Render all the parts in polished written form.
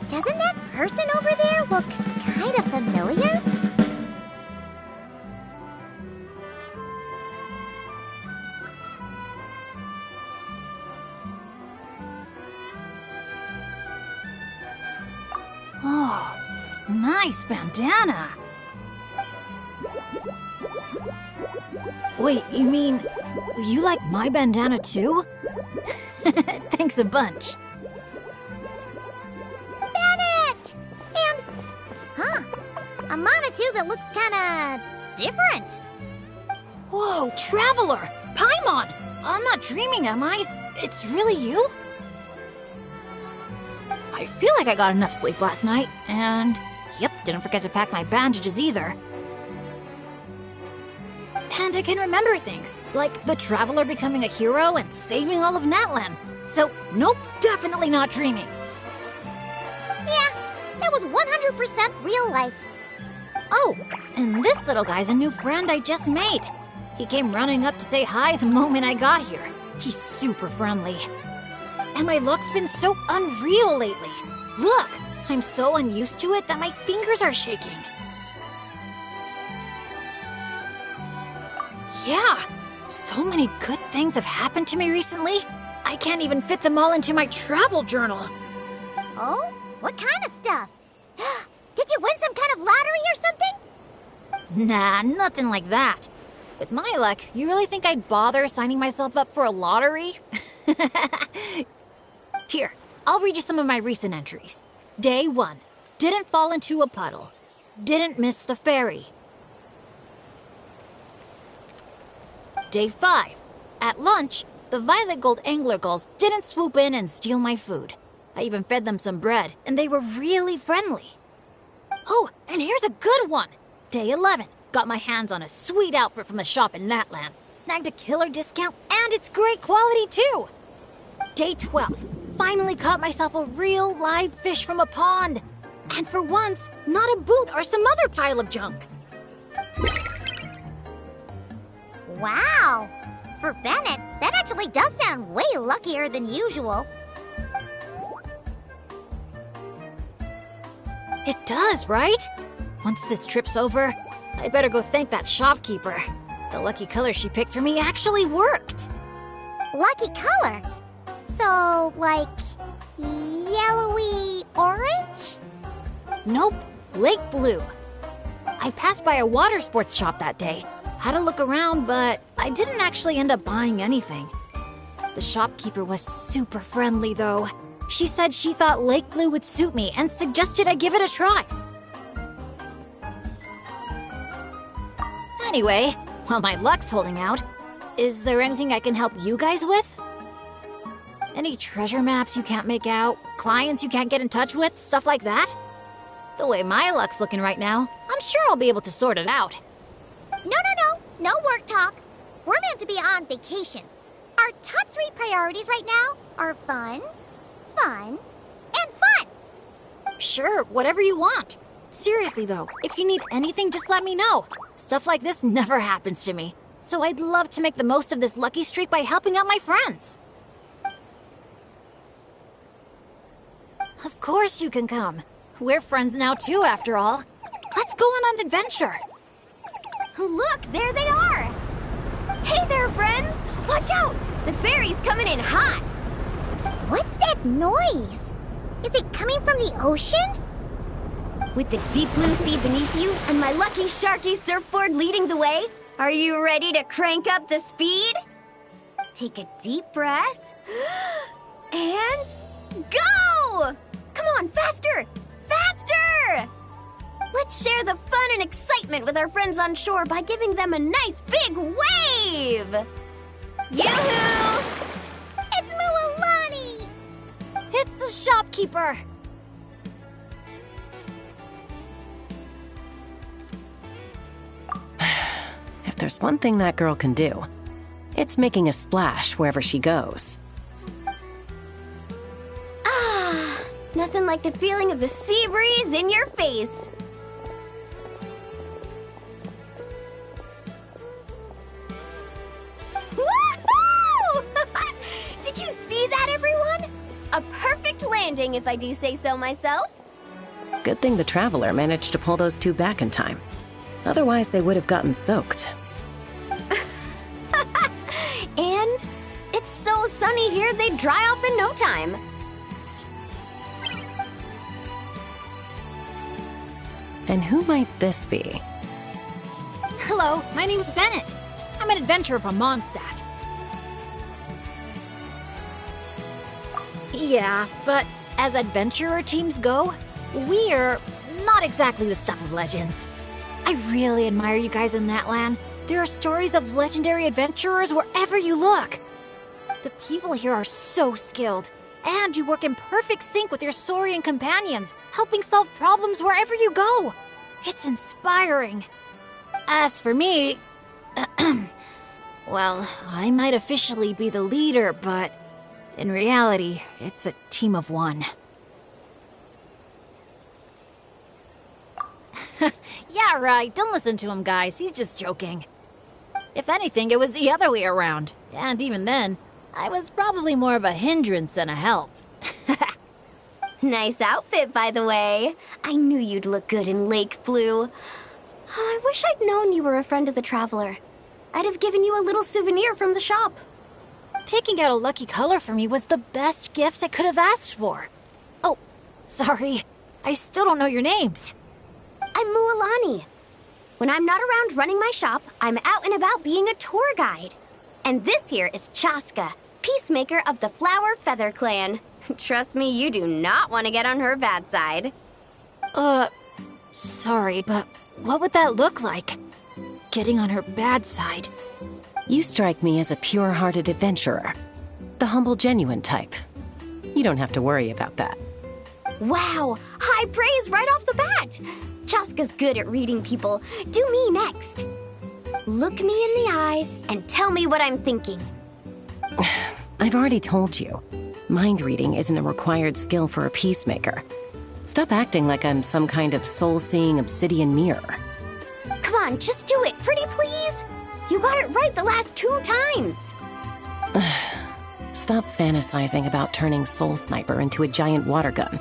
Doesn't that person over there look kind of familiar? Oh, nice bandana. Wait, you mean you like my bandana too? Thanks a bunch. A mama too that looks kinda different. Whoa, Traveler! Paimon! I'm not dreaming, am I? It's really you? I feel like I got enough sleep last night, and yep, didn't forget to pack my bandages either. And I can remember things, like the Traveler becoming a hero and saving all of Natlan. So, nope, definitely not dreaming. Yeah, that was 100% real life. Oh, and this little guy's a new friend I just made. He came running up to say hi the moment I got here. He's super friendly. And my luck's been so unreal lately. Look, I'm so unused to it that my fingers are shaking. Yeah, so many good things have happened to me recently. I can't even fit them all into my travel journal. Oh? What kind of stuff? Did you win some kind of lottery or something? Nah, nothing like that. With my luck, you really think I'd bother signing myself up for a lottery? Here, I'll read you some of my recent entries. Day 1. Didn't fall into a puddle. Didn't miss the ferry. Day 5. At lunch, the Violet Gold Angler Gulls didn't swoop in and steal my food. I even fed them some bread, and they were really friendly. Oh, and here's a good one! Day 11. Got my hands on a sweet outfit from the shop in Natlan. Snagged a killer discount, and it's great quality too! Day 12. Finally caught myself a real live fish from a pond. And for once, not a boot or some other pile of junk. Wow! For Bennett, that actually does sound way luckier than usual. It does, right? Once this trip's over, I better go thank that shopkeeper. The lucky color she picked for me actually worked. Lucky color? So, like, yellowy orange? Nope, lake blue. I passed by a water sports shop that day. Had a look around, but I didn't actually end up buying anything. The shopkeeper was super friendly, though. She said she thought lake blue would suit me and suggested I give it a try. Anyway, while my luck's holding out, is there anything I can help you guys with? Any treasure maps you can't make out? Clients you can't get in touch with? Stuff like that? The way my luck's looking right now, I'm sure I'll be able to sort it out. No work talk. We're meant to be on vacation. Our top 3 priorities right now are fun, fun, and fun. Sure, whatever you want. Seriously though, if you need anything, just let me know. Stuff like this never happens to me. So I'd love to make the most of this lucky streak by helping out my friends. Of course you can come. We're friends now too, after all. Let's go on an adventure. Look, there they are. Hey there, friends. Watch out. The ferry's coming in hot. What's that noise? Is it coming from the ocean? With the deep blue sea beneath you and my lucky sharky surfboard leading the way, are you ready to crank up the speed? Take a deep breath. And go! Come on, faster! Faster! Let's share the fun and excitement with our friends on shore by giving them a nice big wave! Yoo-hoo! It's Mualani! It's the shopkeeper! If there's one thing that girl can do, it's making a splash wherever she goes. Ah, nothing like the feeling of the sea breeze in your face. Woohoo! Did you see that, everyone? A perfect landing, if I do say so myself. Good thing the Traveler managed to pull those two back in time. Otherwise, they would have gotten soaked. And it's so sunny here, they'd dry off in no time. And who might this be? Hello, my name's Bennett. I'm an adventurer from Mondstadt. Yeah, but as adventurer teams go, we're not exactly the stuff of legends. I really admire you guys in Natlan. There are stories of legendary adventurers wherever you look. The people here are so skilled, and you work in perfect sync with your Saurian companions, helping solve problems wherever you go. It's inspiring. As for me, well, I might officially be the leader, but in reality, it's a team of one. Yeah, right. Don't listen to him, guys. He's just joking. If anything, it was the other way around. And even then, I was probably more of a hindrance than a help. Nice outfit, by the way. I knew you'd look good in lake blue. Oh, I wish I'd known you were a friend of the Traveler. I'd have given you a little souvenir from the shop. Picking out a lucky color for me was the best gift I could have asked for. Oh, sorry. I still don't know your names. I'm Mualani. When I'm not around running my shop, I'm out and about being a tour guide. And this here is Chaska, peacemaker of the Flower Feather Clan. Trust me, you do not want to get on her bad side. Sorry, but what would that look like? Getting on her bad side. You strike me as a pure-hearted adventurer. The humble, genuine type. You don't have to worry about that. Wow, high praise right off the bat. Chaska's good at reading people. Do me next. Look me in the eyes and tell me what I'm thinking. I've already told you. Mind reading isn't a required skill for a peacemaker. Stop acting like I'm some kind of soul-seeing obsidian mirror. Come on, just do it, pretty please. You got it right the last 2 times. Stop fantasizing about turning Soul Sniper into a giant water gun.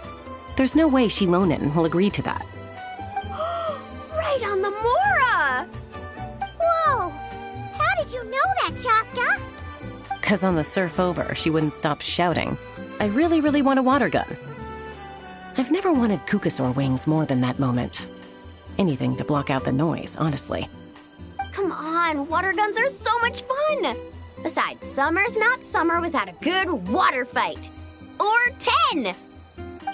There's no way Shilonen will agree to that. Right on the Mora! Whoa! How did you know that, Chaska? 'Cause on the surf over, she wouldn't stop shouting, "I really, really want a water gun." I've never wanted Kukasaur wings more than that moment. Anything to block out the noise, honestly. Come on, water guns are so much fun! Besides, summer's not summer without a good water fight. Or 10!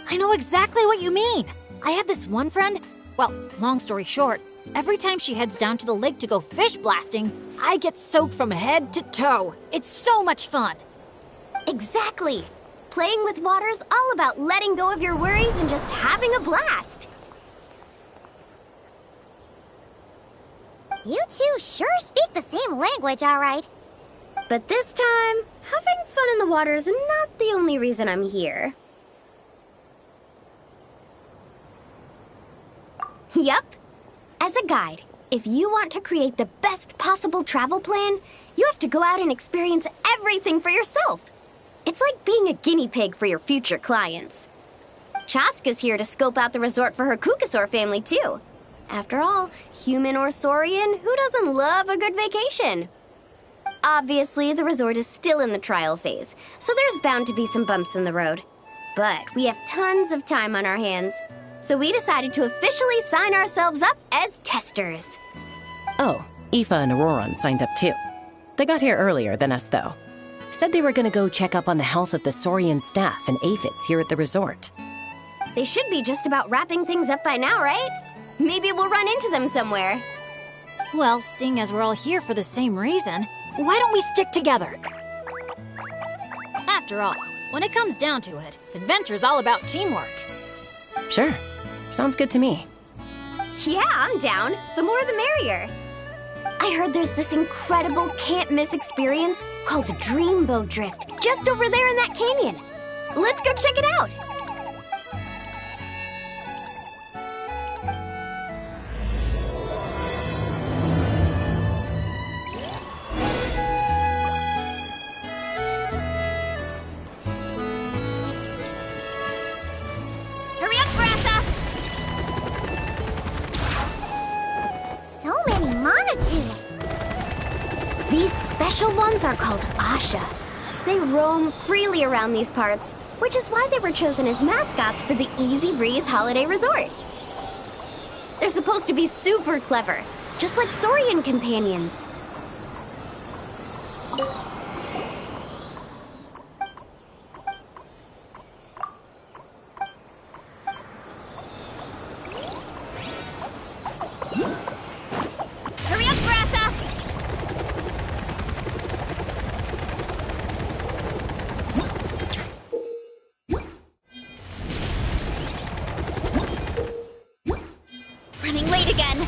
I know exactly what you mean. I have this one friend. Well, long story short, every time she heads down to the lake to go fish blasting, I get soaked from head to toe. It's so much fun. Exactly. Playing with water's all about letting go of your worries and just having a blast. You two sure speak the same language, all right. But this time, having fun in the water is not the only reason I'm here. Yup. As a guide, if you want to create the best possible travel plan, you have to go out and experience everything for yourself. It's like being a guinea pig for your future clients. Chaska's here to scope out the resort for her Kukasaur family, too. After all, human or Saurian, who doesn't love a good vacation? Obviously, the resort is still in the trial phase, so there's bound to be some bumps in the road. But we have tons of time on our hands. So we decided to officially sign ourselves up as testers. Oh, Aoife and Auroran signed up too. They got here earlier than us, though. Said they were gonna go check up on the health of the Saurian staff and aphids here at the resort. They should be just about wrapping things up by now, right? Maybe we'll run into them somewhere. Well, seeing as we're all here for the same reason, why don't we stick together? After all, when it comes down to it, adventure's all about teamwork. Sure. Sounds good to me. Yeah, I'm down. The more the merrier. I heard there's this incredible can't-miss experience called Dreamboat Drift just over there in that canyon. Let's go check it out. Hurry up, Brassa! So many Monotune. These special ones are called Asha. They roam freely around these parts, which is why they were chosen as mascots for the Easy Breeze Holiday Resort. They're supposed to be super clever, just like Saurian companions. Hurry up, Brassa! Running late again.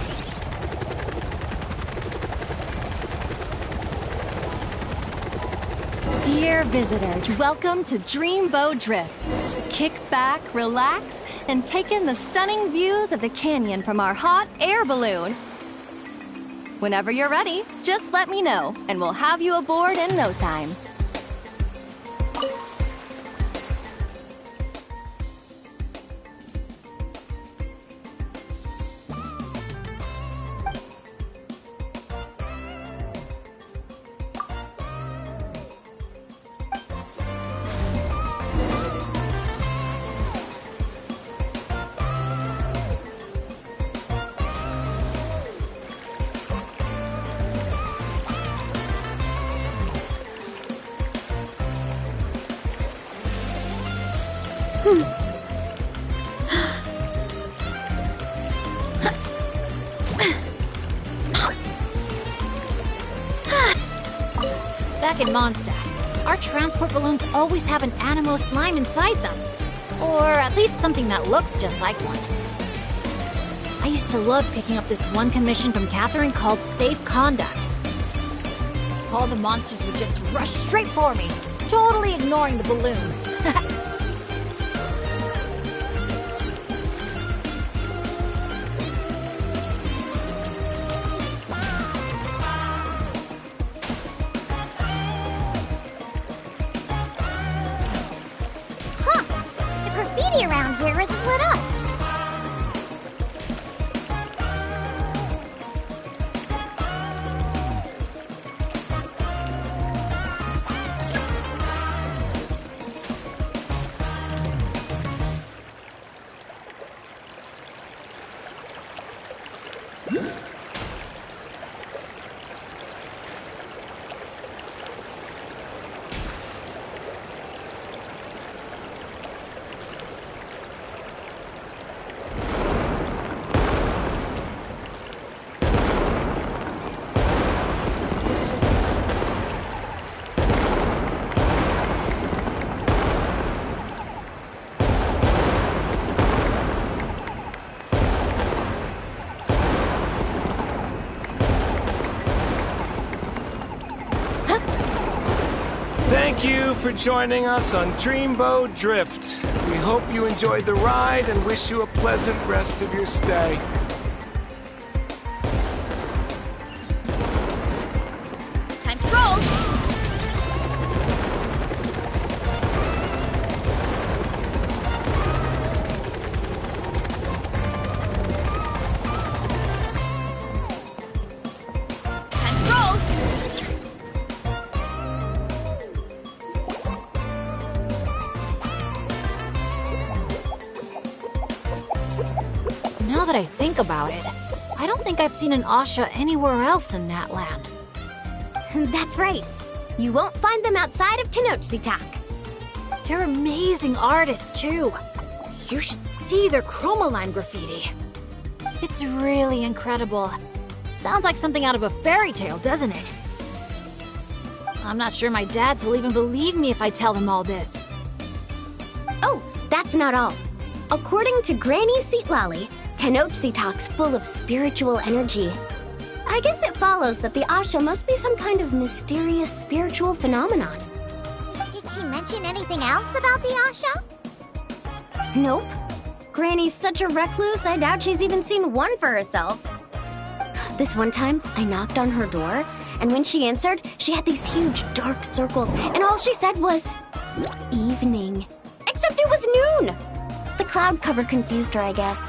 Dear visitors, welcome to Dreamboat Drift. Kick back, relax, and take in the stunning views of the canyon from our hot air balloon. Whenever you're ready, just let me know, and we'll have you aboard in no time. Back in Mondstadt, our transport balloons always have an animo slime inside them. Or at least something that looks just like one. I used to love picking up this one commission from Catherine called Safe Conduct. All the monsters would just rush straight for me, totally ignoring the balloon. Huh. The graffiti around here isn't lit up. Thank you for joining us on Dreamboat Drift. We hope you enjoyed the ride and wish you a pleasant rest of your stay. Time to roll. Time to roll. Now that I think about it, I don't think I've seen an Asha anywhere else in Natland. That's right. You won't find them outside of Tenochtitlan. They're amazing artists, too. You should see their chromoline graffiti. It's really incredible. Sounds like something out of a fairy tale, doesn't it? I'm not sure my dads will even believe me if I tell them all this. Oh, that's not all. According to Granny Seatlali, Tenochtitlan's full of spiritual energy. I guess it follows that the Asha must be some kind of mysterious spiritual phenomenon. Did she mention anything else about the Asha? Nope. Granny's such a recluse, I doubt she's even seen one for herself. This one time, I knocked on her door, and when she answered, she had these huge dark circles, and all she said was, evening. Except it was noon! The cloud cover confused her, I guess.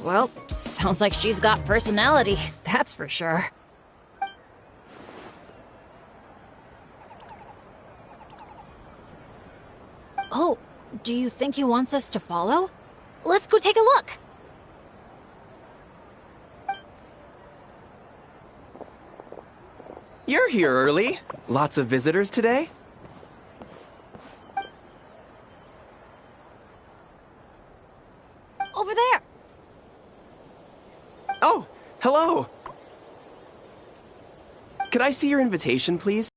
Well, sounds like she's got personality, that's for sure. Oh, do you think he wants us to follow? Let's go take a look! You're here early. Lots of visitors today? Over there! Oh, hello. Could I see your invitation, please?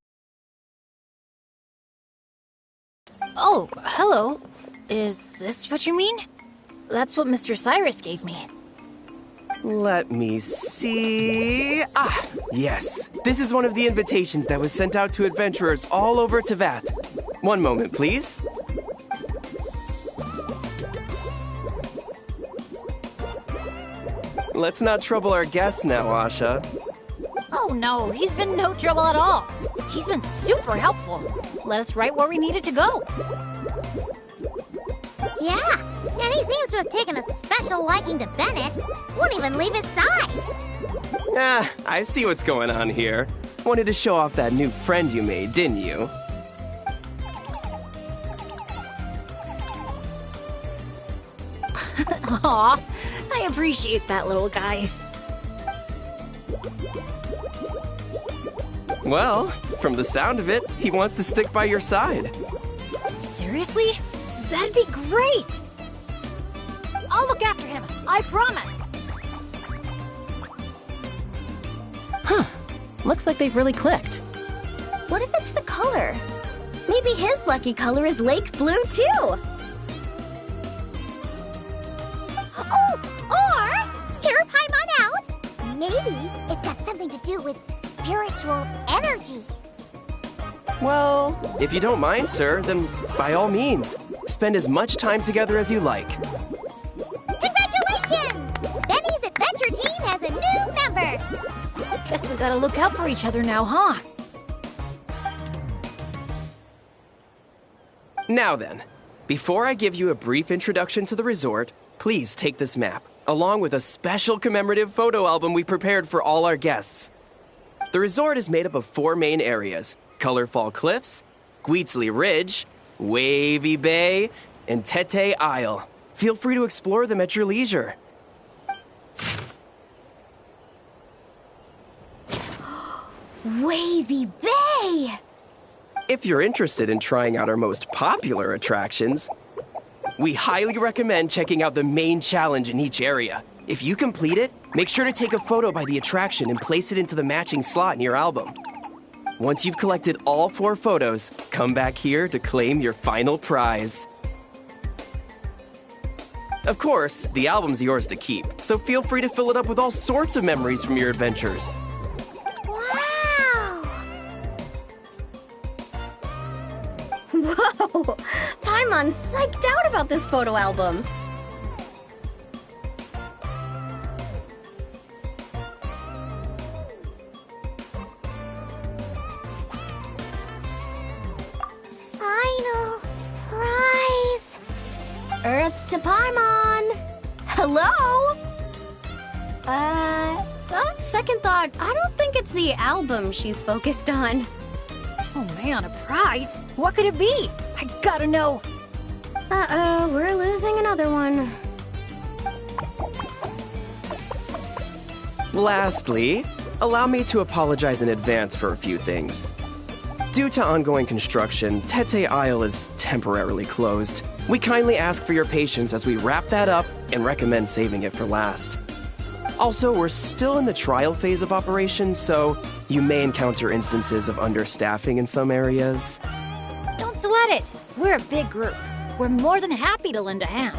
Oh, hello. Is this what you mean? That's what Mr. Cyrus gave me. Let me see. Ah, yes. This is one of the invitations that was sent out to adventurers all over Teyvat. One moment, please. Let's not trouble our guests now, Asha. Oh no, he's been no trouble at all. He's been super helpful. Let us right where we needed to go. Yeah, and he seems to have taken a special liking to Bennett. Won't even leave his side. Ah, I see what's going on here. Wanted to show off that new friend you made, didn't you? Aw, I appreciate that little guy. Well, from the sound of it, he wants to stick by your side. Seriously? That'd be great! I'll look after him, I promise! Huh. Looks like they've really clicked. What if it's the color? Maybe his lucky color is lake blue, too! Oh, or, hear Paimon out. Maybe it's got something to do with spiritual energy. Well, if you don't mind, sir, then by all means, spend as much time together as you like. Congratulations! Benny's adventure team has a new member. Guess we gotta look out for each other now, huh? Now then, before I give you a brief introduction to the resort, please take this map, along with a special commemorative photo album we prepared for all our guests. The resort is made up of 4 main areas: Colorful Cliffs, Gweetsley Ridge, Wavy Bay, and Tete Isle. Feel free to explore them at your leisure. Wavy Bay! If you're interested in trying out our most popular attractions, we highly recommend checking out the main challenge in each area. If you complete it, make sure to take a photo by the attraction and place it into the matching slot in your album. Once you've collected all 4 photos, come back here to claim your final prize. Of course, the album's yours to keep, so feel free to fill it up with all sorts of memories from your adventures. Wow! Whoa! Paimon's psyched out about this photo album. Final prize. Earth to Paimon! Hello? Second thought, I don't think it's the album she's focused on. Oh man, a prize? What could it be? I gotta know. Uh-oh, we're losing another one. Lastly, allow me to apologize in advance for a few things. Due to ongoing construction, Tete Isle is temporarily closed. We kindly ask for your patience as we wrap that up and recommend saving it for last. Also, we're still in the trial phase of operation, so you may encounter instances of understaffing in some areas. Don't sweat it. We're a big group. We're more than happy to lend a hand.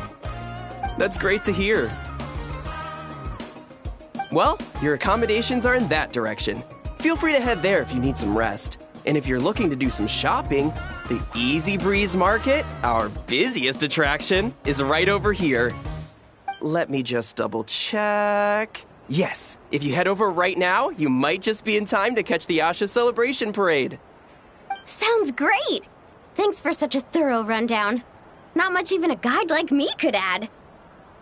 That's great to hear. Well, your accommodations are in that direction. Feel free to head there if you need some rest. And if you're looking to do some shopping, the Easy Breeze Market, our busiest attraction, is right over here. Let me just double check. Yes, if you head over right now, you might just be in time to catch the Asha Celebration Parade. Sounds great! Thanks for such a thorough rundown. Not much even a guide like me could add.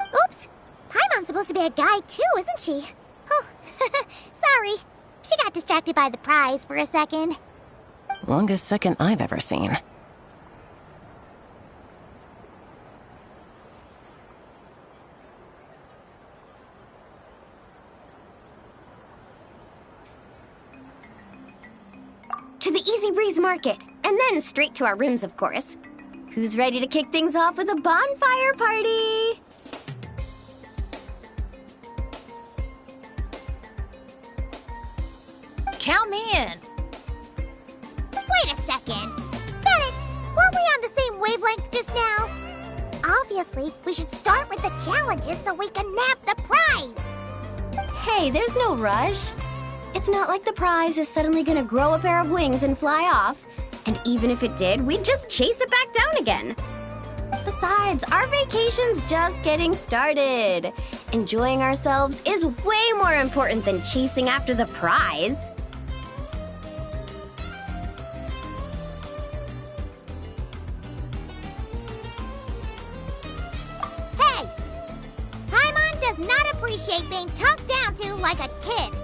Oops! Paimon's supposed to be a guide too, isn't she? Oh, sorry. She got distracted by the prize for a second. Longest second I've ever seen. To the Easy Breeze Market, and then straight to our rooms, of course. Who's ready to kick things off with a bonfire party? Count me in. Wait a second. Bennett, weren't we on the same wavelength just now? Obviously, we should start with the challenges so we can nab the prize. Hey, there's no rush. It's not like the prize is suddenly gonna grow a pair of wings and fly off. And even if it did, we'd just chase it back down again. Besides, our vacation's just getting started. Enjoying ourselves is way more important than chasing after the prize. Hey! Paimon does not appreciate being talked down to like a kid.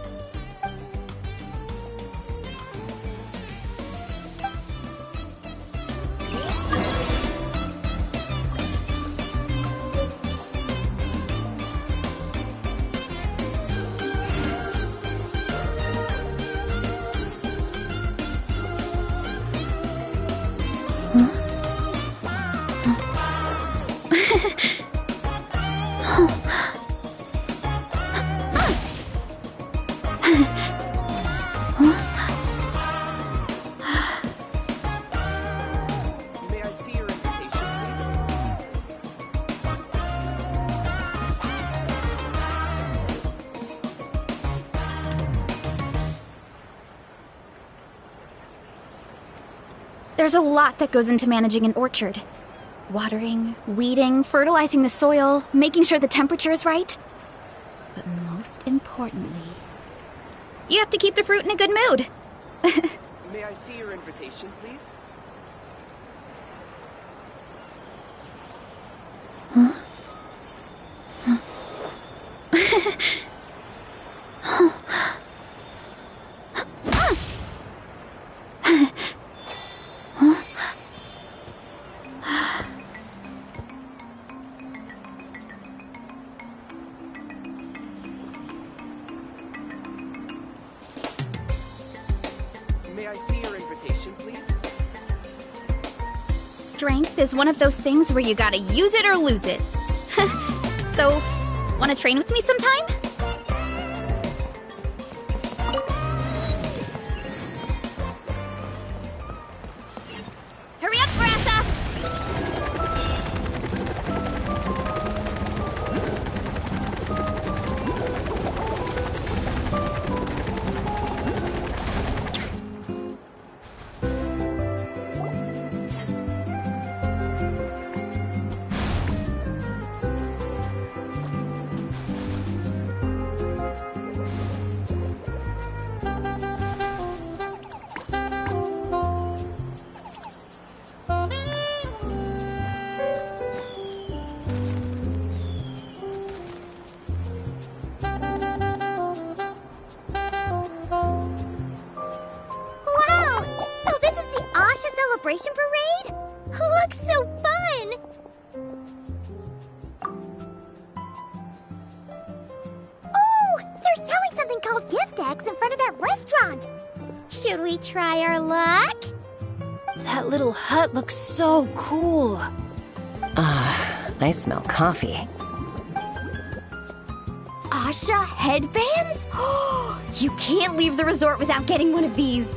May I see your invitation, please? There's a lot that goes into managing an orchard. Watering, weeding, fertilizing the soil, making sure the temperature is right. But most importantly, you have to keep the fruit in a good mood. May I see your invitation, please? May I see your invitation, please? Strength is one of those things where you gotta use it or lose it. So, wanna train with me sometime? Hurry up, Grassa! Should we try our luck? That little hut looks so cool. I smell coffee. Asha headbands? You can't leave the resort without getting one of these.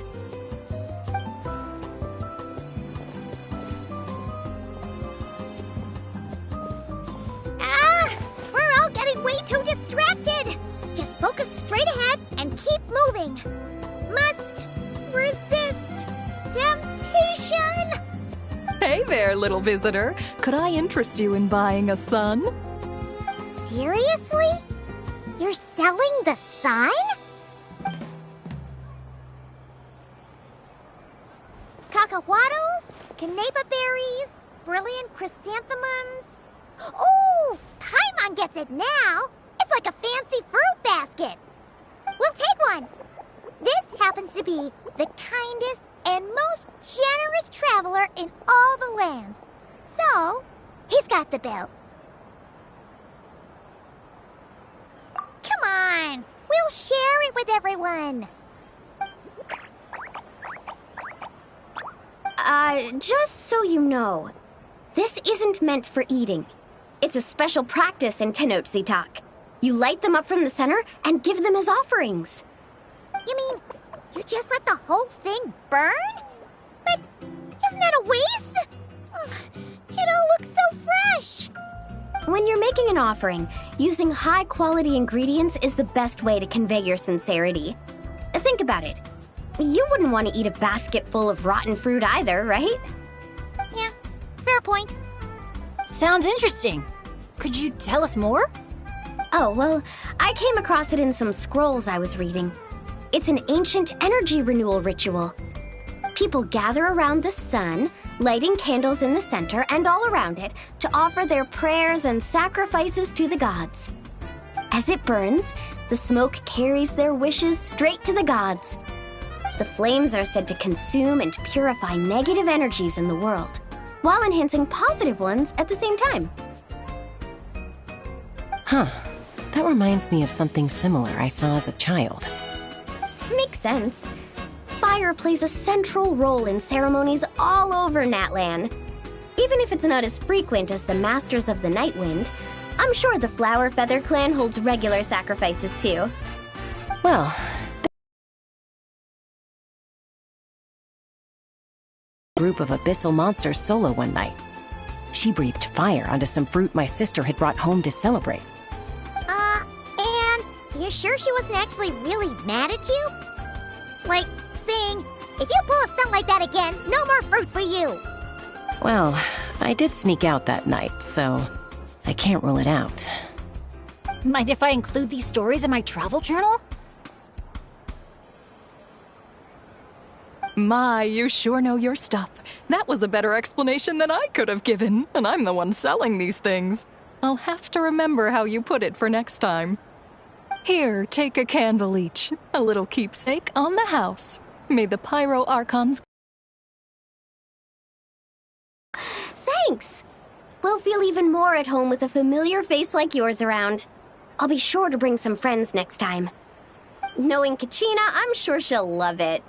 We're all getting way too distracted. Just focus straight ahead and keep moving. Must resist temptation. Hey there, little visitor. Could I interest you in buying a sun? Seriously? You're selling the sun? Cacahuatls, canepa berries, brilliant chrysanthemums. Oh, Paimon gets it now. It's like a fancy fruit basket. We'll take one. This happens to be the kindest and most generous traveler in all the land. So, he's got the bill. Come on, we'll share it with everyone. Just so you know, this isn't meant for eating. It's a special practice in Tenochtitlan. You light them up from the center and give them as offerings. You mean, you just let the whole thing burn? But isn't that a waste? Ugh, it all looks so fresh. When you're making an offering, using high-quality ingredients is the best way to convey your sincerity. Think about it. You wouldn't want to eat a basket full of rotten fruit either, right? Yeah, fair point. Sounds interesting. Could you tell us more? Oh, well, I came across it in some scrolls I was reading. It's an ancient energy renewal ritual. People gather around the sun, lighting candles in the center and all around it to offer their prayers and sacrifices to the gods. As it burns, the smoke carries their wishes straight to the gods. The flames are said to consume and purify negative energies in the world, while enhancing positive ones at the same time. Huh. That reminds me of something similar I saw as a child. Makes sense. Fire plays a central role in ceremonies all over Natlan. Even if it's not as frequent as the Masters of the Night Wind, I'm sure the Flower Feather clan holds regular sacrifices too. Well, group of abyssal monsters solo one night. She breathed fire onto some fruit my sister had brought home to celebrate. And you're sure she wasn't actually really mad at you? Like, saying, if you pull a stunt like that again, no more fruit for you. Well, I did sneak out that night, so I can't rule it out. Mind if I include these stories in my travel journal? My, you sure know your stuff. That was a better explanation than I could have given, and I'm the one selling these things. I'll have to remember how you put it for next time. Here, take a candle each, a little keepsake on the house. May the Pyro Archons... Thanks! We'll feel even more at home with a familiar face like yours around. I'll be sure to bring some friends next time. Knowing Kachina, I'm sure she'll love it.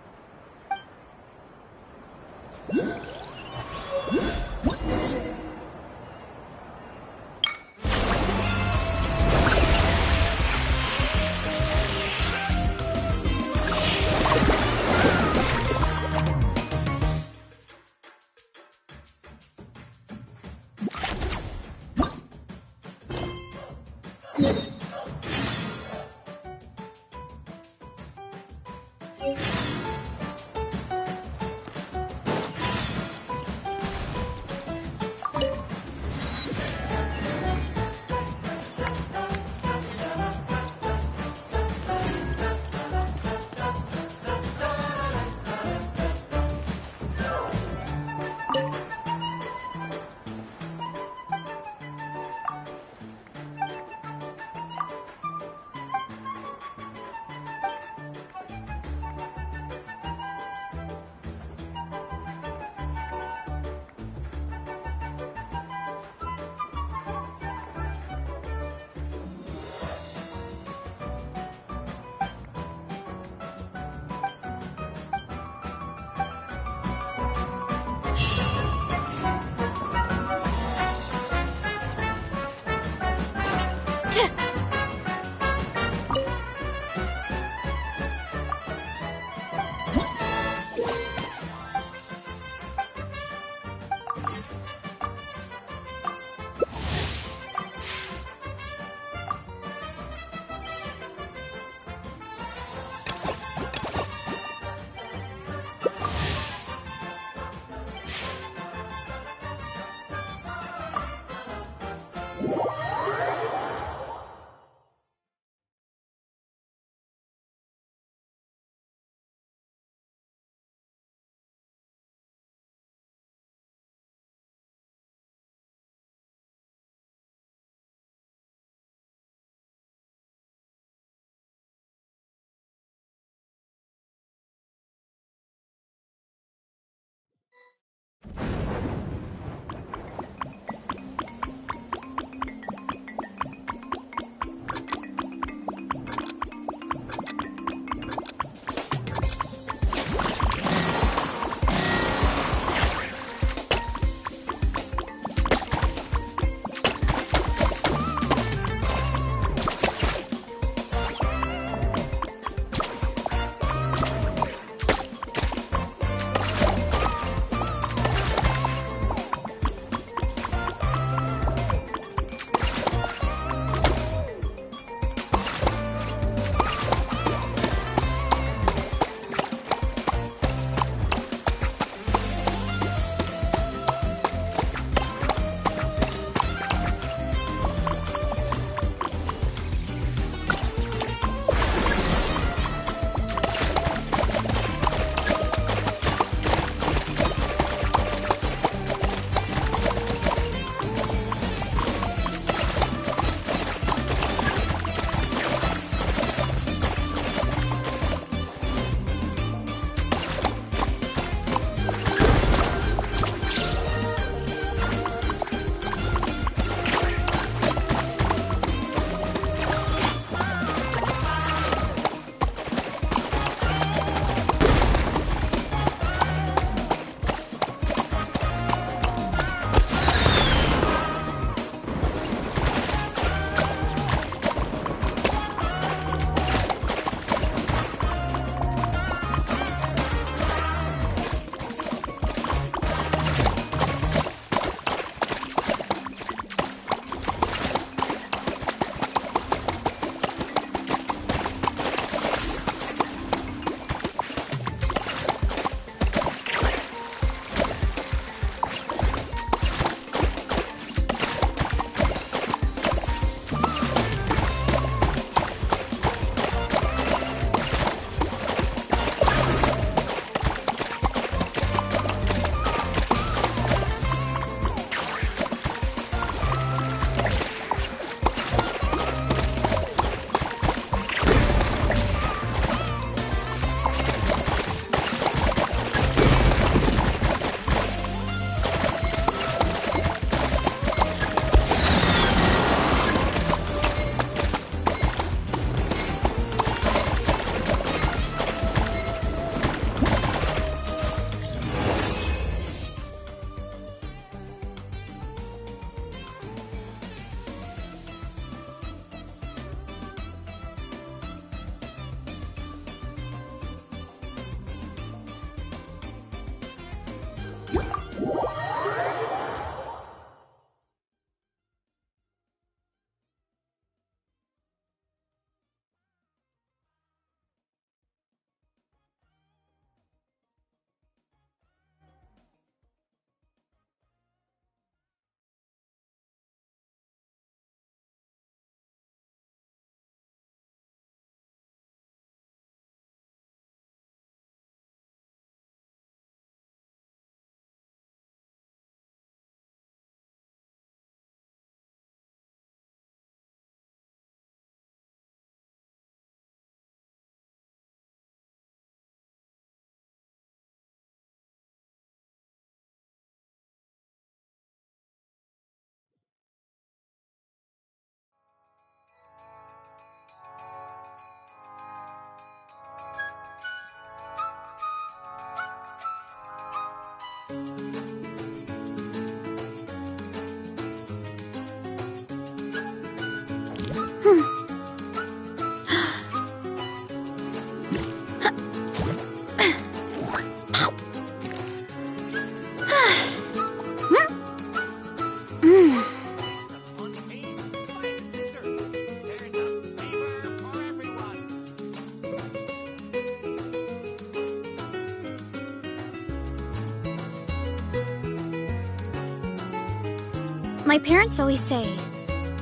My parents always say,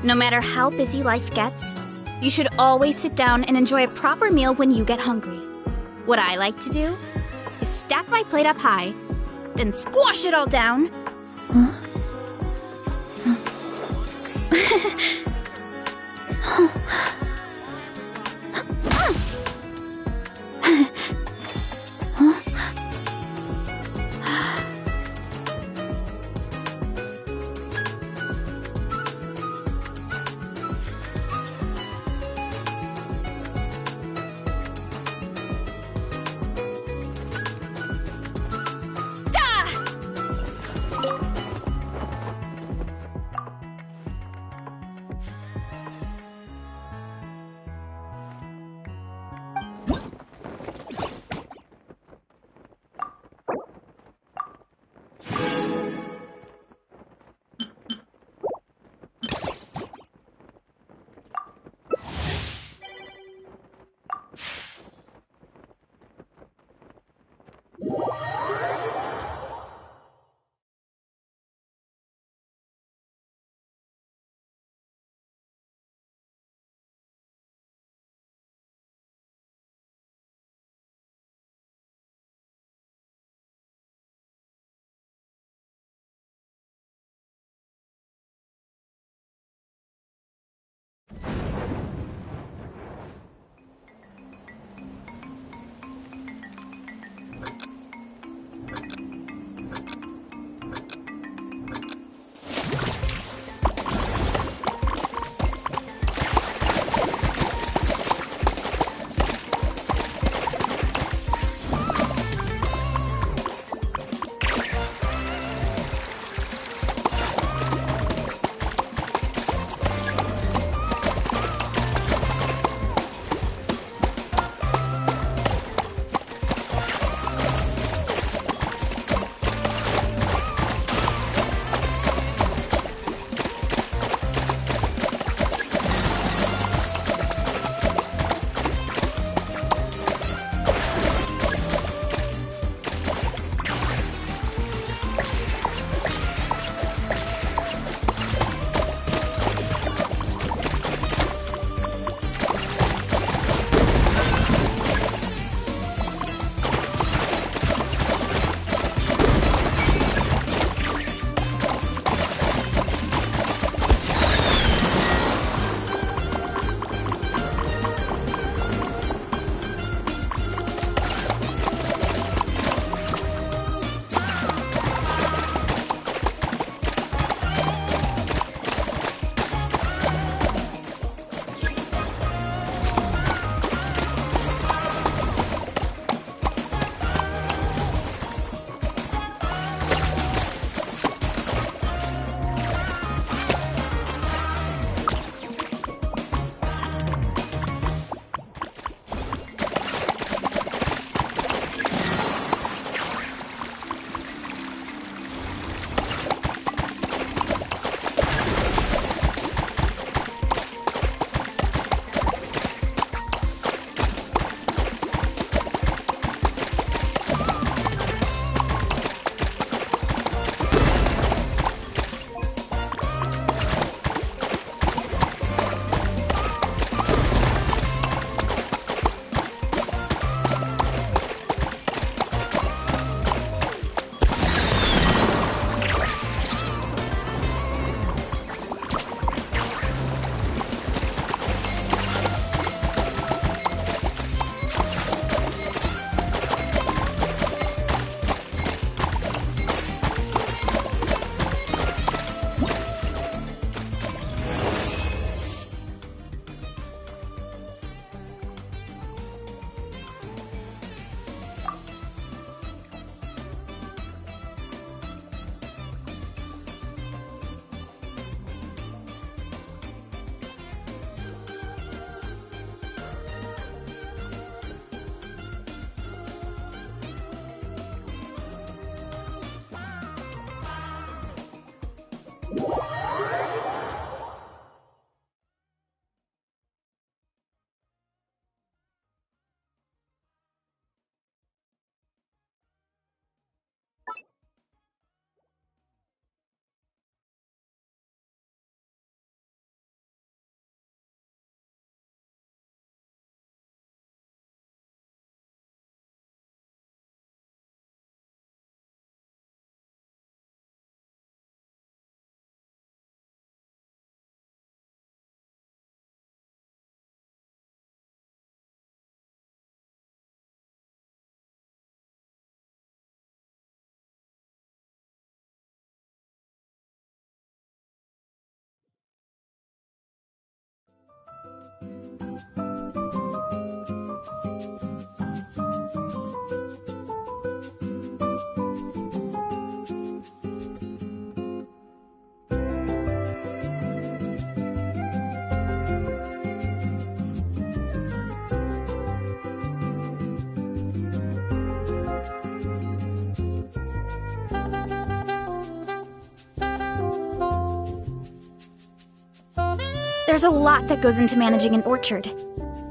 No matter how busy life gets, you should always sit down and enjoy a proper meal when you get hungry. What I like to do is stack my plate up high, then squash it all down. There's a lot that goes into managing an orchard.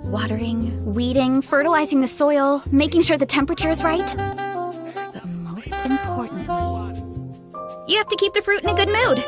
Watering, weeding, fertilizing the soil, making sure the temperature is right. But most importantly, you have to keep the fruit in a good mood.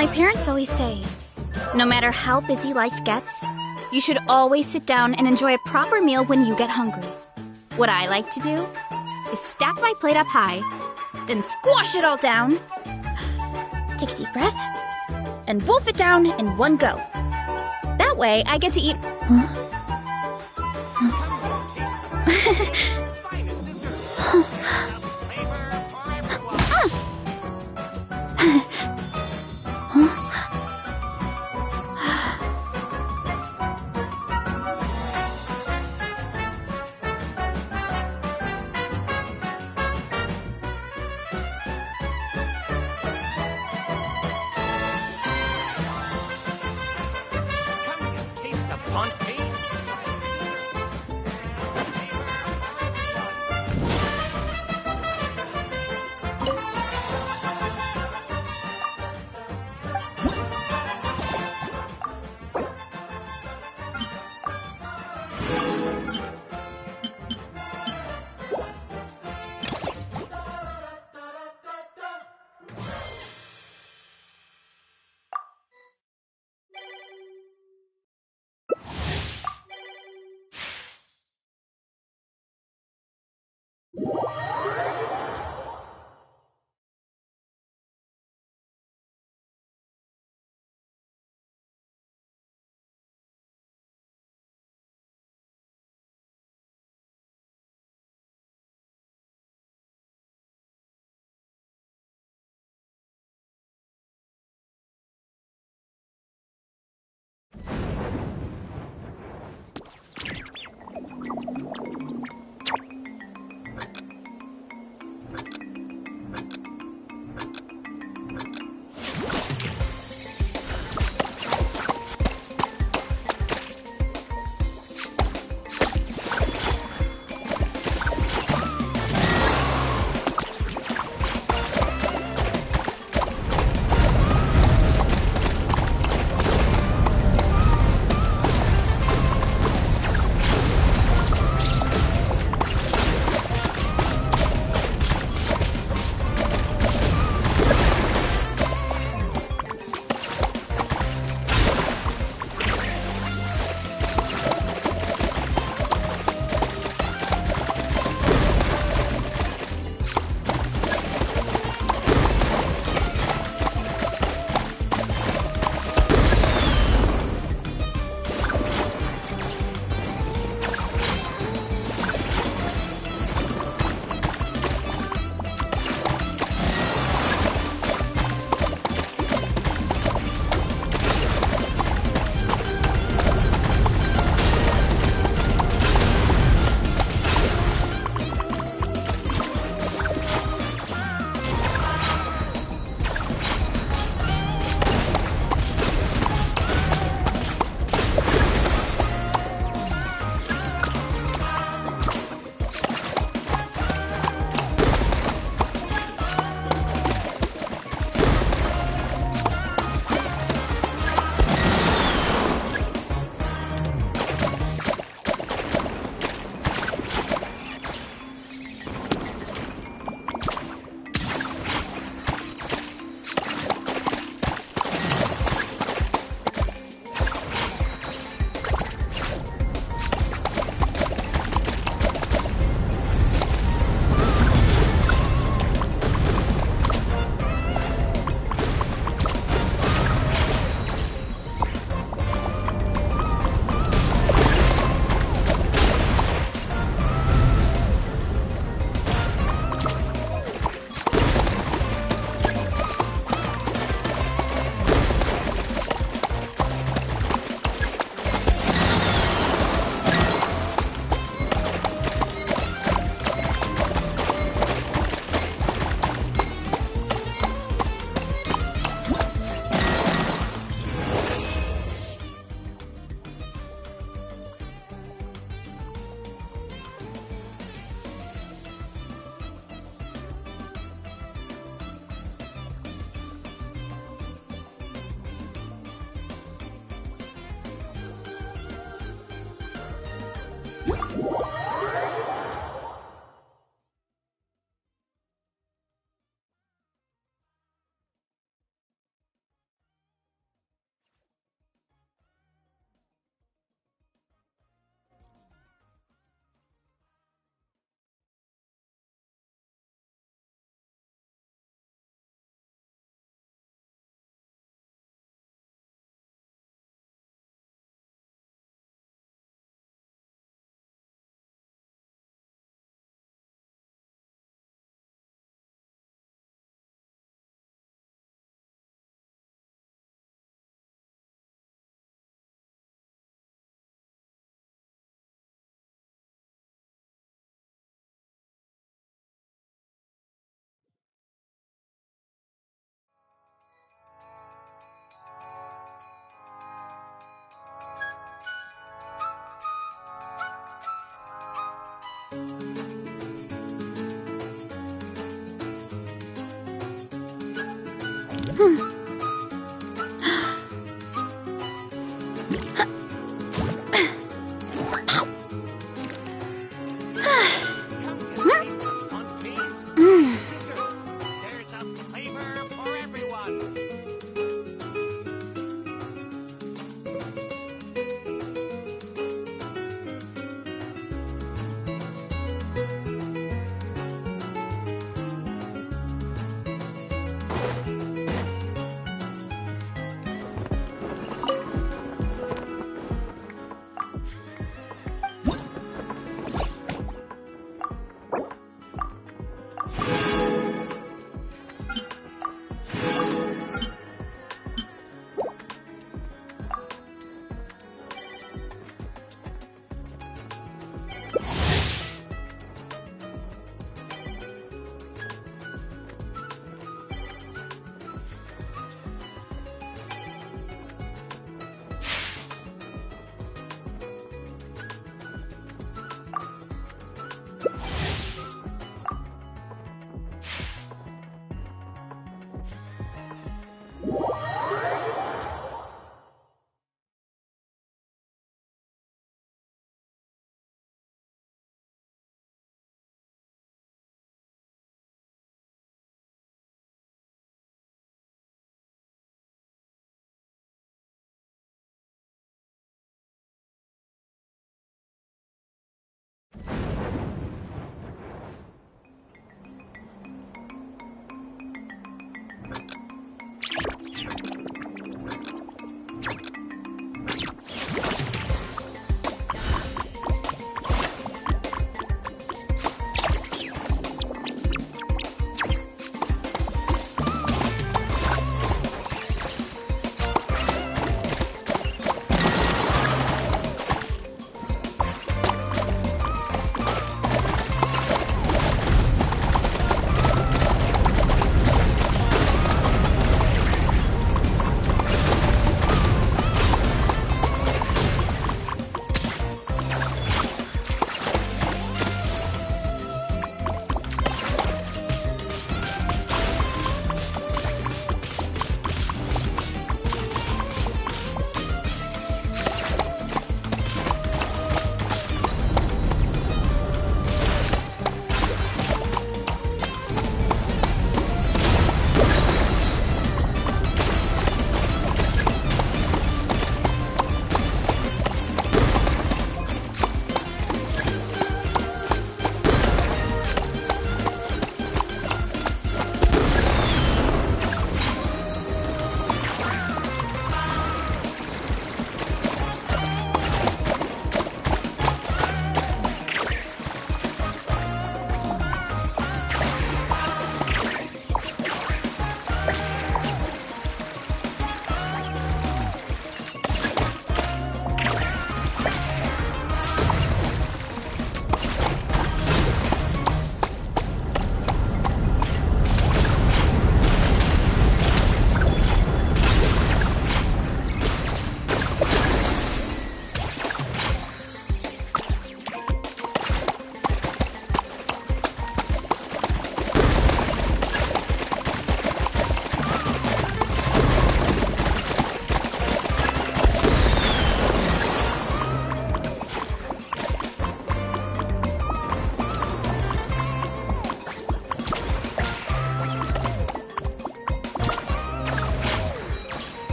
My parents always say, no matter how busy life gets, you should always sit down and enjoy a proper meal when you get hungry. What I like to do is stack my plate up high, then squash it all down, take a deep breath, and wolf it down in one go. That way, I get to eat...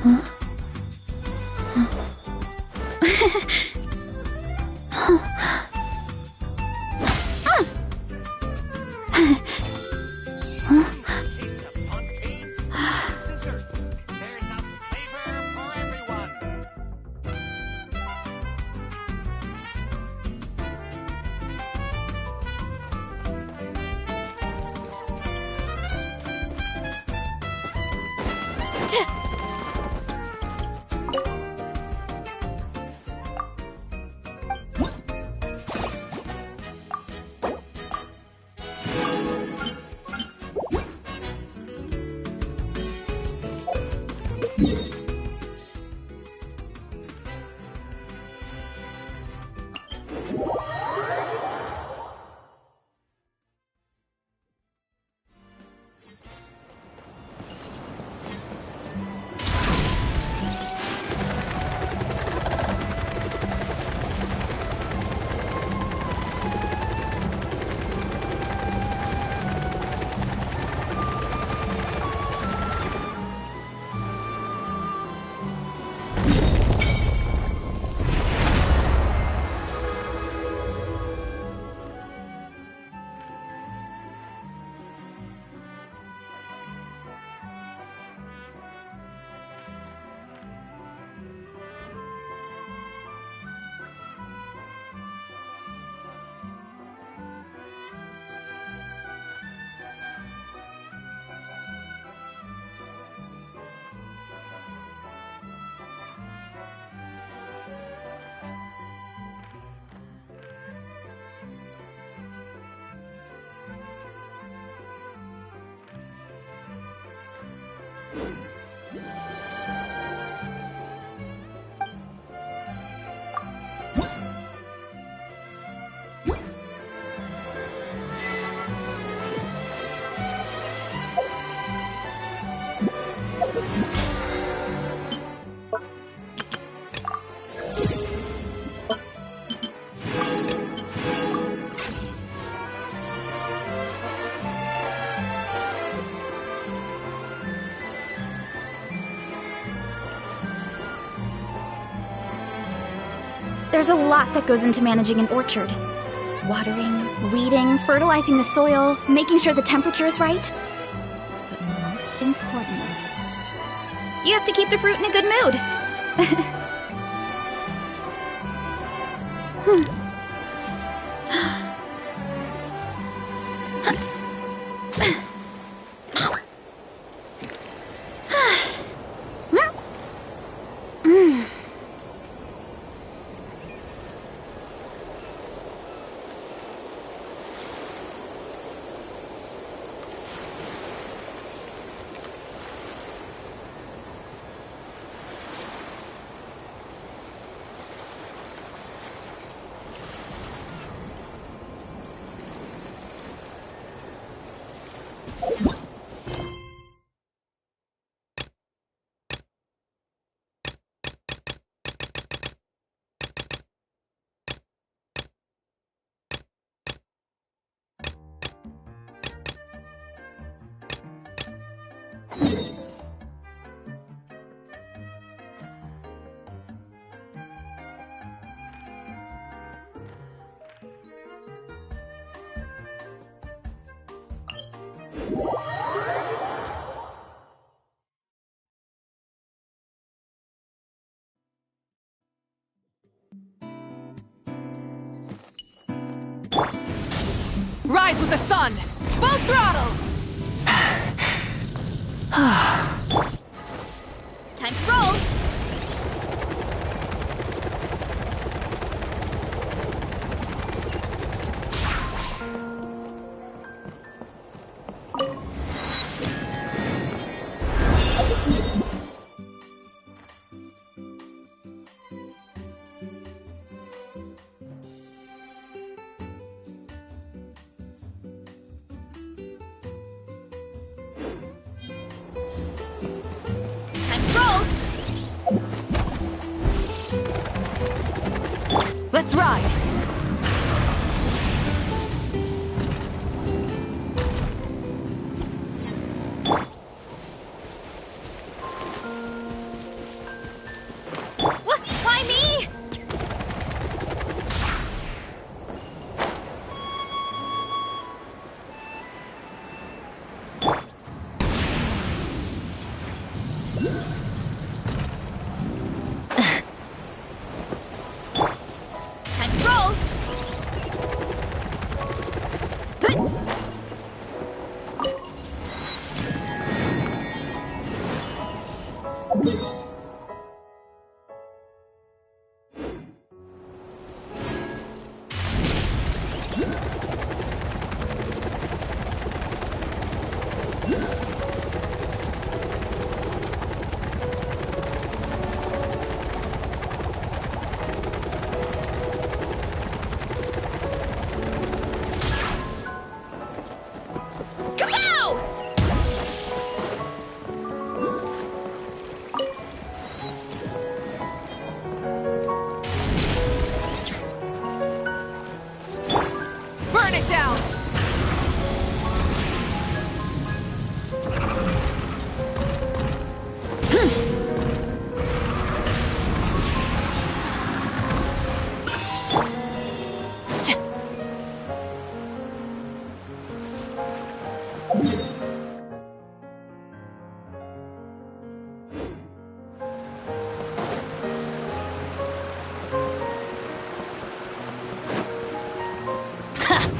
Taste of Fontaine's finest desserts. There's a flavor for everyone. There's a lot that goes into managing an orchard. Watering, weeding, fertilizing the soil, making sure the temperature is right. But most importantly, you have to keep the fruit in a good mood. Rise with the sun! Full throttle! Time to roll! Time to roll!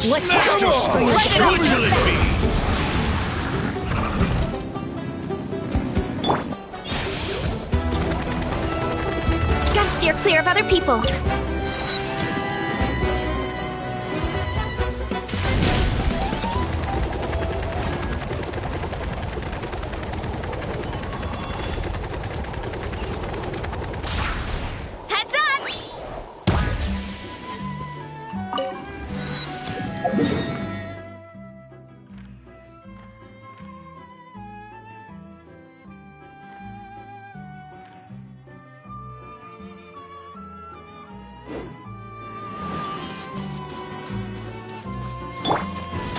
Let's Smash go! on! Light it up! Utility! Gotta steer clear of other people. Heads up!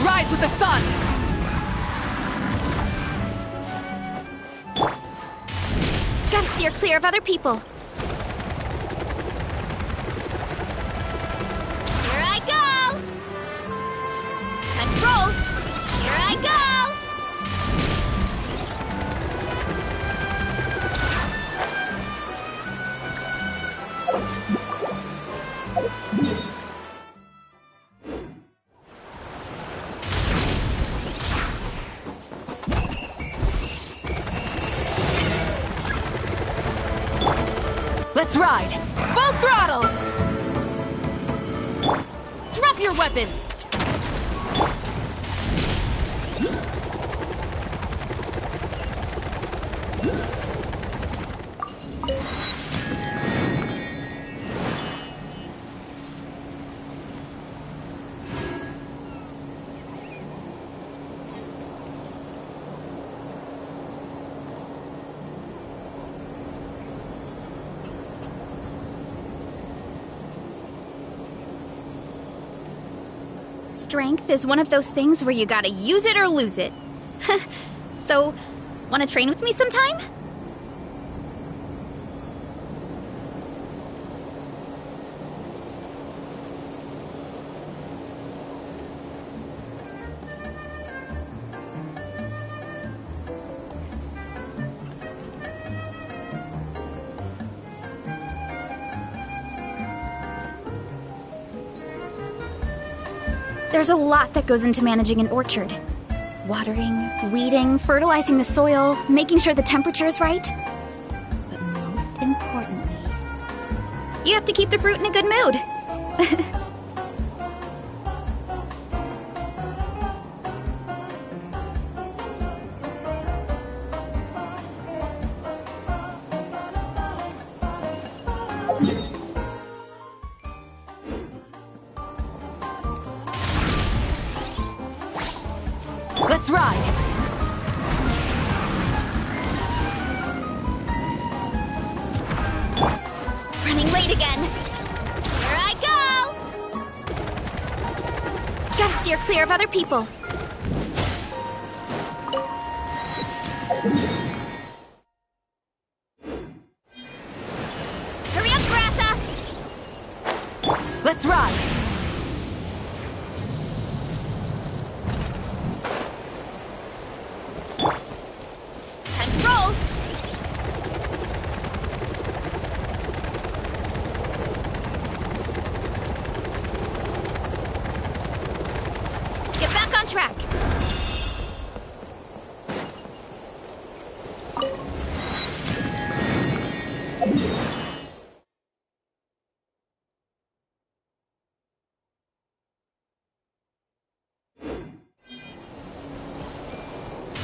Rise with the sun! Gotta steer clear of other people. Here I go! Let's roll! Here I go! Let's ride! Full throttle! Drop your weapons! Strength is one of those things where you gotta use it or lose it. So, wanna train with me sometime? There's a lot that goes into managing an orchard. Watering, weeding, fertilizing the soil, making sure the temperature is right. But most importantly, you have to keep the fruit in a good mood. Let's ride! Running late again. Here I go! Gotta steer clear of other people. Hurry up, Grassa! Let's ride! Time to roll! Get back on track.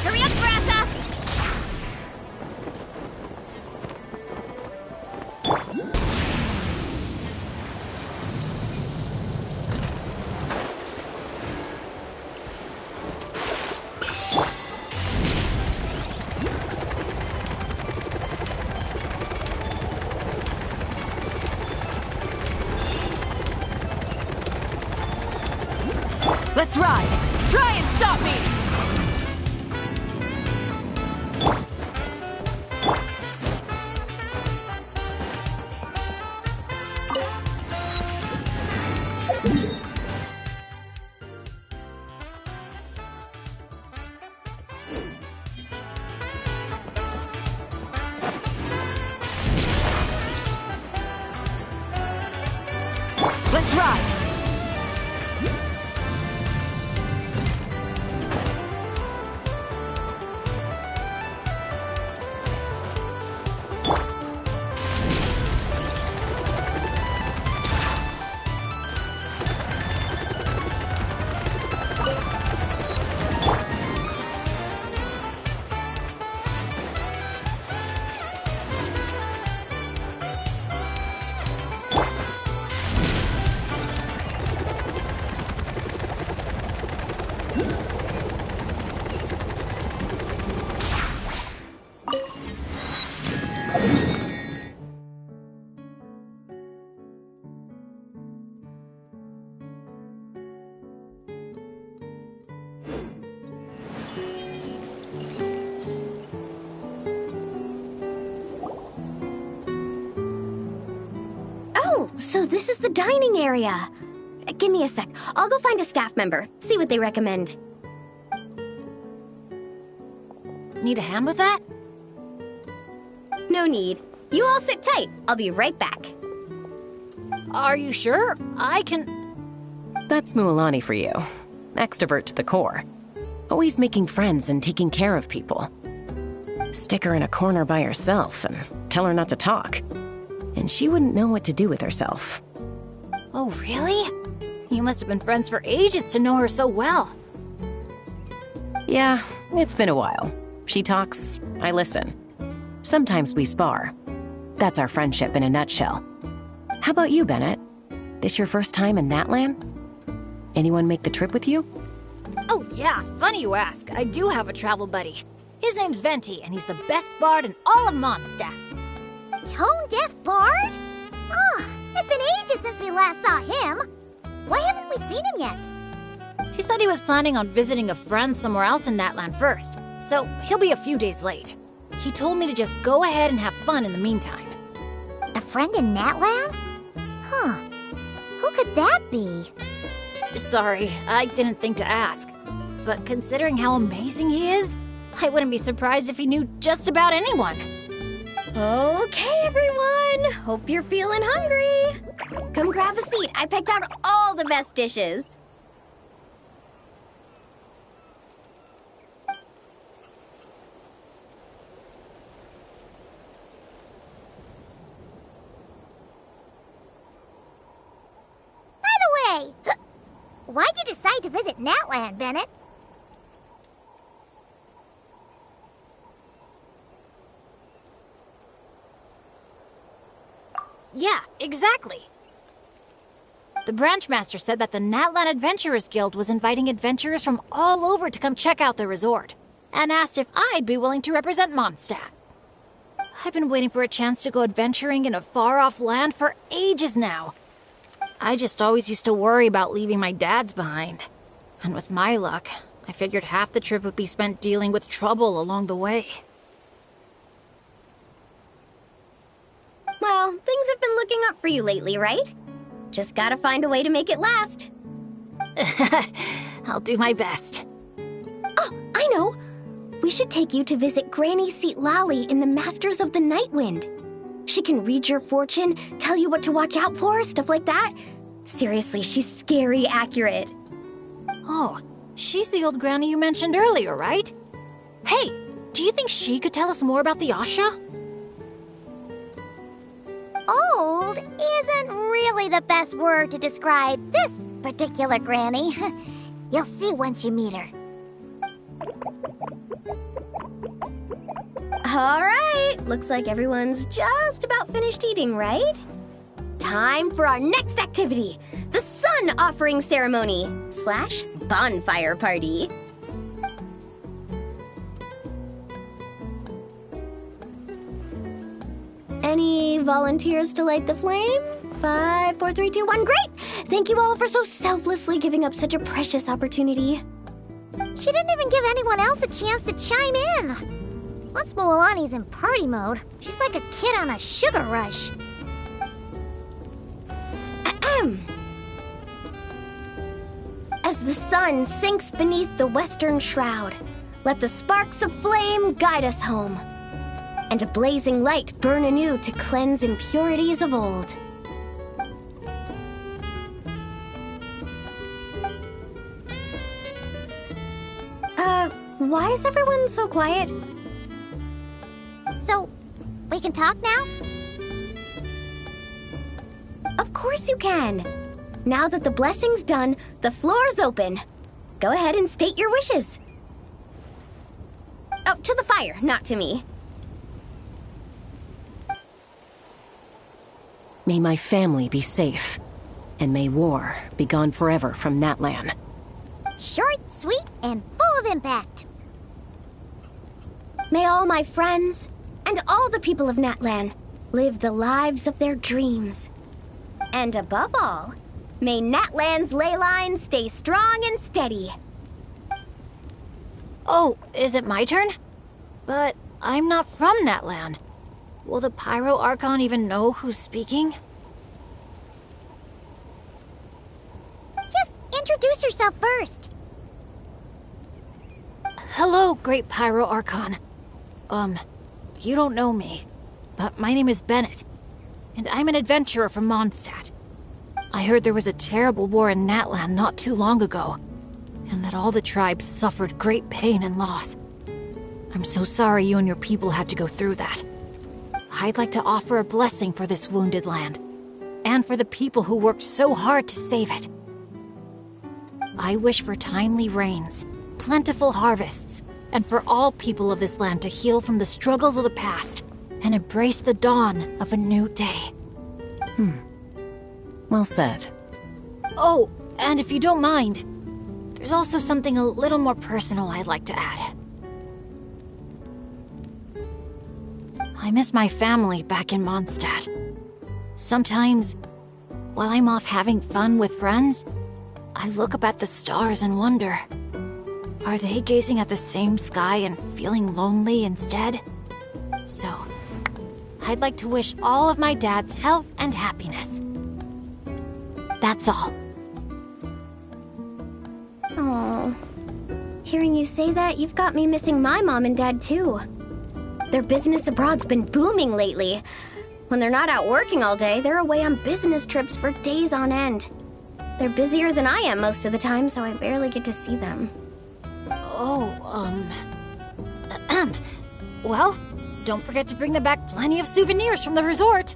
Hurry up, Grassa! Let's ride! Try and stop me! Let's ride! So this is the dining area. Give me a sec. I'll go find a staff member, see what they recommend. Need a hand with that? No need. You all sit tight. I'll be right back. Are you sure? I can... That's Mualani for you. Extrovert to the core. Always making friends and taking care of people. Stick her in a corner by herself and tell her not to talk. And she wouldn't know what to do with herself. Oh, really? You must have been friends for ages to know her so well. Yeah, it's been a while. She talks, I listen. Sometimes we spar. That's our friendship in a nutshell. How about you, Bennett? This your first time in Natlan? Anyone make the trip with you? Oh yeah, funny you ask. I do have a travel buddy. His name's Venti, and he's the best bard in all of Mondstadt. Tone-deaf bard? Oh, it's been ages since we last saw him. Why haven't we seen him yet? He said he was planning on visiting a friend somewhere else in Natlan first, so he'll be a few days late. He told me to just go ahead and have fun in the meantime. A friend in Natlan? Huh. Who could that be? Sorry, I didn't think to ask. But considering how amazing he is, I wouldn't be surprised if he knew just about anyone. Okay, everyone. Hope you're feeling hungry. Come grab a seat. I picked out all the best dishes. By the way, why'd you decide to visit Natlan, Bennett? Yeah, exactly. The branchmaster said that the Natlan Adventurers Guild was inviting adventurers from all over to come check out the resort, and asked if I'd be willing to represent Mondstadt. I've been waiting for a chance to go adventuring in a far-off land for ages now. I just always used to worry about leaving my dad's behind. And with my luck, I figured half the trip would be spent dealing with trouble along the way. Well, things have been looking up for you lately, right? Just gotta find a way to make it last. I'll do my best. Oh, I know! We should take you to visit Granny Seat Lally in the Masters of the Nightwind. She can read your fortune, tell you what to watch out for, stuff like that. Seriously, she's scary accurate. Oh, she's the old granny you mentioned earlier, right? Hey, do you think she could tell us more about the Asha? Old isn't really the best word to describe this particular granny. You'll see once you meet her. All right, looks like everyone's just about finished eating, right? Time for our next activity, the Sun Offering Ceremony / Bonfire Party. Any volunteers to light the flame? 5, 4, 3, 2, 1, great! Thank you all for so selflessly giving up such a precious opportunity. She didn't even give anyone else a chance to chime in. Once Mualani's in party mode, she's like a kid on a sugar rush. Ahem. As the sun sinks beneath the western shroud, let the sparks of flame guide us home, and a blazing light burn anew to cleanse impurities of old. Why is everyone so quiet? So, we can talk now? Of course you can. Now that the blessing's done, the floor's open. Go ahead and state your wishes. Oh, to the fire, not to me. May my family be safe, and may war be gone forever from Natlan. Short, sweet, and full of impact. May all my friends and all the people of Natlan live the lives of their dreams. And above all, may Natlan's ley lines stay strong and steady. Oh, is it my turn? But I'm not from Natlan. Will the Pyro Archon even know who's speaking? Just introduce yourself first. Hello, Great Pyro Archon. You don't know me, but my name is Bennett, and I'm an adventurer from Mondstadt. I heard there was a terrible war in Natlan not too long ago, and that all the tribes suffered great pain and loss. I'm so sorry you and your people had to go through that. I'd like to offer a blessing for this wounded land, and for the people who worked so hard to save it. I wish for timely rains, plentiful harvests, and for all people of this land to heal from the struggles of the past and embrace the dawn of a new day. Well said. Oh, and if you don't mind, there's also something a little more personal I'd like to add. I miss my family back in Mondstadt. Sometimes, while I'm off having fun with friends, I look up at the stars and wonder, are they gazing at the same sky and feeling lonely instead? So, I'd like to wish all of my dad's health and happiness. That's all. Oh, hearing you say that, you've got me missing my mom and dad too. Their business abroad's been booming lately. When they're not out working all day, they're away on business trips for days on end. They're busier than I am most of the time, so I barely get to see them. Well, don't forget to bring them back plenty of souvenirs from the resort.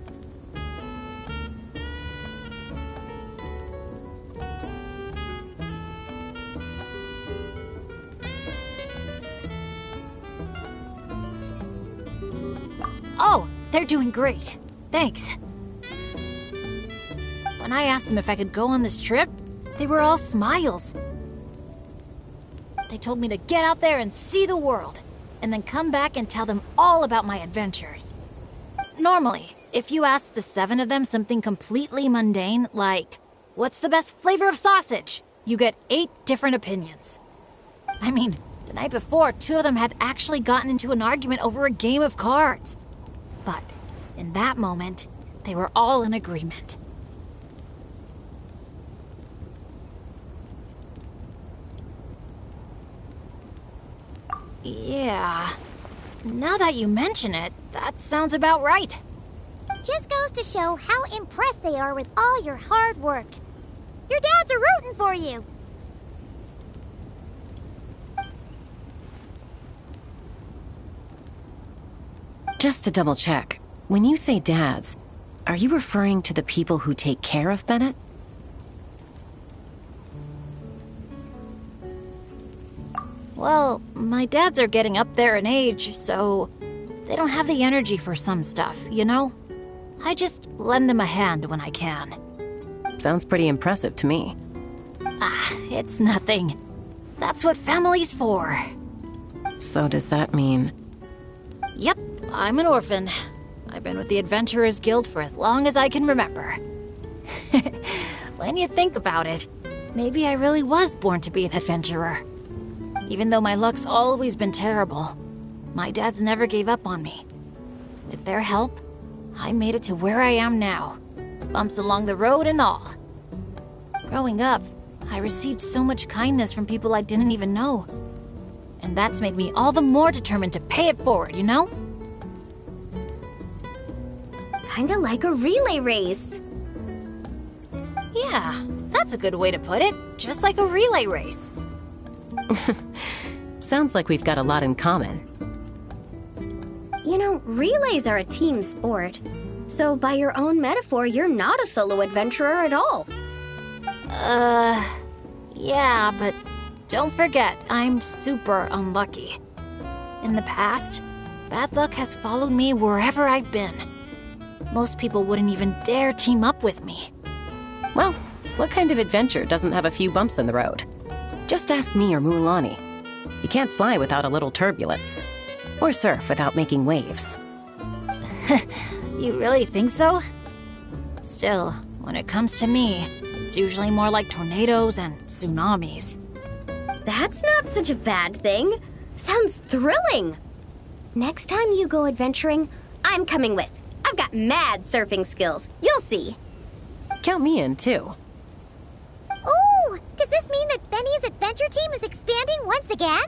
Oh, they're doing great. Thanks. When I asked them if I could go on this trip, they were all smiles. They told me to get out there and see the world, and then come back and tell them all about my adventures. Normally, if you ask the 7 of them something completely mundane, like, what's the best flavor of sausage? You get 8 different opinions. I mean, the night before, 2 of them had actually gotten into an argument over a game of cards. But in that moment, they were all in agreement. Yeah, now that you mention it, that sounds about right. Just goes to show how impressed they are with all your hard work. Your dads are rooting for you. Just to double check, when you say dads, are you referring to the people who take care of Bennett? Well, my dads are getting up there in age, so they don't have the energy for some stuff, you know? I just lend them a hand when I can. Sounds pretty impressive to me. It's nothing. That's what family's for. So does that mean... Yep, I'm an orphan. I've been with the Adventurers Guild for as long as I can remember. When you think about it, maybe I really was born to be an adventurer. Even though my luck's always been terrible, my dads never gave up on me. With their help, I made it to where I am now. Bumps along the road and all. Growing up, I received so much kindness from people I didn't even know. And that's made me all the more determined to pay it forward, you know? Kinda like a relay race. Yeah, that's a good way to put it. Just like a relay race. Sounds like we've got a lot in common. You know, relays are a team sport. So by your own metaphor, you're not a solo adventurer at all. Yeah, but don't forget, I'm super unlucky. In the past, bad luck has followed me wherever I've been. Most people wouldn't even dare team up with me. Well, what kind of adventure doesn't have a few bumps in the road? Just ask me or Mulan. You can't fly without a little turbulence. Or surf without making waves. You really think so? Still, when it comes to me, it's usually more like tornadoes and tsunamis. That's not such a bad thing. Sounds thrilling. Next time you go adventuring, I'm coming with. I've got mad surfing skills. You'll see. Count me in, too. Ooh, does this mean that Benny's adventure team is expanding once again?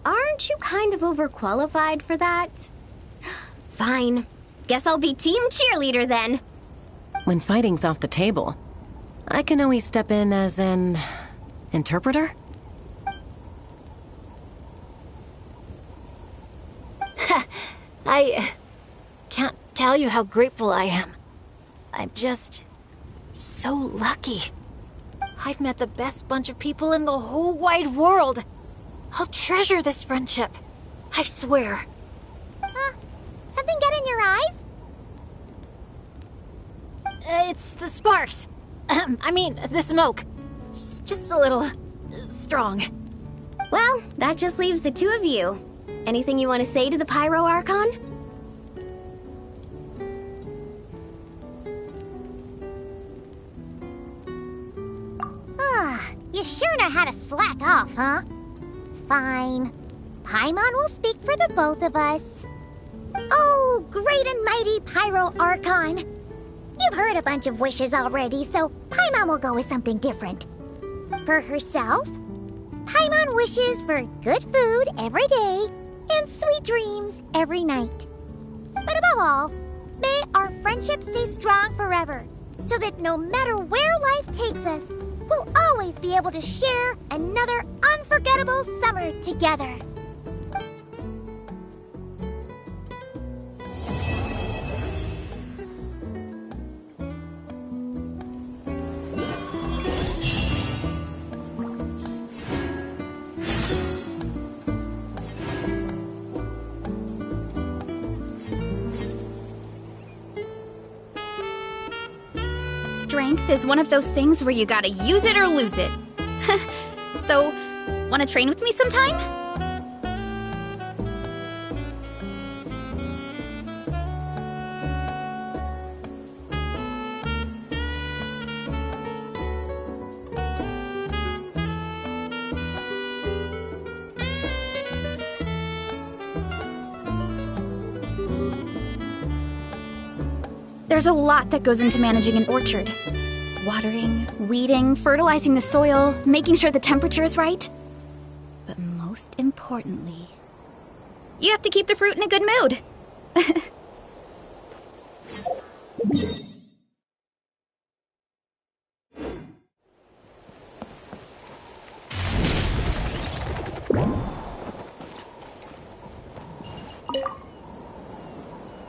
Aren't you kind of overqualified for that? Fine. Guess I'll be team cheerleader then. When fighting's off the table, I can always step in as an interpreter? I can't tell you how grateful I am. I'm just so lucky. I've met the best bunch of people in the whole wide world. I'll treasure this friendship. I swear. Something get in your eyes? It's the sparks. I mean, the smoke. It's just a little strong. Well, that just leaves the two of you. Anything you want to say to the Pyro Archon? You sure know how to slack off, huh? Fine. Paimon will speak for the both of us. Oh, great and mighty Pyro Archon. You've heard a bunch of wishes already, so Paimon will go with something different. For herself, Paimon wishes for good food every day and sweet dreams every night. But above all, may our friendship stay strong forever, so that no matter where life takes us, we'll always be able to share another unforgettable summer together. Strength is one of those things where you gotta use it or lose it. So, wanna train with me sometime? There's a lot that goes into managing an orchard. Watering, weeding, fertilizing the soil, making sure the temperature is right. But most importantly, you have to keep the fruit in a good mood.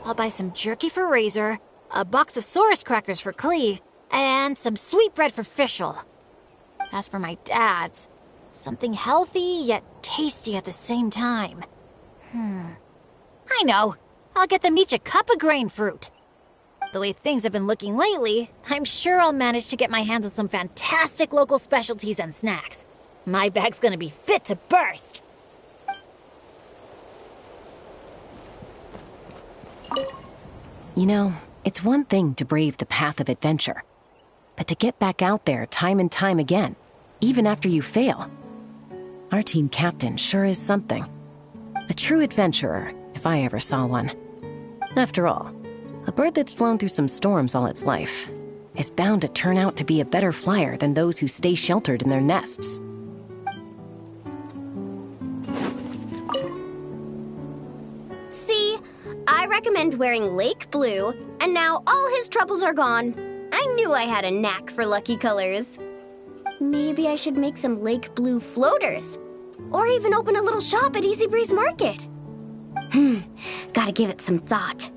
I'll buy some jerky for Razor, a box of Saurus crackers for Klee, and some sweet bread for Fischl. As for my dad's, something healthy yet tasty at the same time. I know. I'll get them each a cup of grain fruit. The way things have been looking lately, I'm sure I'll manage to get my hands on some fantastic local specialties and snacks. My bag's gonna be fit to burst. You know, it's one thing to brave the path of adventure, but to get back out there time and time again, even after you fail. Our team captain sure is something. A true adventurer, if I ever saw one. After all, a bird that's flown through some storms all its life is bound to turn out to be a better flyer than those who stay sheltered in their nests. See, I recommend wearing lake blue, and now all his troubles are gone. I knew I had a knack for lucky colors. Maybe I should make some lake blue floaters, or even open a little shop at Easy Breeze Market. Gotta give it some thought.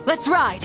Let's ride!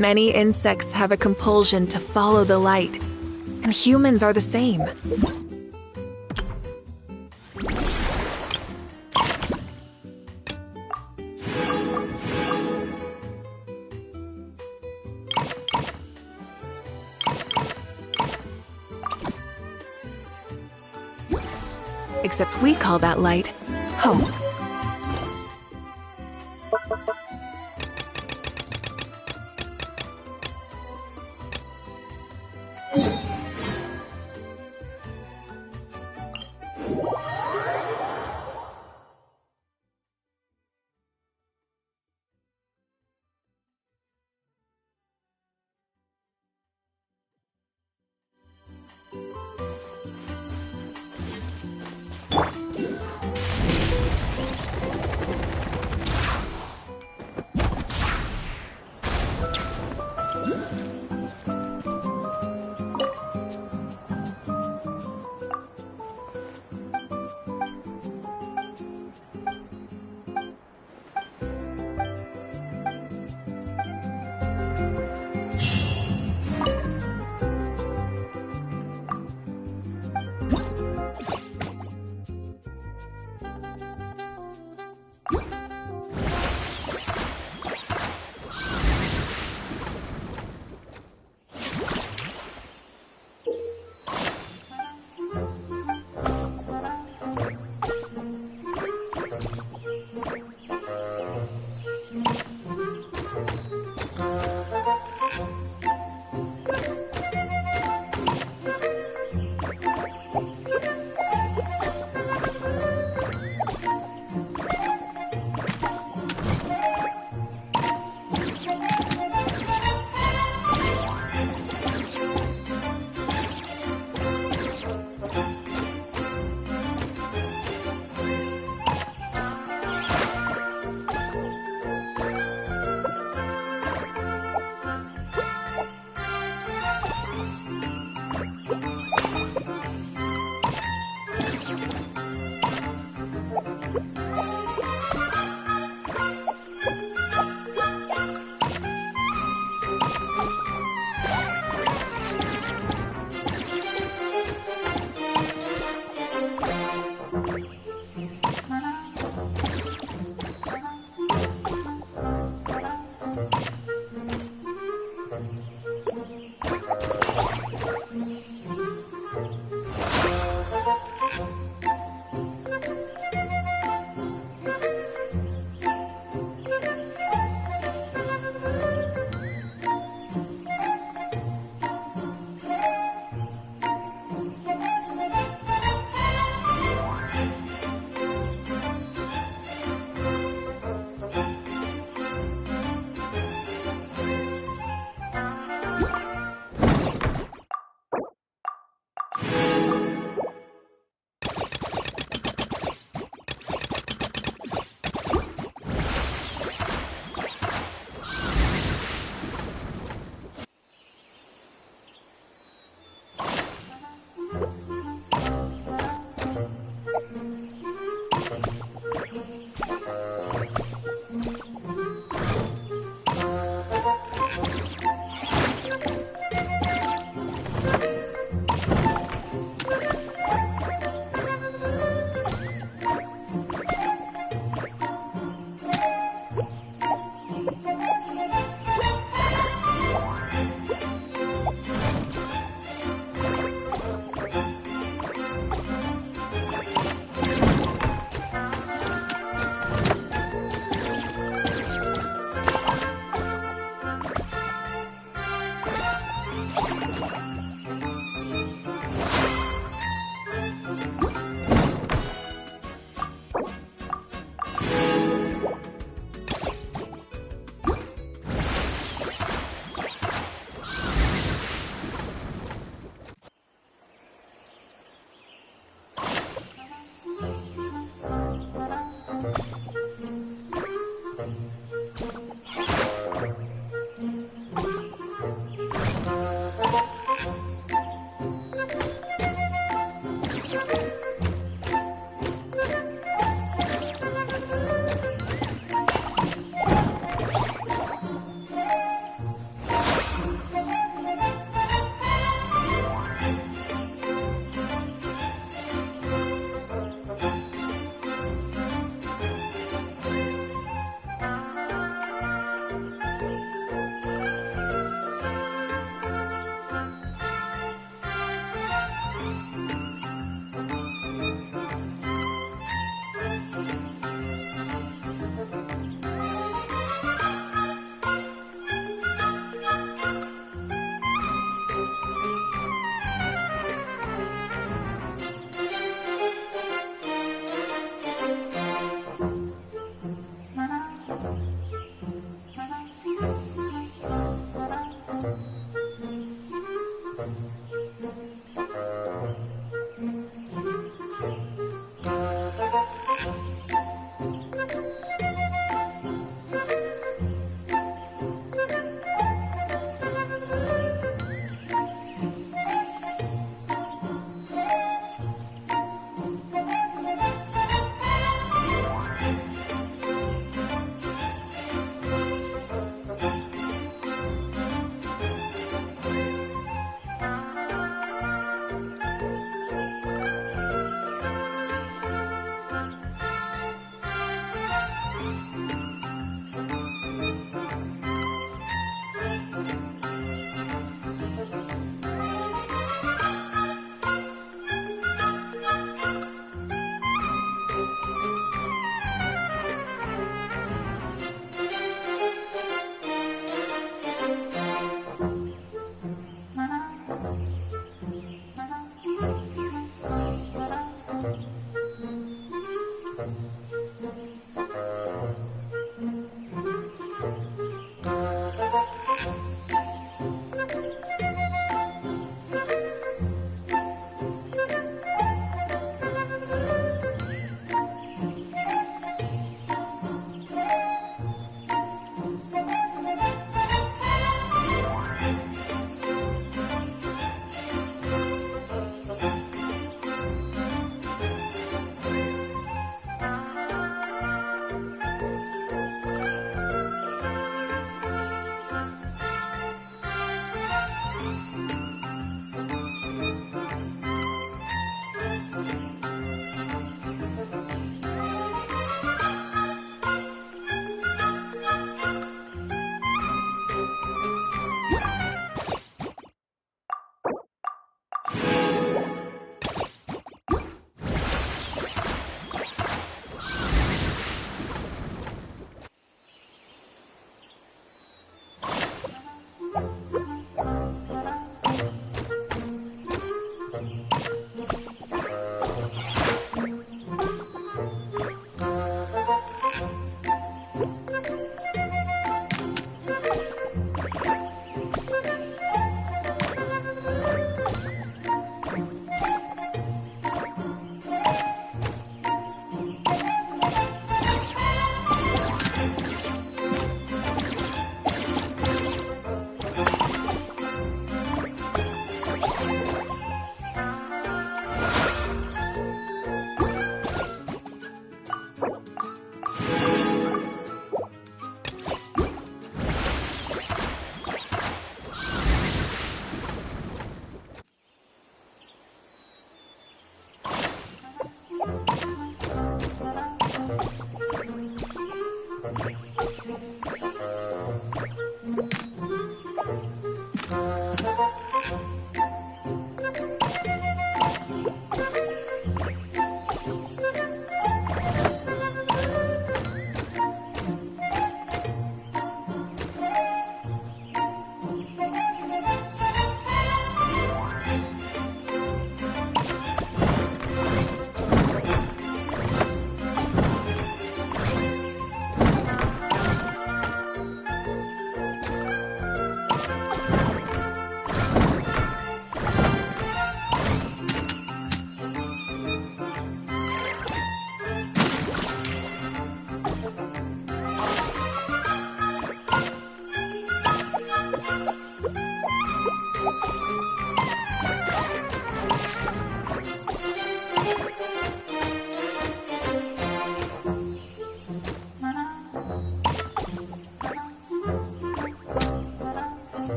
Many insects have a compulsion to follow the light, and humans are the same. Except we call that light hope.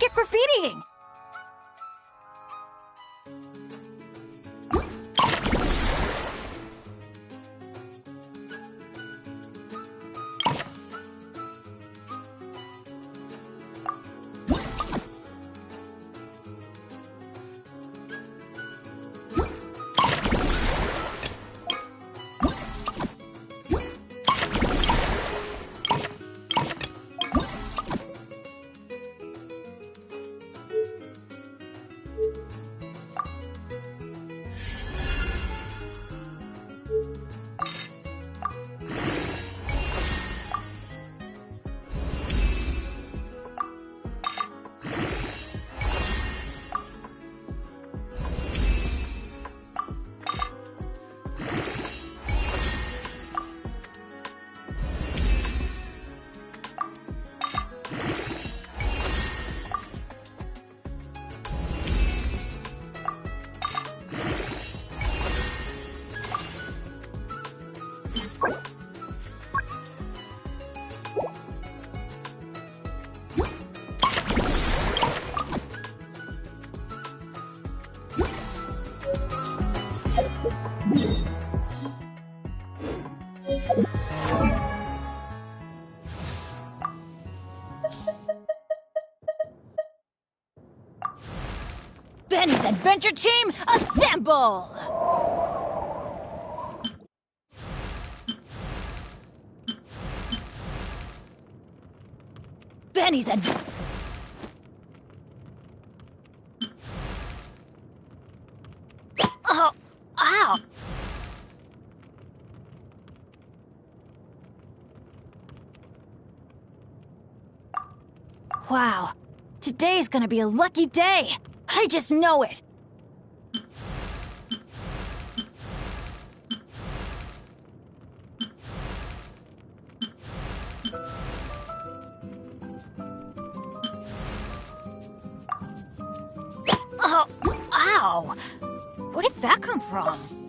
get graffitiing! Benny's Adventure Team, assemble! Benny's Oh, ow! Wow, today's gonna be a lucky day. I just know it. Oh, ow! Where did that come from?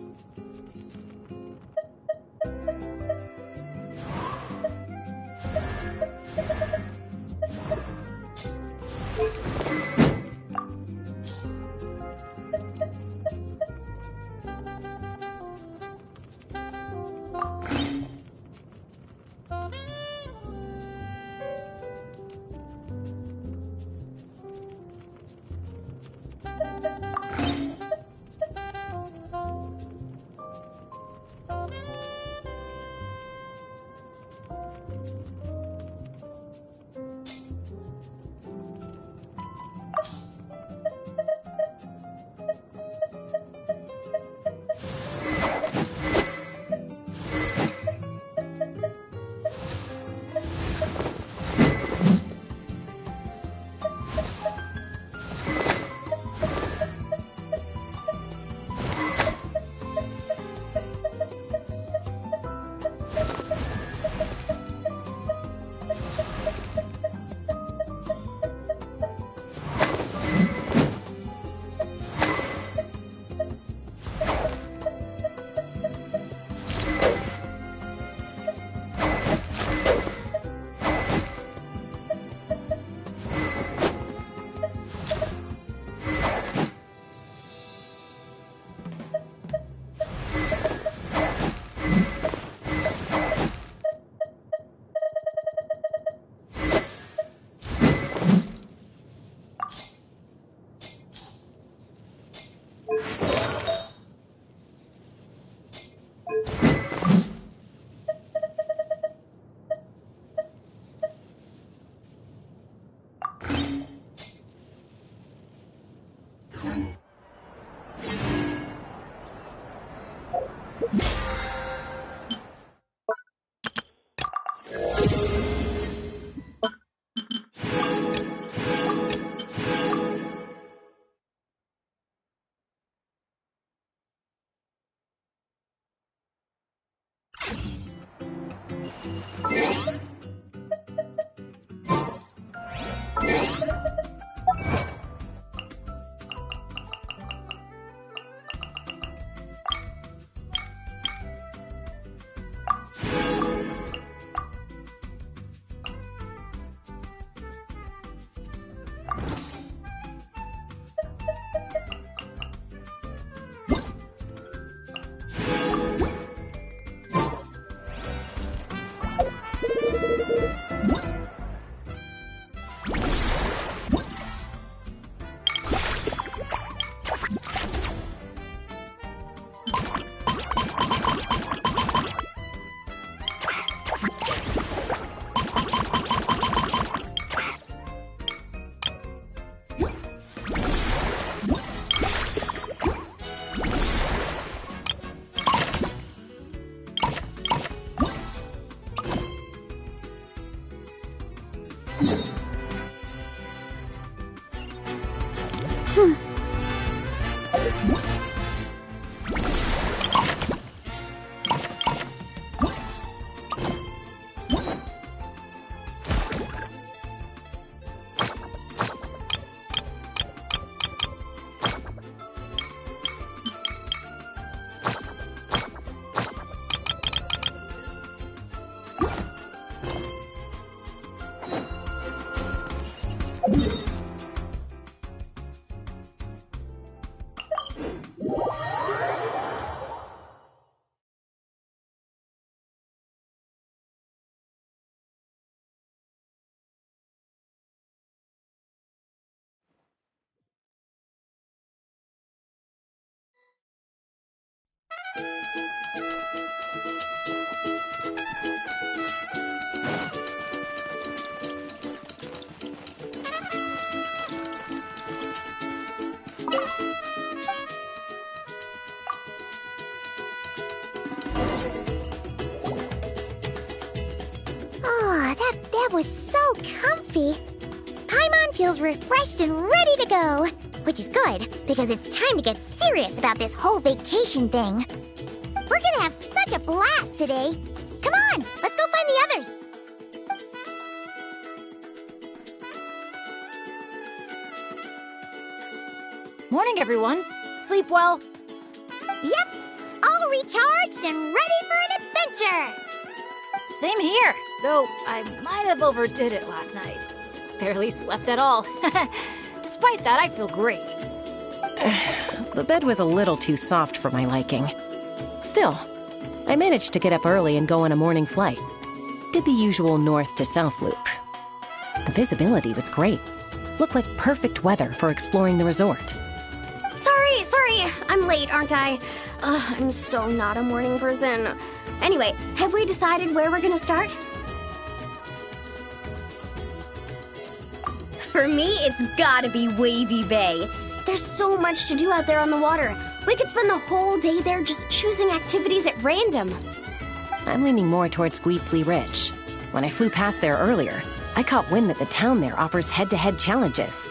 Oh, that was so comfy. Paimon feels refreshed and ready to go. Which is good, because it's time to get serious about this whole vacation thing. We're gonna have such a blast today. Come on, let's go find the others. Morning, everyone. Sleep well? Yep, all recharged and ready for an adventure. Same here, though I might have overdid it last night. Barely slept at all. Despite that, I feel great. The bed was a little too soft for my liking. Still, I managed to get up early and go on a morning flight. Did the usual north to south loop. The visibility was great. Looked like perfect weather for exploring the resort. Sorry, I'm late, aren't I? I'm so not a morning person. Anyway, have we decided where we're gonna start? For me, it's gotta be Wavy Bay. There's so much to do out there on the water. We could spend the whole day there just choosing activities at random. I'm leaning more towards Squeetsley Ridge. When I flew past there earlier, I caught wind that the town there offers head-to-head challenges.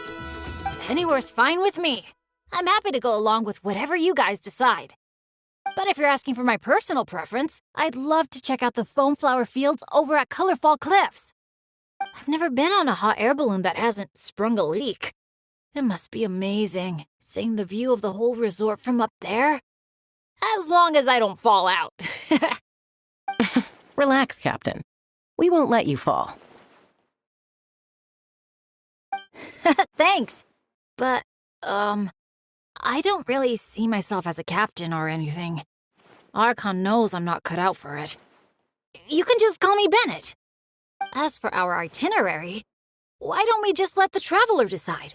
Anywhere's fine with me. I'm happy to go along with whatever you guys decide. But if you're asking for my personal preference, I'd love to check out the foam flower fields over at Colorfall Cliffs. I've never been on a hot air balloon that hasn't sprung a leak. It must be amazing, seeing the view of the whole resort from up there. As long as I don't fall out. Relax, Captain. We won't let you fall. Thanks. But, I don't really see myself as a captain or anything. Archon knows I'm not cut out for it. You can just call me Bennett. As for our itinerary, why don't we just let the traveler decide?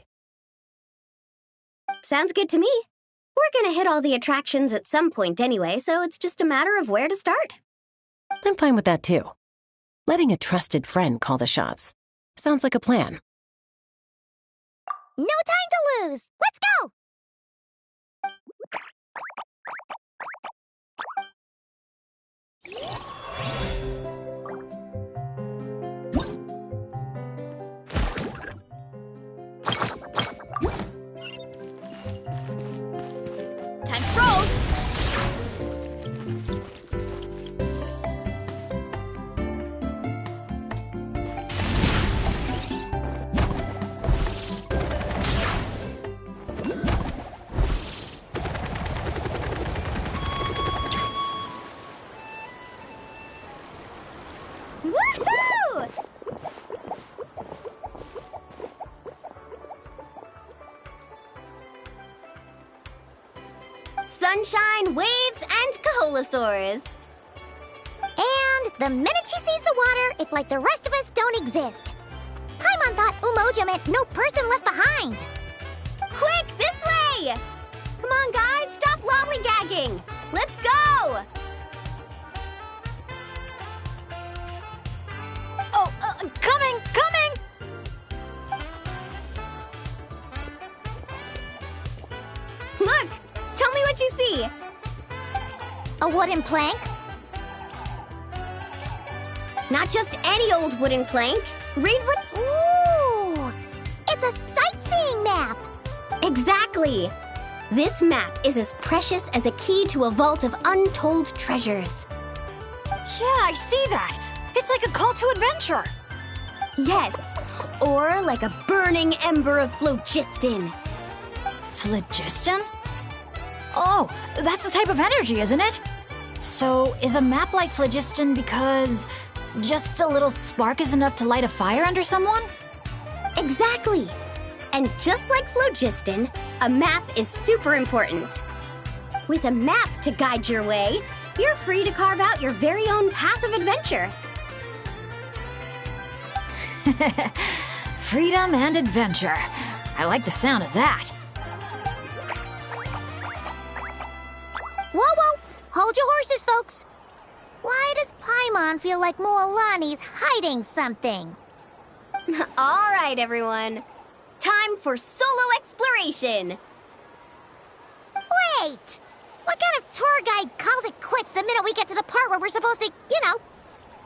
Sounds good to me. We're gonna hit all the attractions at some point anyway, so it's just a matter of where to start. I'm fine with that too. Letting a trusted friend call the shots. Sounds like a plan. No time to lose. Let's go! Time to roll! Woohoo! Sunshine, waves, and Kaholasaurs. And The minute she sees the water, it's like the rest of us don't exist. Paimon thought Umoja meant no person left behind. Quick, this way! Come on, guys, stop lollygagging! Let's go! Oh, coming! Look! Tell me what you see! A wooden plank? Not just any old wooden plank. Read what... Ooh! It's a sightseeing map! Exactly! This map is as precious as a key to a vault of untold treasures. Yeah, I see that. It's like a call to adventure. Yes, or like a burning ember of phlogiston. Phlogiston? Oh, that's a type of energy, isn't it? So, is a map like phlogiston because just a little spark is enough to light a fire under someone? Exactly! And just like phlogiston, a map is super important. With a map to guide your way, you're free to carve out your very own path of adventure. Freedom and adventure. I like the sound of that. Whoa! Hold your horses, folks. Why does Paimon feel like Moalani's hiding something? All right, everyone. Time for solo exploration. Wait! What kind of tour guide calls it quits the minute we get to the part where we're supposed to,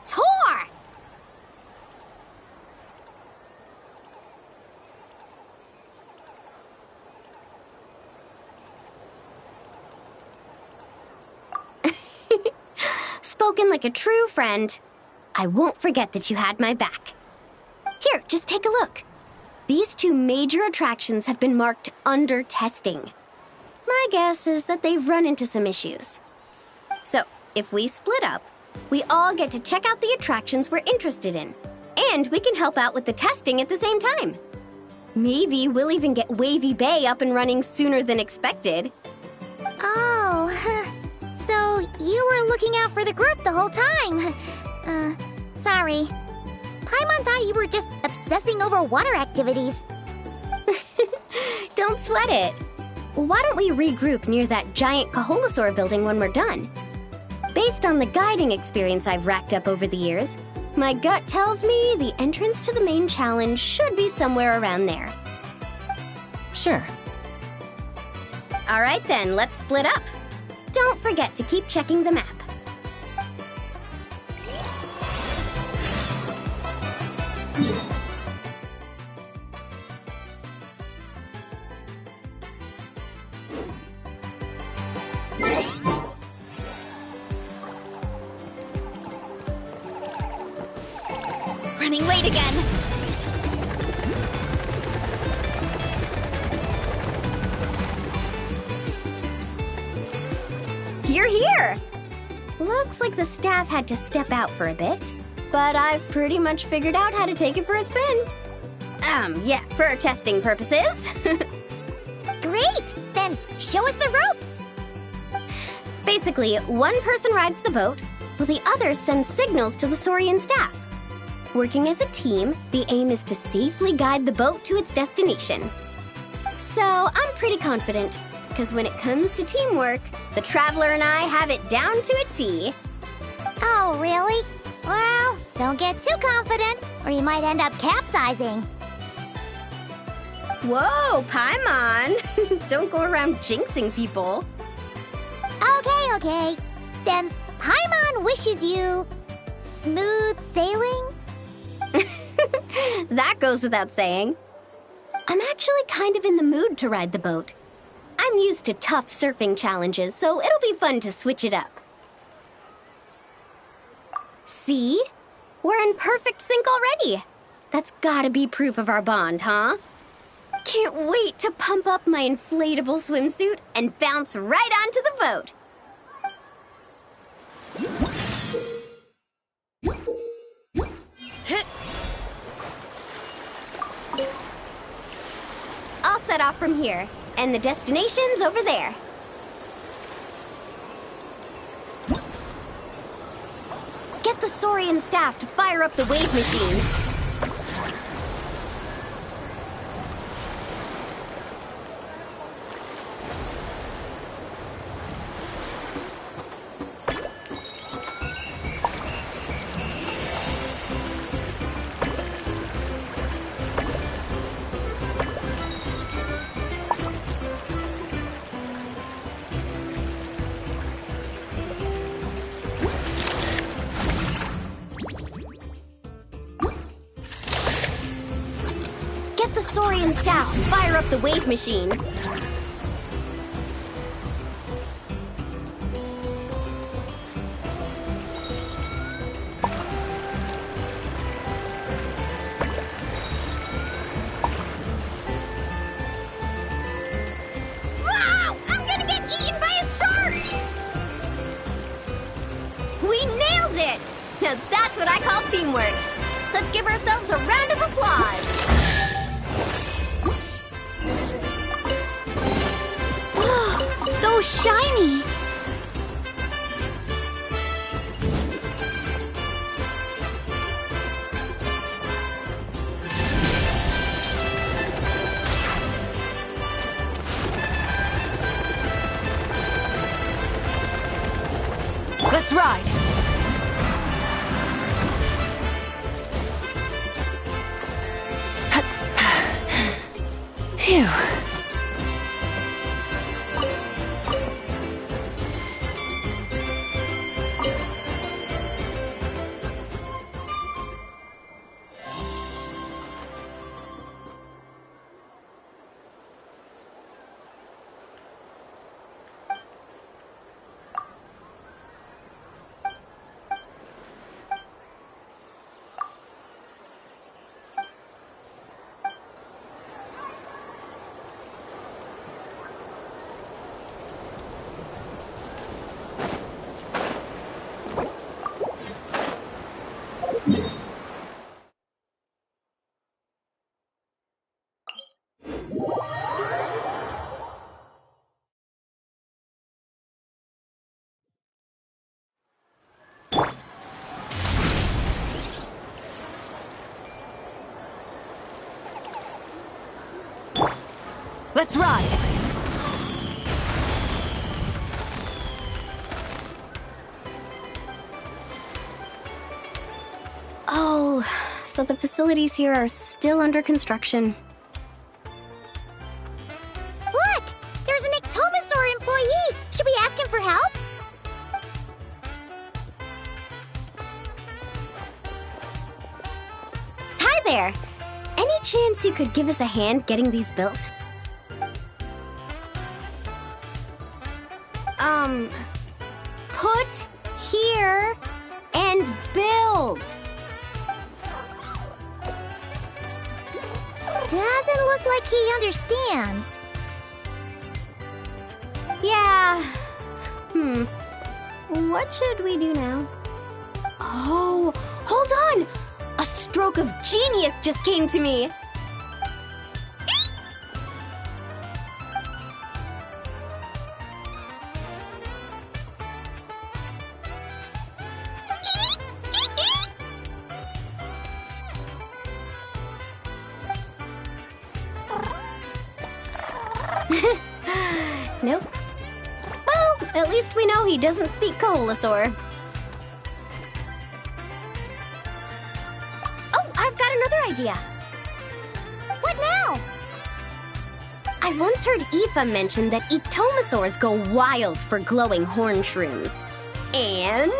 tour? Spoken like a true friend. I won't forget that you had my back. Here, just take a look. These two major attractions have been marked under testing. My guess is that they've run into some issues. So, if we split up, we all get to check out the attractions we're interested in. And we can help out with the testing at the same time. Maybe we'll even get Wavy Bay up and running sooner than expected. Oh, so you were looking out for the group the whole time. Sorry. Paimon thought you were just obsessing over water activities. Don't sweat it. Why don't we regroup near that giant Kaholosaur building when we're done? Based on the guiding experience I've racked up over the years, my gut tells me the entrance to the main challenge should be somewhere around there. Sure. All right then, let's split up. Don't forget to keep checking the map. Running late again. You're here! Looks like the staff had to step out for a bit, but I've pretty much figured out how to take it for a spin. Yeah, for testing purposes. Great! Then show us the ropes! Basically, one person rides the boat, while the others send signals to the Saurian staff. Working as a team, the aim is to safely guide the boat to its destination. So, I'm pretty confident, because when it comes to teamwork, the Traveler and I have it down to a T. Oh, really? Well, don't get too confident, or you might end up capsizing. Whoa, Paimon! Don't go around jinxing people. Okay. Then Paimon wishes you smooth sailing? That goes without saying. I'm actually kind of in the mood to ride the boat. I'm used to tough surfing challenges, so it'll be fun to switch it up. See? We're in perfect sync already. That's gotta be proof of our bond, huh? Can't wait to pump up my inflatable swimsuit and bounce right onto the boat. I'll set off from here, and the destination's over there. Get Get the Saurian staff to fire up the wave machine. Get the Saurian staff to fire up the wave machine. Wow! I'm gonna get eaten by a shark! We nailed it! Now that's what I call teamwork. Let's give ourselves a round of applause. So shiny! Let's ride! Phew. Let's ride! Oh, so the facilities here are still under construction. Look! There's an Ectomosaur employee! Should we ask him for help? Hi there! Any chance you could give us a hand getting these built? Put here and build. Doesn't look like he understands. Yeah. What should we do now? Oh, hold on! A stroke of genius just came to me. Nope. Well, at least we know he doesn't speak Koholosaur. Oh, I've got another idea. What now? I once heard Aoife mention that Ectomosaurs go wild for glowing horn shrooms. And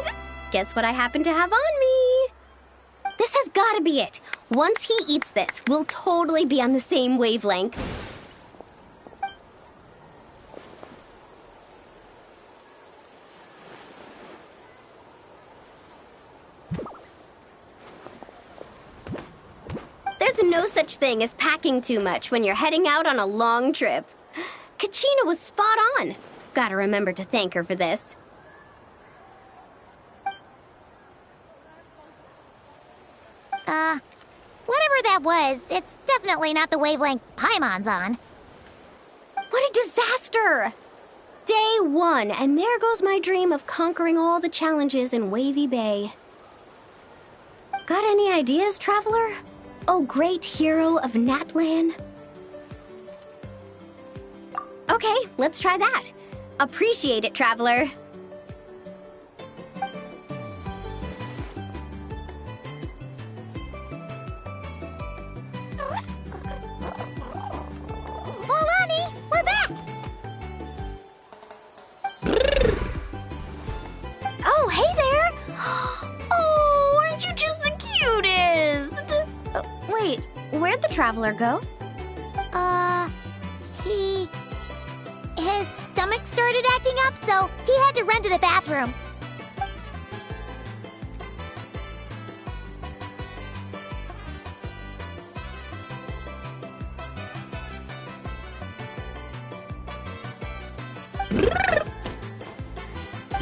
guess what I happen to have on me? This has got to be it. Once he eats this, we'll totally be on the same wavelength. There's no such thing as packing too much when you're heading out on a long trip. Kachina was spot on. Gotta remember to thank her for this. Whatever that was, it's definitely not the wavelength Paimon's on. What a disaster! Day 1, and there goes my dream of conquering all the challenges in Wavy Bay. Got any ideas, traveler? Oh, great hero of Natlan? Okay, let's try that. Appreciate it, traveler. Polani, we're back! Oh, hey there! Oh, aren't you just the cutest? Wait, where'd the traveler go? His stomach started acting up, so he had to run to the bathroom.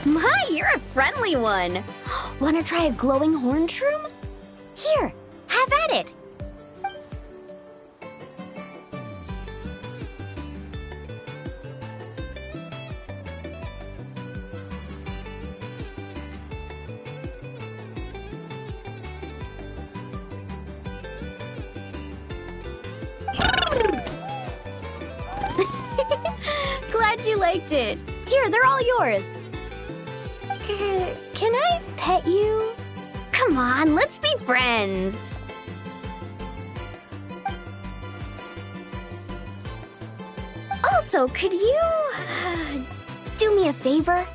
My, you're a friendly one. Wanna try a glowing horn shroom? Here, have at it. Glad you liked it. Here, they're all yours. Can I pet you? Come on, let's be friends. Also, could you do me a favor?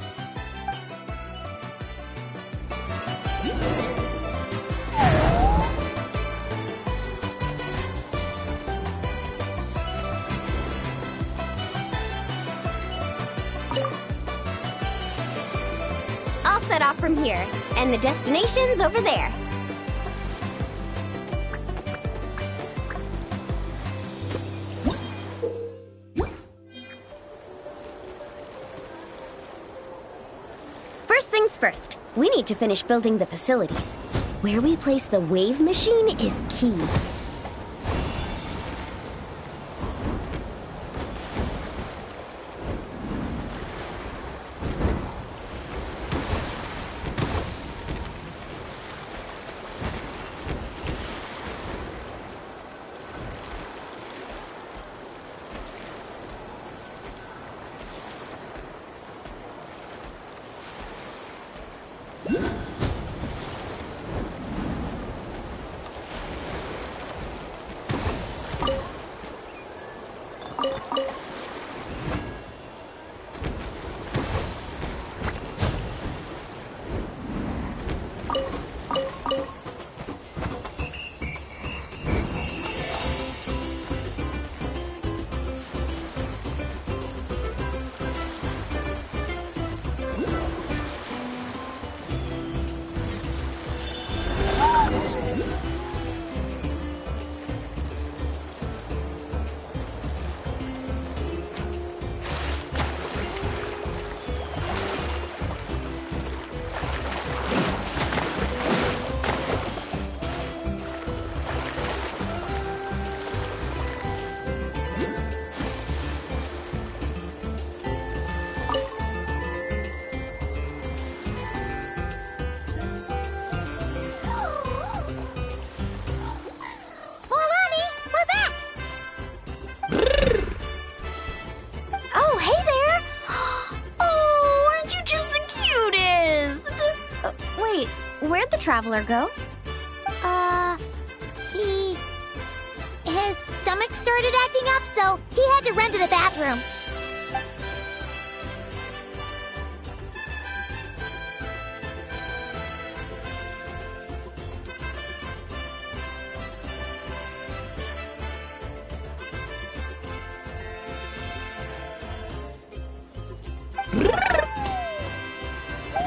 I'll set off from here, and the destination's over there. First things first, we need to finish building the facilities. Where we place the wave machine is key. Where'd the traveler go? His stomach started acting up, so he had to run to the bathroom.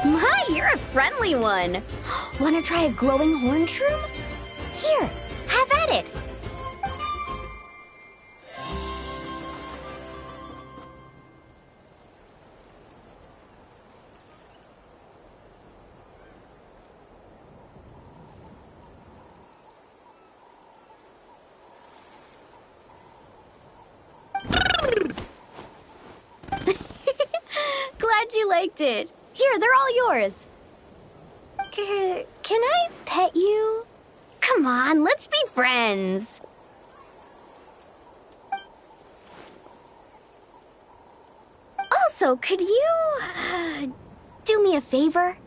My, you're a friendly one. Wanna try a glowing horn shroom? Here, have at it. Glad you liked it. Here, they're all yours. Can I pet you? Come on, let's be friends. Also, could you, do me a favor?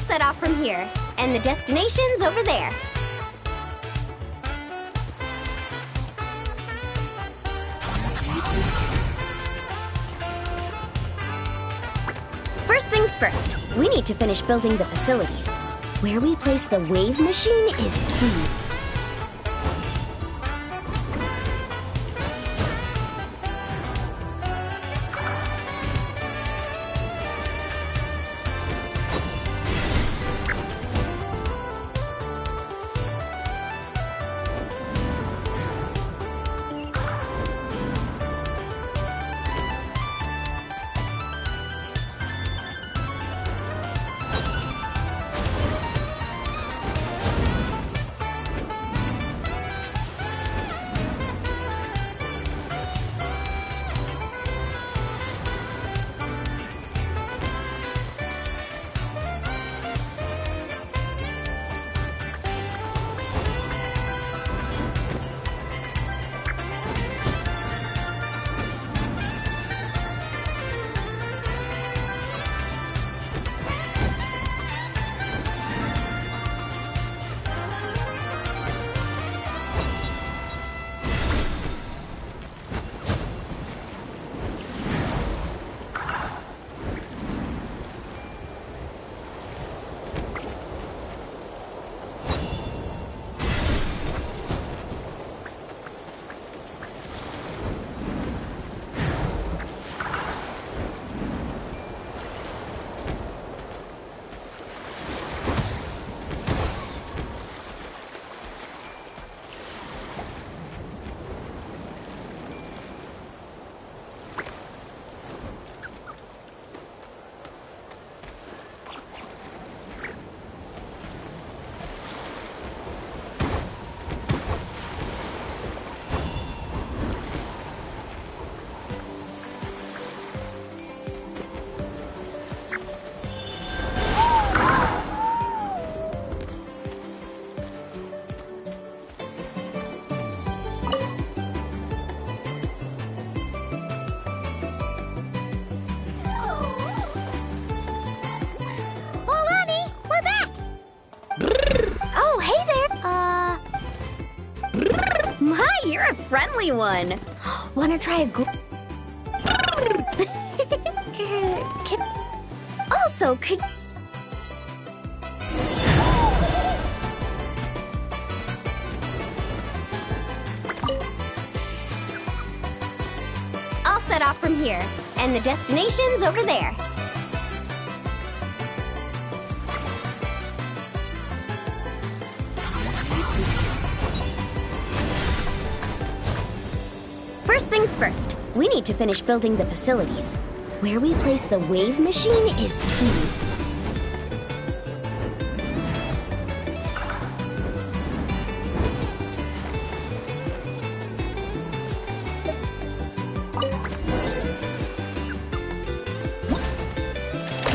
Set off from here, and the destination's over there. First things first, we need to finish building the facilities. Where we place the wave machine is key. Friendly one. Wanna try a Also, could... I'll set off from here, and the destination's over there. First things first, we need to finish building the facilities. Where we place the wave machine is key.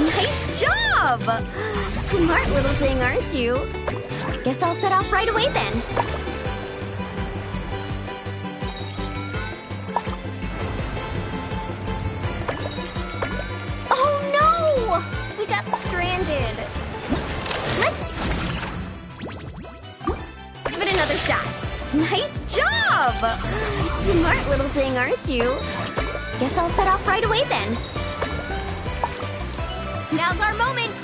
Nice job! Smart little thing, aren't you? Guess I'll set off right away then. Stranded. Let's give it another shot. Nice job! Smart little thing, aren't you? Guess I'll set off right away then. Now's our moment!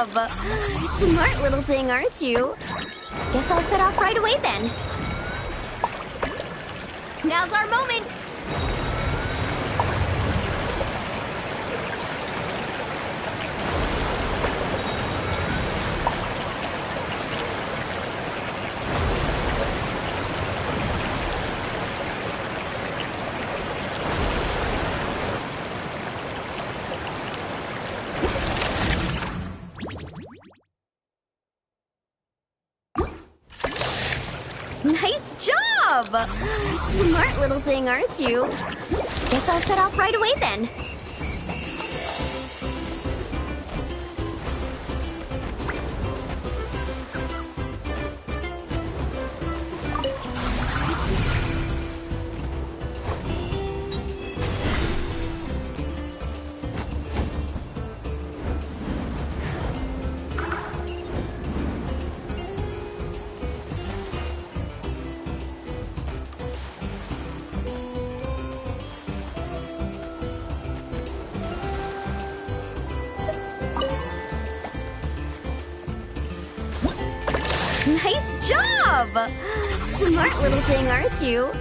job! Smart little thing, aren't you? Guess I'll set off right away then. Now's our moment! Nice job! Smart little thing, aren't you? Guess I'll set off right away then. Nice job! Smart little thing, aren't you?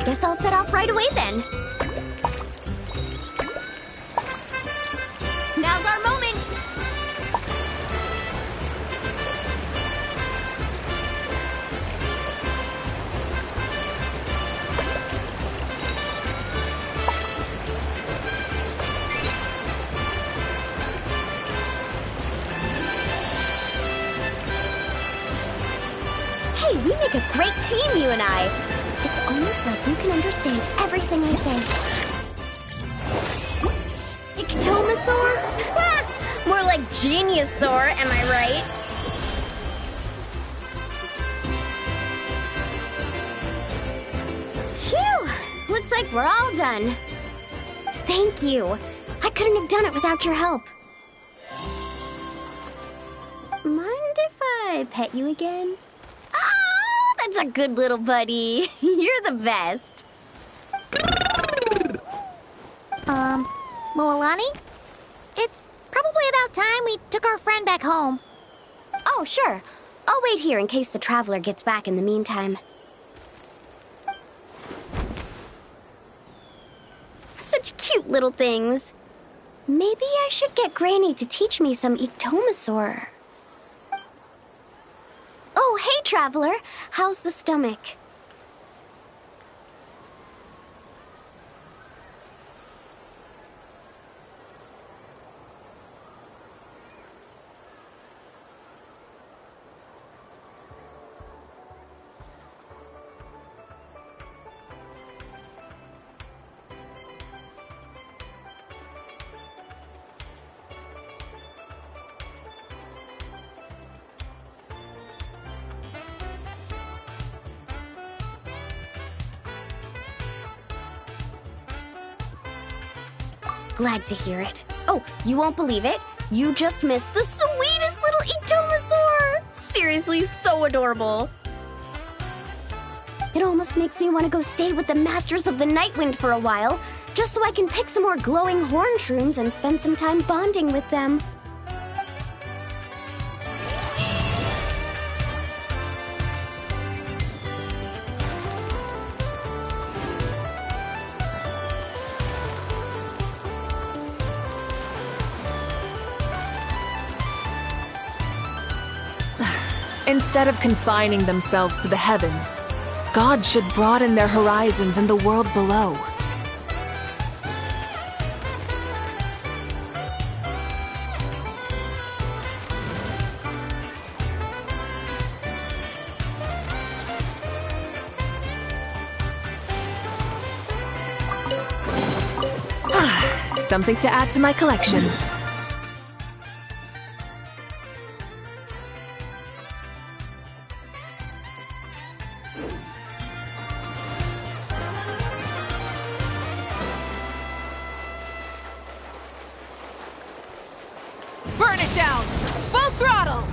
Guess I'll set off right away then. Now's our moment! Hey, we make a great team, you and I. It's almost like you can understand everything I say. Ictomosaur? Ha! More like Geniusaur, am I right? Phew! Looks like we're all done. Thank you. I couldn't have done it without your help. Mind if I pet you again? Oh, that's a good little buddy. You're the best. Moalani? It's probably about time we took our friend back home. Oh, sure. I'll wait here in case the traveler gets back in the meantime. Such cute little things. Maybe I should get Granny to teach me some Ictomosaur. Oh, hey, traveler. How's the stomach? Glad to hear it. Oh, you won't believe it. You just missed the sweetest little Ictomosaur! Seriously, so adorable. It almost makes me want to go stay with the Masters of the Nightwind for a while, just so I can pick some more glowing horn shrooms and spend some time bonding with them. Instead of confining themselves to the heavens, God should broaden their horizons in the world below. Something to add to my collection. Burn it down! Full throttle!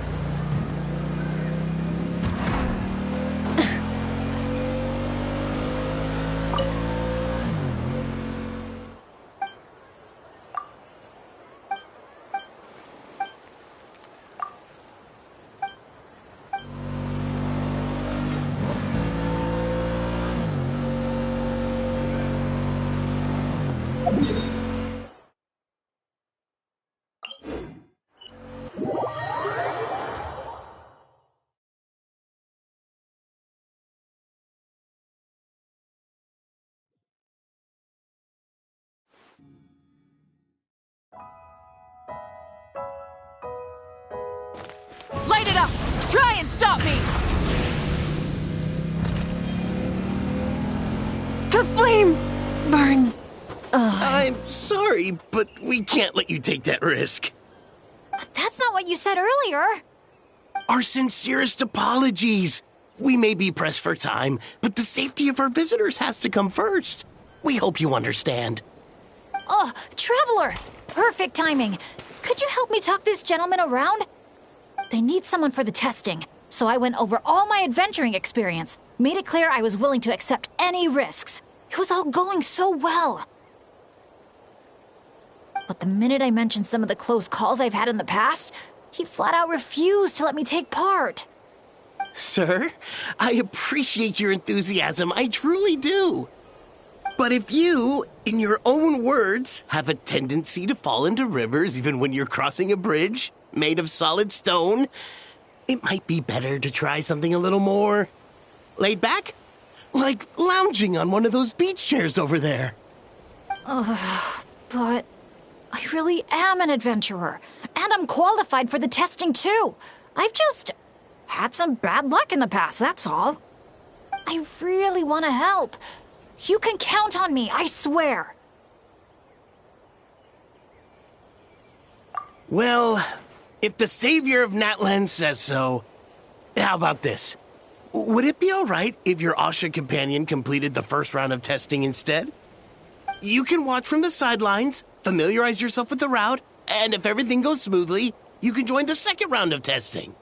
Light it up! Try and stop me! The flame burns. I'm sorry, but we can't let you take that risk. But that's not what you said earlier. Our sincerest apologies. We may be pressed for time, but the safety of our visitors has to come first. We hope you understand. Oh, Traveler! Perfect timing. Could you help me talk this gentleman around? They need someone for the testing, so I went over all my adventuring experience, made it clear I was willing to accept any risks. It was all going so well. But the minute I mentioned some of the close calls I've had in the past, he flat out refused to let me take part. Sir, I appreciate your enthusiasm, I truly do. But if you, in your own words, have a tendency to fall into rivers even when you're crossing a bridge made of solid stone, it might be better to try something a little more laid back? Like lounging on one of those beach chairs over there. But I really am an adventurer, and I'm qualified for the testing too. I've just had some bad luck in the past, that's all. I really want to help. You can count on me, I swear. Well, if the savior of Natlan says so, how about this? Would it be all right if your Asha companion completed the first round of testing instead? You can watch from the sidelines, familiarize yourself with the route, and if everything goes smoothly, you can join the second round of testing.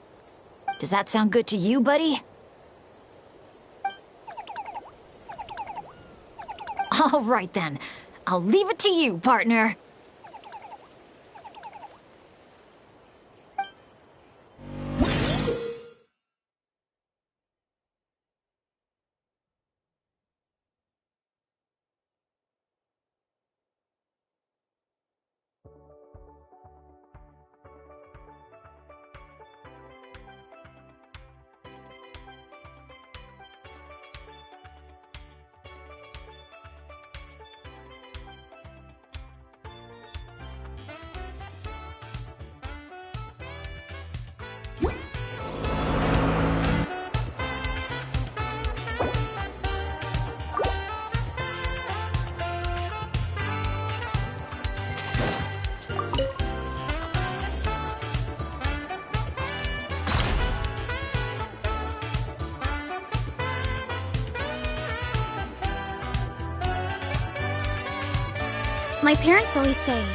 Does that sound good to you, buddy? All right then. I'll leave it to you, partner. My parents always say,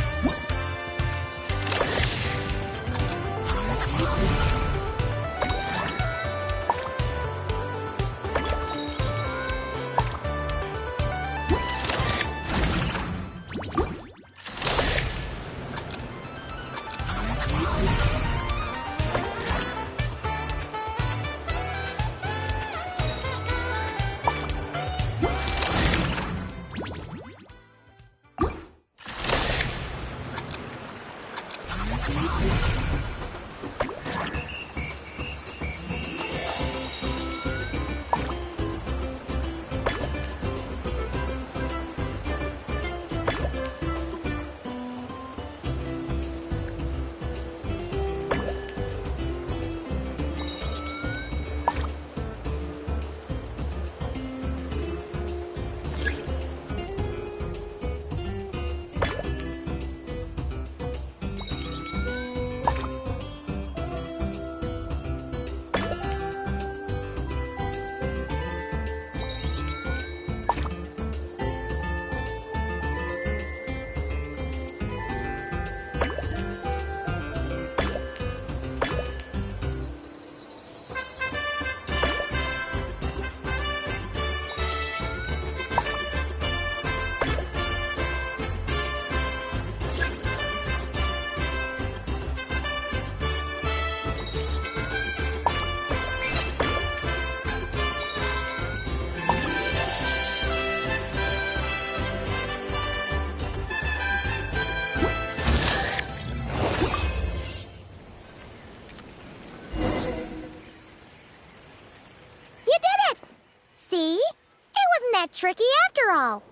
that tricky after all.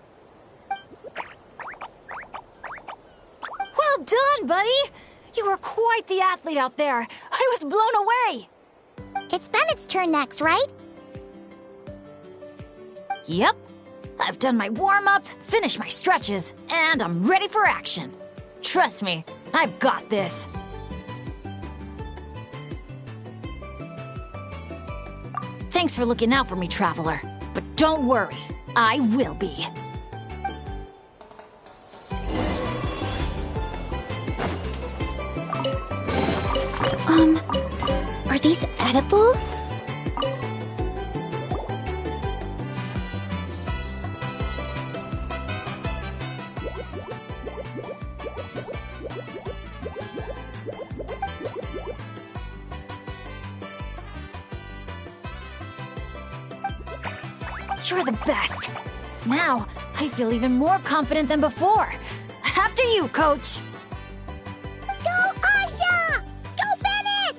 Well done, buddy! You were quite the athlete out there. I was blown away. It's Bennett's turn next, right? Yep. I've done my warm-up, finished my stretches, and I'm ready for action. Trust me, I've got this. Thanks for looking out for me, Traveler. But don't worry, I will be. Are these edible? You're the best. Now, I feel even more confident than before. After you, Coach. Go, Asha! Go, Bennett!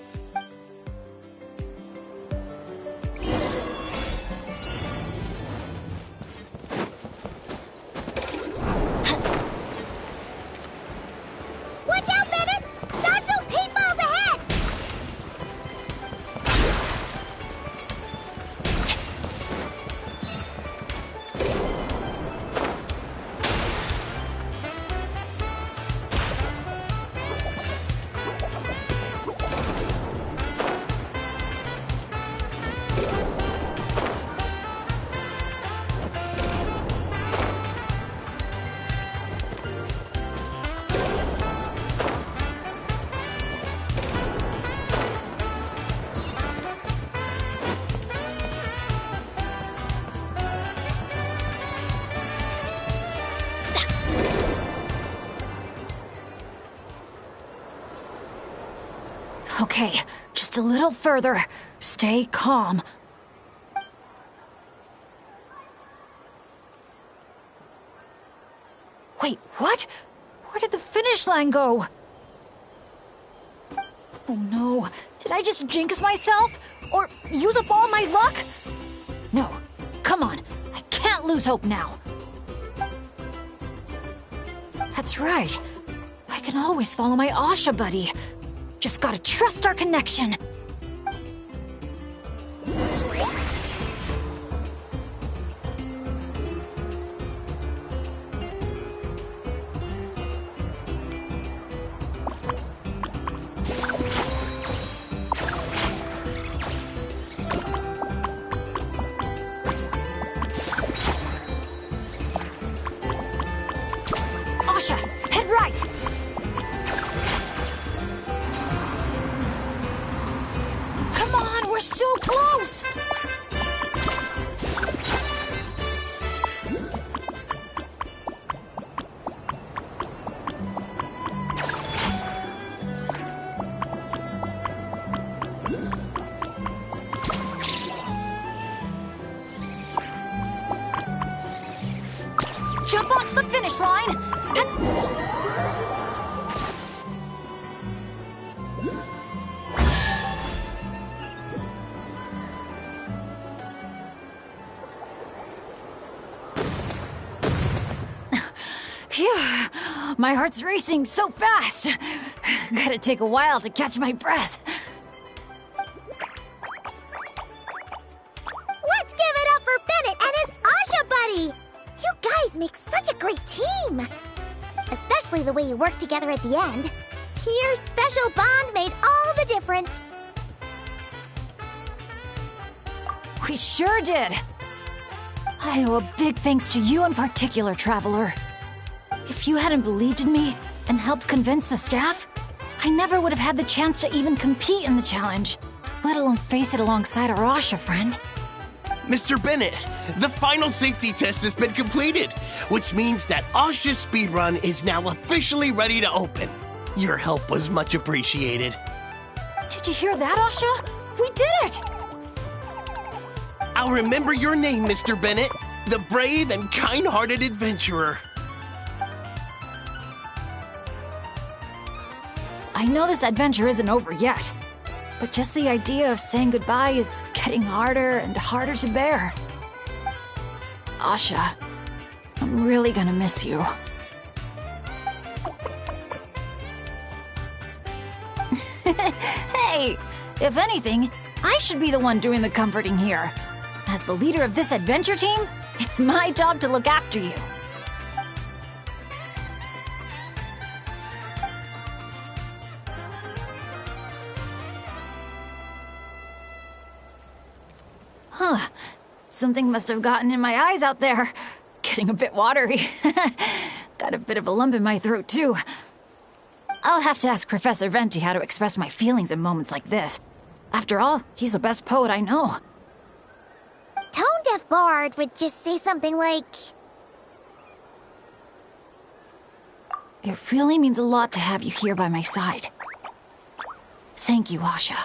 Watch out, Bennett! Dodge those paintballs ahead! Okay, just a little further. Stay calm. Wait, what? Where did the finish line go? Oh no, did I just jinx myself? Or use up all my luck? No, come on, I can't lose hope now. That's right. I can always follow my Asha buddy. Just gotta trust our connection. Asha, head right! Come on, we're so close! Jump onto the finish line! Phew, my heart's racing so fast. Gotta take a while to catch my breath. Let's give it up for Bennett and his Asha buddy! You guys make such a great team! Especially the way you work together at the end. Your special bond made all the difference. We sure did. I owe a big thanks to you in particular, Traveler. If you hadn't believed in me and helped convince the staff, I never would have had the chance to even compete in the challenge, let alone face it alongside our Asha friend. Mr. Bennett, the final safety test has been completed, which means that Asha's speedrun is now officially ready to open. Your help was much appreciated. Did you hear that, Asha? We did it! I'll remember your name, Mr. Bennett, the brave and kind-hearted adventurer. I know this adventure isn't over yet, but just the idea of saying goodbye is getting harder and harder to bear. Asha, I'm really gonna miss you. Hey, if anything, I should be the one doing the comforting here. As the leader of this adventure team, it's my job to look after you. Huh. Something must have gotten in my eyes out there. Getting a bit watery. Got a bit of a lump in my throat, too. I'll have to ask Professor Venti how to express my feelings in moments like this. After all, he's the best poet I know. Tone-deaf Bard would just say something like... It really means a lot to have you here by my side. Thank you, Asha.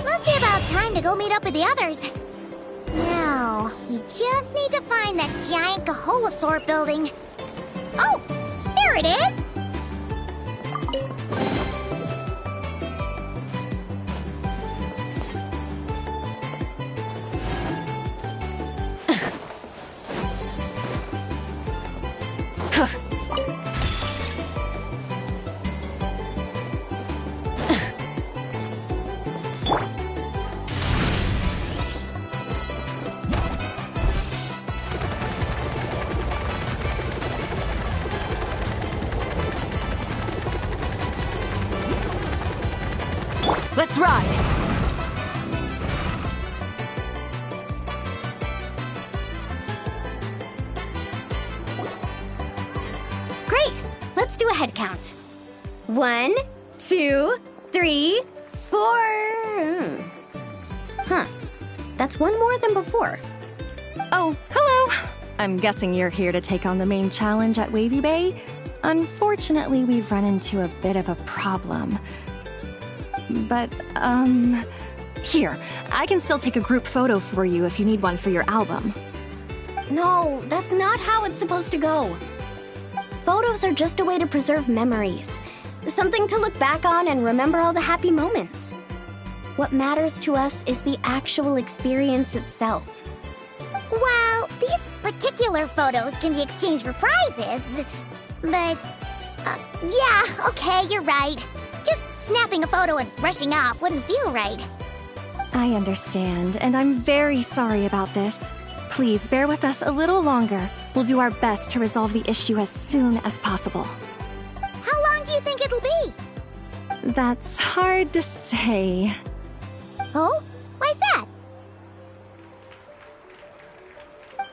Must be about time to go meet up with the others. Now, we just need to find that giant Kaholosaur building. Oh, there it is! Let's ride! Great! Let's do a head count. 1, 2, 3, 4. Huh. That's one more than before. Oh, hello! I'm guessing you're here to take on the main challenge at Wavy Bay. Unfortunately, we've run into a bit of a problem. But, here, I can still take a group photo for you if you need one for your album. No, that's not how it's supposed to go. Photos are just a way to preserve memories. Something to look back on and remember all the happy moments. What matters to us is the actual experience itself. Well, these particular photos can be exchanged for prizes. But, yeah, okay, you're right. Just snapping a photo and rushing off wouldn't feel right. I understand, and I'm very sorry about this. Please bear with us a little longer. We'll do our best to resolve the issue as soon as possible. How long do you think it'll be? That's hard to say. Oh? Why's that?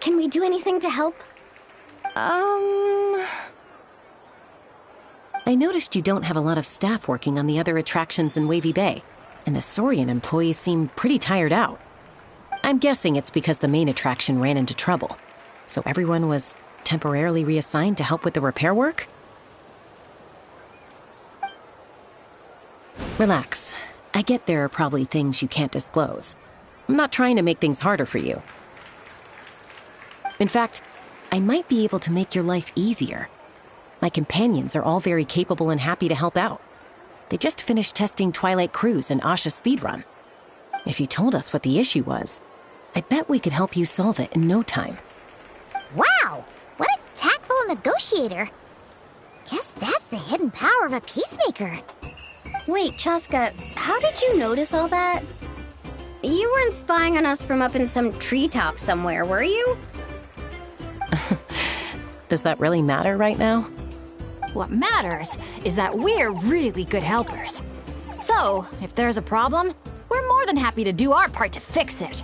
Can we do anything to help? I noticed you don't have a lot of staff working on the other attractions in Wavy Bay, and the Saurian employees seem pretty tired out. I'm guessing it's because the main attraction ran into trouble, so everyone was temporarily reassigned to help with the repair work? Relax. I get there are probably things you can't disclose. I'm not trying to make things harder for you. In fact, I might be able to make your life easier. My companions are all very capable and happy to help out. They just finished testing Twilight Cruise and Asha Speedrun. If you told us what the issue was, I bet we could help you solve it in no time. Wow! What a tactful negotiator. Guess that's the hidden power of a peacemaker. Wait, Chaska, how did you notice all that? You weren't spying on us from up in some treetop somewhere, were you? Does that really matter right now? What matters is that we're really good helpers. So, if there's a problem, we're more than happy to do our part to fix it.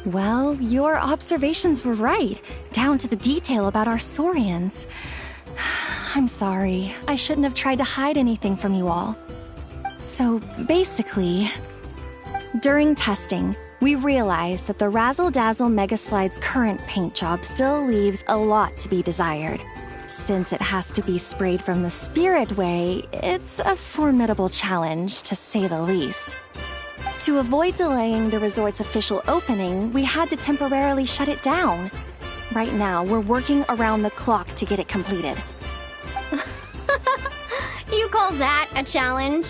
Well, your observations were right, down to the detail about our Saurians. I'm sorry. I shouldn't have tried to hide anything from you all. So, basically, during testing, we realized that the Razzle Dazzle Mega Slide's current paint job still leaves a lot to be desired. since it has to be sprayed from the spirit way, it's a formidable challenge, to say the least. To avoid delaying the resort's official opening, we had to temporarily shut it down. Right now, we're working around the clock to get it completed. You call that a challenge?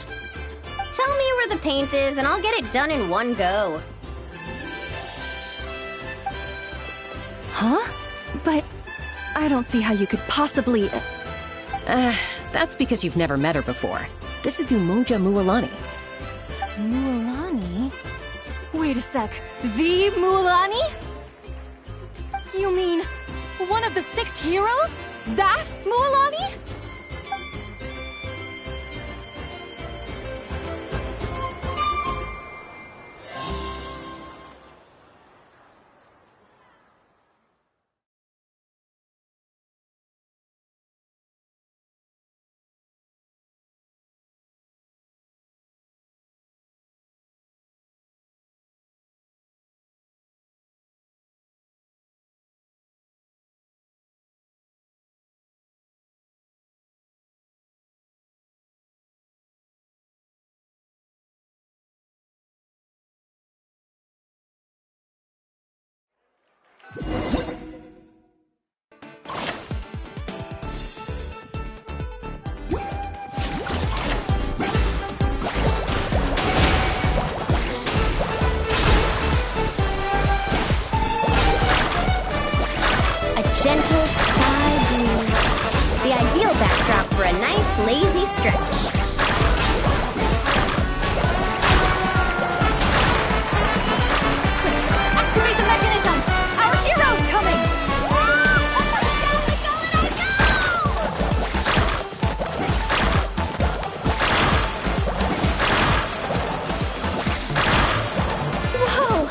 Tell me where the paint is and I'll get it done in one go. Huh? But I don't see how you could possibly... That's because you've never met her before. This is Umoja Mualani. Mualani? Wait a sec. The Mualani? You mean one of the 6 heroes? That Mualani? Gentle sky blue. The ideal backdrop for a nice, lazy stretch. Activate the mechanism! Our hero's coming! Whoa!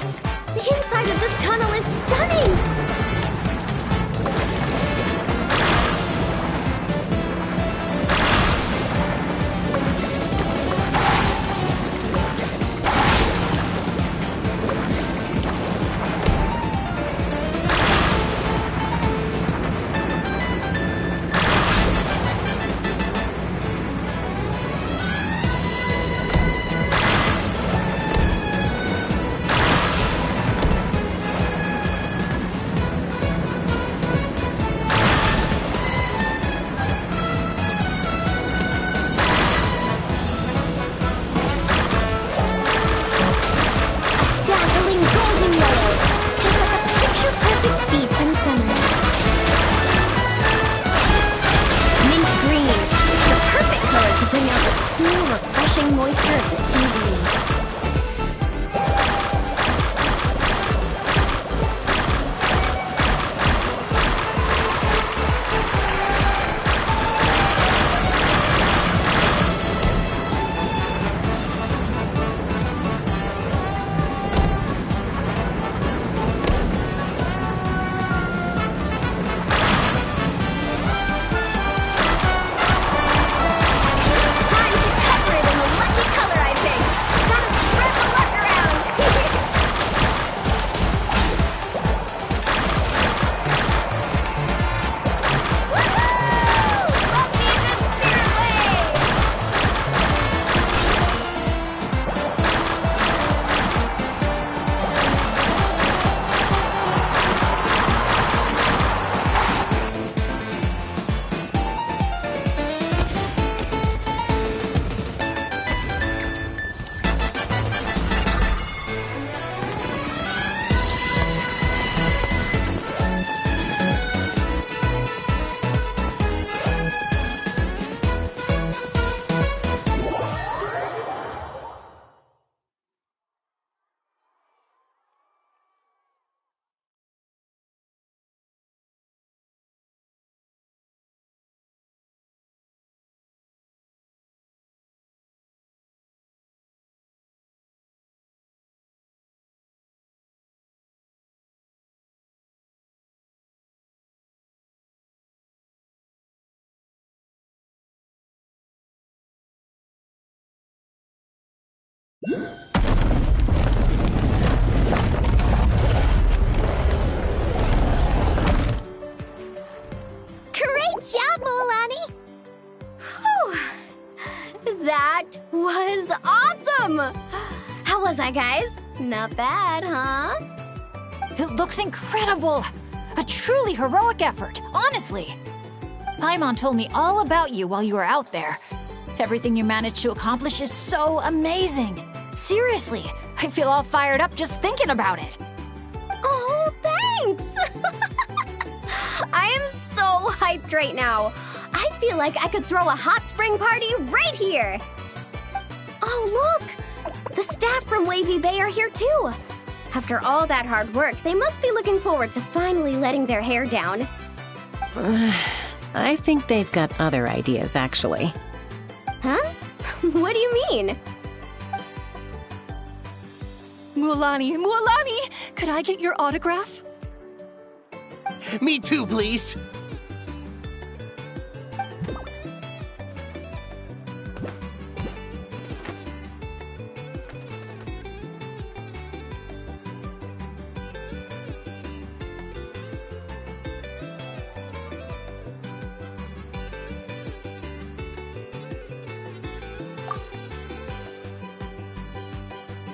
The inside of this tunnel is stunning! Moisture of the sea breeze. Great job, was awesome! How was I, guys? Not bad, huh? It looks incredible! A truly heroic effort, honestly. Paimon told me all about you while you were out there. Everything you managed to accomplish is so amazing. Seriously, I feel all fired up just thinking about it. Oh, thanks! I am so hyped right now. I feel like I could throw a hot spring party right here. Oh, look! The staff from Wavy Bay are here too. After all that hard work, they must be looking forward to finally letting their hair down. I think they've got other ideas, actually. Huh? What do you mean? Mualani, could I get your autograph? Me too, please.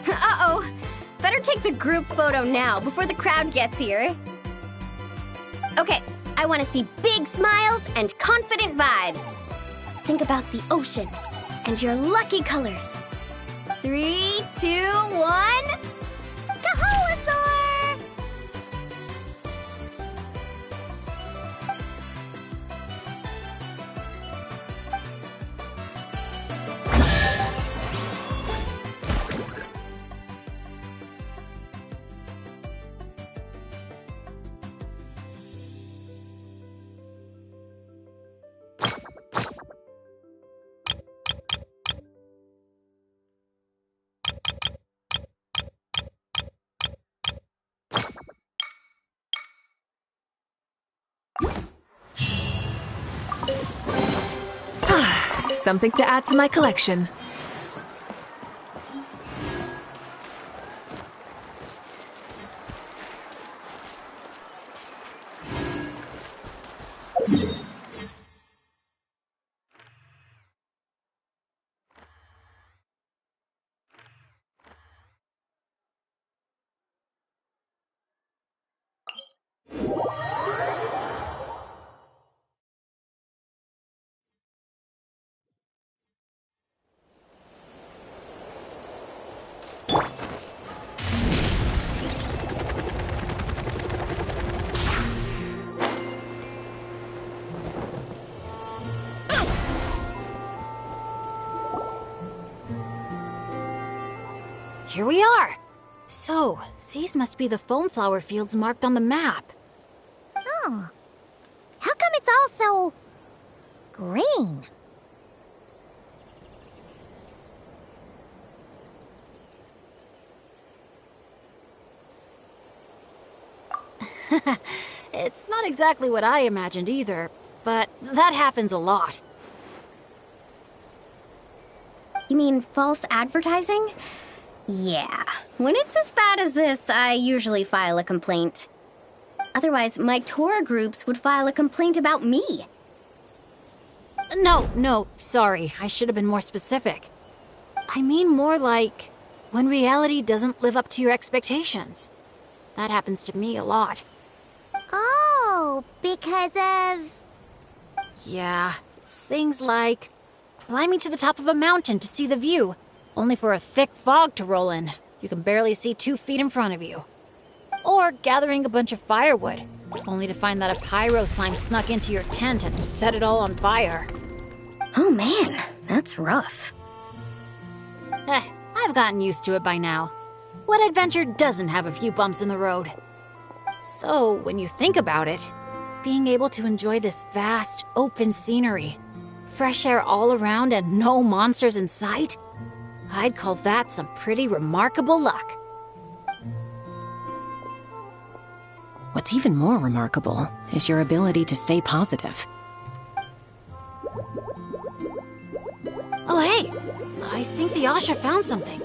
Uh-oh. Better take the group photo now before the crowd gets here. Okay, I want to see big smiles and confident vibes. Think about the ocean and your lucky colors. 3, 2, 1... Kaholasaur! Something to add to my collection. Here we are! So, these must be the foam flower fields marked on the map. Oh. How come it's all so... green? It's not exactly what I imagined either, but that happens a lot. You mean false advertising? Yeah. When it's as bad as this, I usually file a complaint. Otherwise, my tour groups would file a complaint about me. No, sorry. I should have been more specific. I mean more like when reality doesn't live up to your expectations. That happens to me a lot. Oh, because of... Yeah, it's things like climbing to the top of a mountain to see the view, only for a thick fog to roll in. You can barely see 2 feet in front of you. Or gathering a bunch of firewood, only to find that a pyro slime snuck into your tent and set it all on fire. Oh man, that's rough. I've gotten used to it by now. What adventure doesn't have a few bumps in the road? So, when you think about it, being able to enjoy this vast, open scenery, fresh air all around and no monsters in sight, I'd call that some pretty remarkable luck. What's even more remarkable is your ability to stay positive. Oh hey, I think the Asha found something.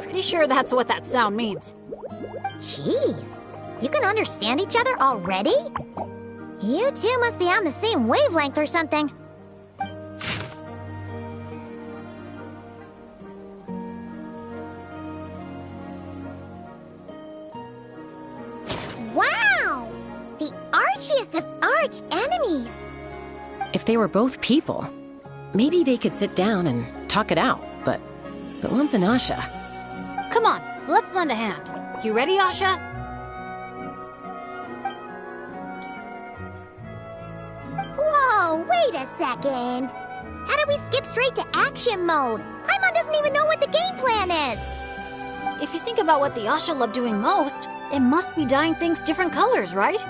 Pretty sure that's what that sound means. Jeez, you can understand each other already? You two must be on the same wavelength or something. enemies. If they were both people, maybe they could sit down and talk it out, but one's an Asha. Come on, let's lend a hand. You ready, Asha? Whoa, wait a second. How do we skip straight to action mode? Paimon doesn't even know what the game plan is. If you think about what the Asha love doing most, it must be dyeing things different colors, right?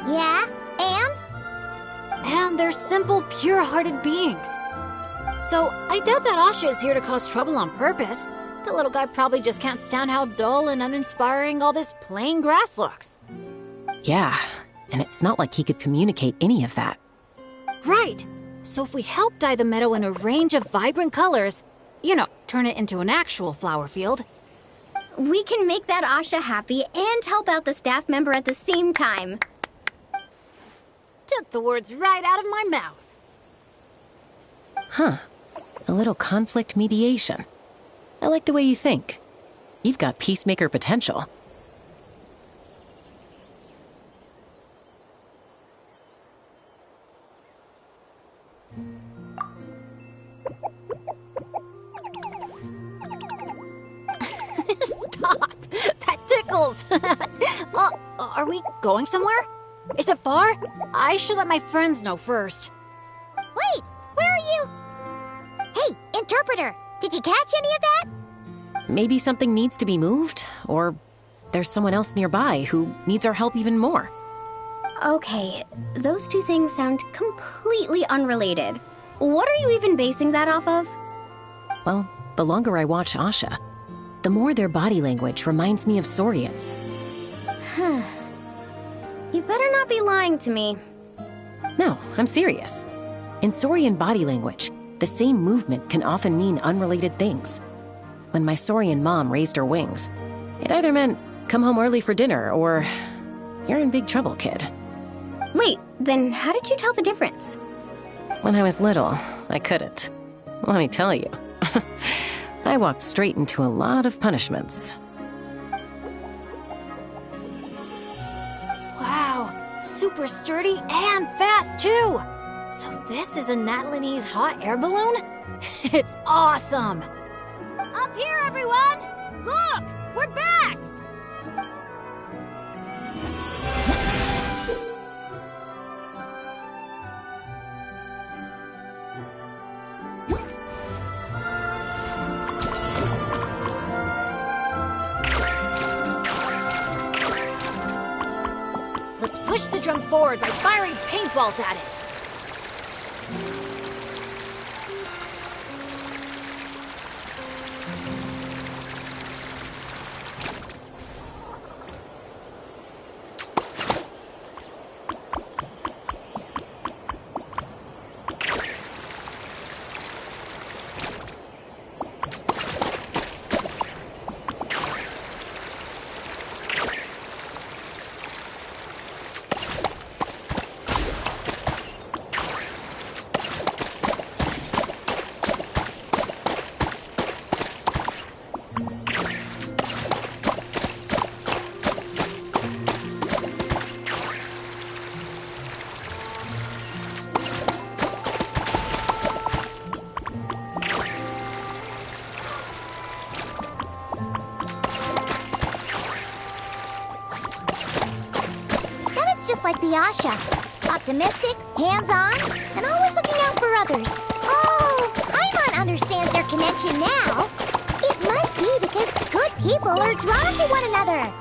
Yeah, and? And they're simple, pure-hearted beings. So, I doubt that Asha is here to cause trouble on purpose. The little guy probably just can't stand how dull and uninspiring all this plain grass looks. Yeah, and it's not like he could communicate any of that. Right. So if we help dye the meadow in a range of vibrant colors, turn it into an actual flower field, we can make that Asha happy and help out the staff member at the same time. Took the words right out of my mouth. Huh. A little conflict mediation. I like the way you think. You've got peacemaker potential. Stop! That tickles! Are we going somewhere? Is it far? I should let my friends know first. Wait, where are you? Hey, interpreter, did you catch any of that? Maybe something needs to be moved, or there's someone else nearby who needs our help even more. Okay, those two things sound completely unrelated. What are you even basing that off of? Well, the longer I watch Asha, the more their body language reminds me of Saurian's. You better not be lying to me. No, I'm serious. In Saurian body language, the same movement can often mean unrelated things. When my Saurian mom raised her wings, it either meant, come home early for dinner, or, you're in big trouble, kid. Wait, then how did you tell the difference? When I was little, I couldn't. Let me tell you. I walked straight into a lot of punishments. Wow, super sturdy and fast, too! So this is a Natlanese hot air balloon? It's awesome! Up here, everyone! Look! We're back! Let's push the drum forward by firing paintballs at it. Like the Asha. Optimistic, hands-on, and always looking out for others. Oh, Paimon understands their connection now. It must be because good people are drawn to one another.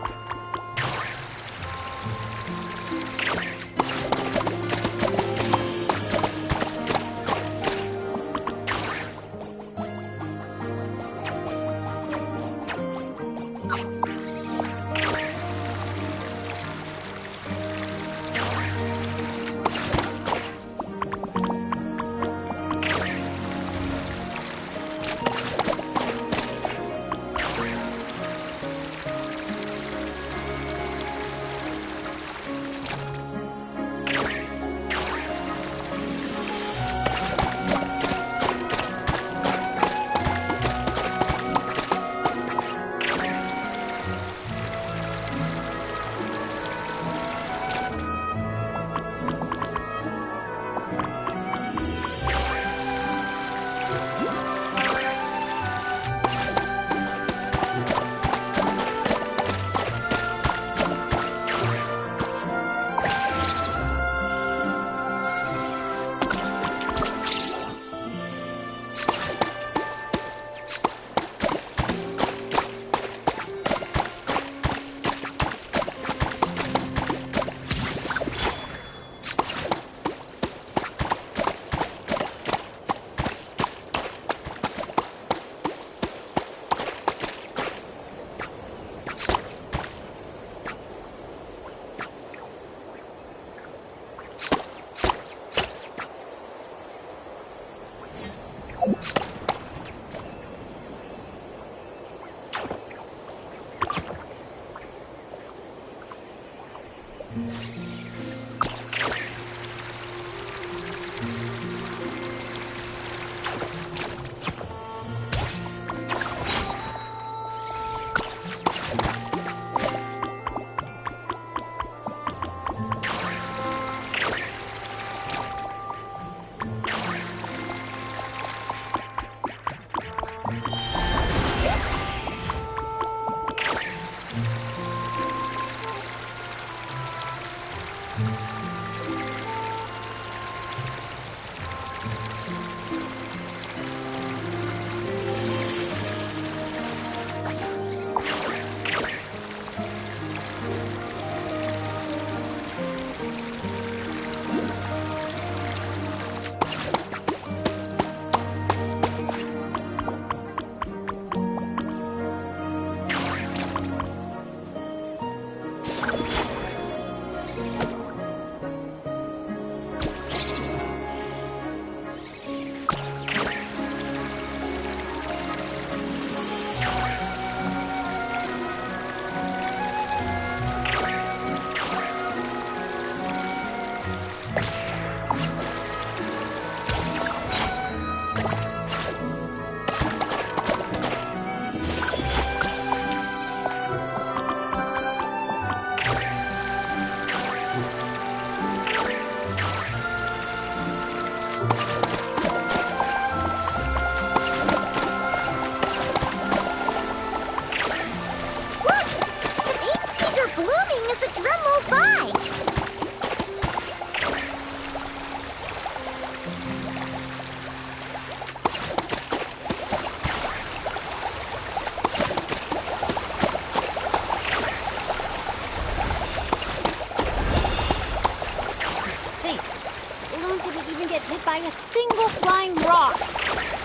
By a single flying rock.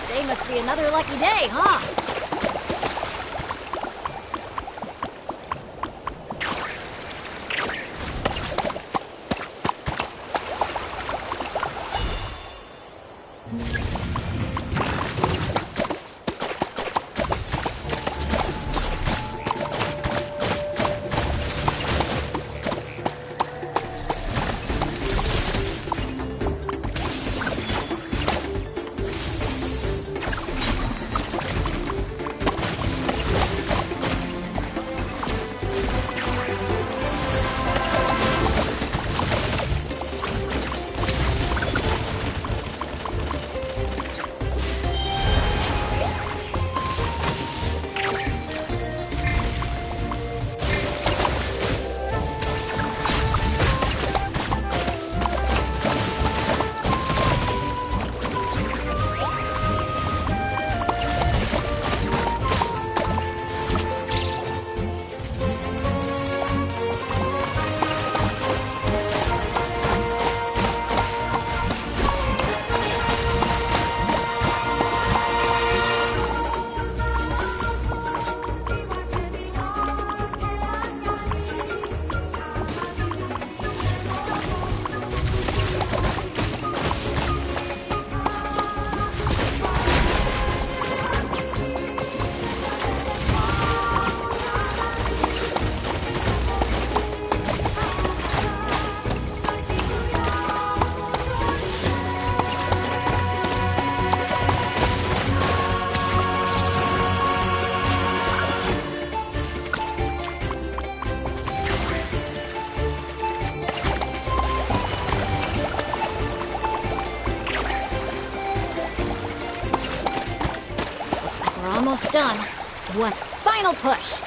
Today must be another lucky day, huh? Almost done. One final push.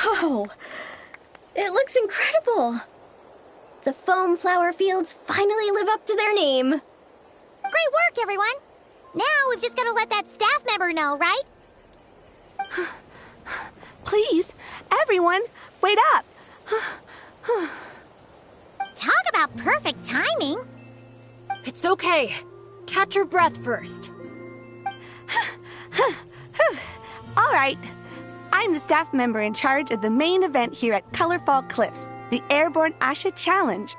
Whoa! It looks incredible! The foam flower fields finally live up to their name. Great work, everyone! Now we've just got to let that staff member know, right? Please, everyone, wait up! Talk about perfect timing! It's okay. Catch your breath first. All right. I'm the staff member in charge of the main event here at Colorful Cliffs, the Airborne Asha Challenge.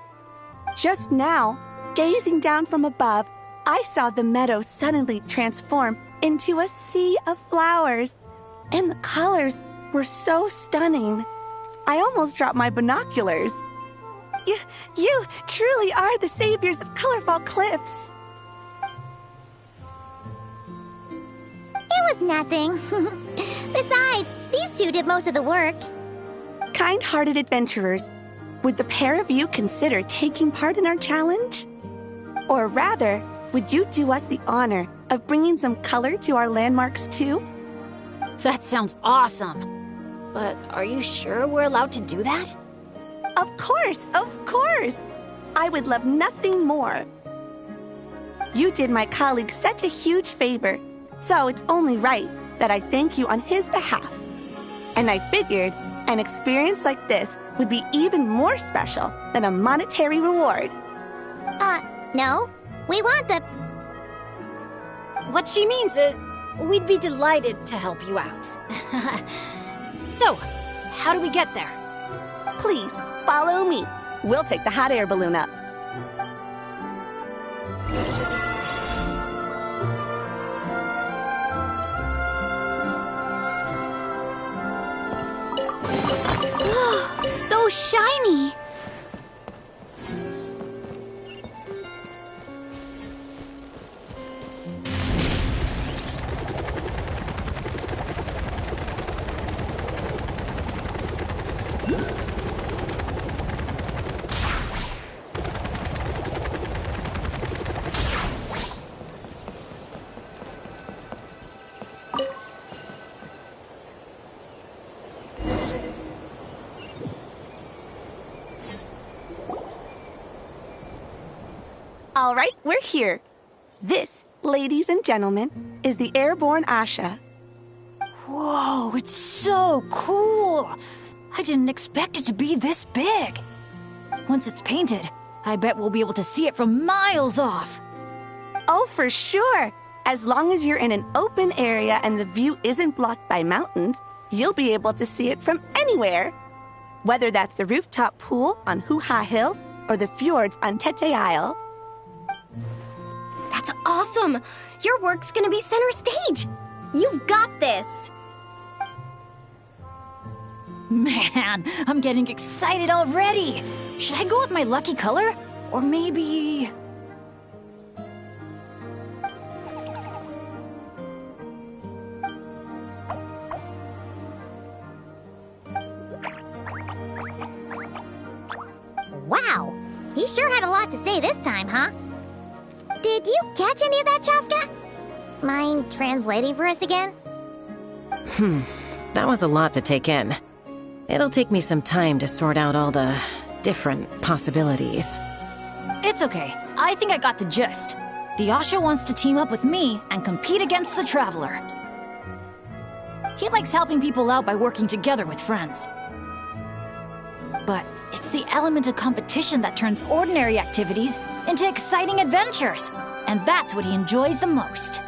Just now, gazing down from above, I saw the meadow suddenly transform into a sea of flowers, and the colors were so stunning. I almost dropped my binoculars. You truly are the saviors of Colorful Cliffs. It was nothing. Besides, these two did most of the work. Kind-hearted adventurers, would the pair of you consider taking part in our challenge? Or rather, would you do us the honor of bringing some color to our landmarks too? That sounds awesome. But are you sure we're allowed to do that? Of course, of course! I would love nothing more. You did my colleague such a huge favor, so it's only right that I thank you on his behalf. And I figured an experience like this would be even more special than a monetary reward. No. We want the... What she means is, we'd be delighted to help you out. So, how do we get there? Please, follow me. We'll take the hot air balloon up. So shiny! All right, we're here. This, ladies and gentlemen, is the Airborne Asha. Whoa, it's so cool! I didn't expect it to be this big. Once it's painted, I bet we'll be able to see it from miles off. Oh, for sure. As long as you're in an open area and the view isn't blocked by mountains, you'll be able to see it from anywhere. Whether that's the rooftop pool on Hoo-Ha Hill or the fjords on Tete Isle. That's awesome! Your work's gonna be center stage! You've got this! Man, I'm getting excited already! Should I go with my lucky color? Or maybe... Wow! He sure had a lot to say this time, huh? Did you catch any of that, Chaska? Mind translating for us again? That was a lot to take in. It'll take me some time to sort out all the different possibilities. It's okay. I think I got the gist. The Asha wants to team up with me and compete against the Traveler. He likes helping people out by working together with friends. But it's the element of competition that turns ordinary activities into exciting adventures. And that's what he enjoys the most.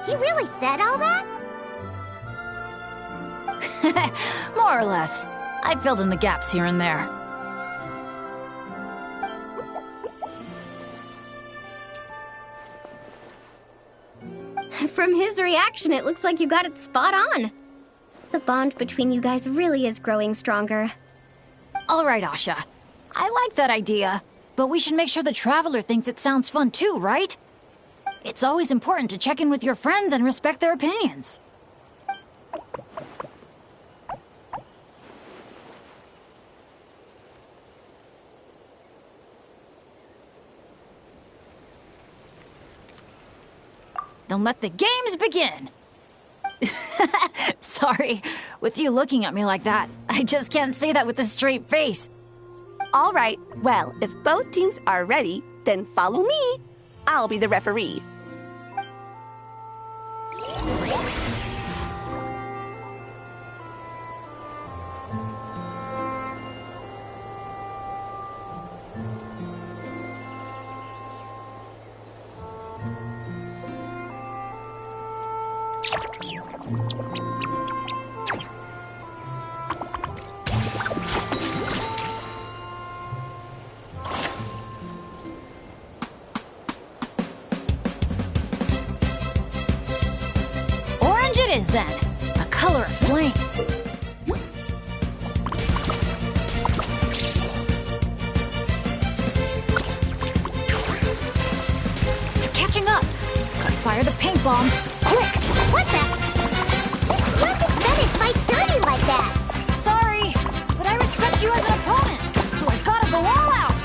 He really said all that? More or less. I filled in the gaps here and there. From his reaction, it looks like you got it spot on. The bond between you guys really is growing stronger. All right, Asha. I like that idea, but we should make sure the Traveler thinks it sounds fun too, right? It's always important to check in with your friends and respect their opinions. Then let the games begin! Sorry, with you looking at me like that, I just can't say that with a straight face. All right, well, if both teams are ready, then follow me. I'll be the referee. Orange it is then, the color of flames. They're catching up. Gotta fire the paint bombs, quick! What the? Since when did Bennett fight dirty like that? Sorry, but I respect you as an opponent, so I gotta go all out.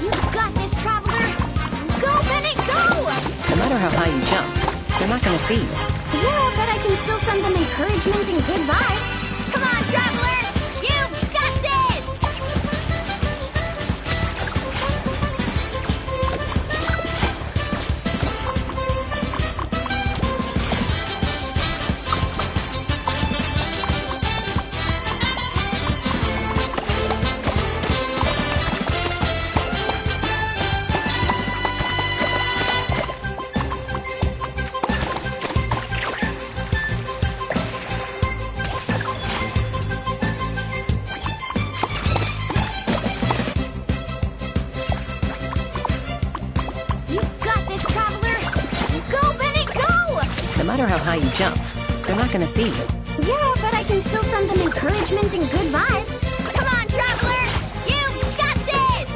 You got this, Traveler! Go, Bennett, go! No matter how high you jump, they're not gonna see you. Yeah, but I can still send them encouragement and good vibes. Come on, Traveler! You've got this! You've got this, Traveler! Go, Bennett, go! No matter how high you jump, they're not gonna see you. Yeah, but I can still send them encouragement and good vibes. Come on, Traveler! You've got this!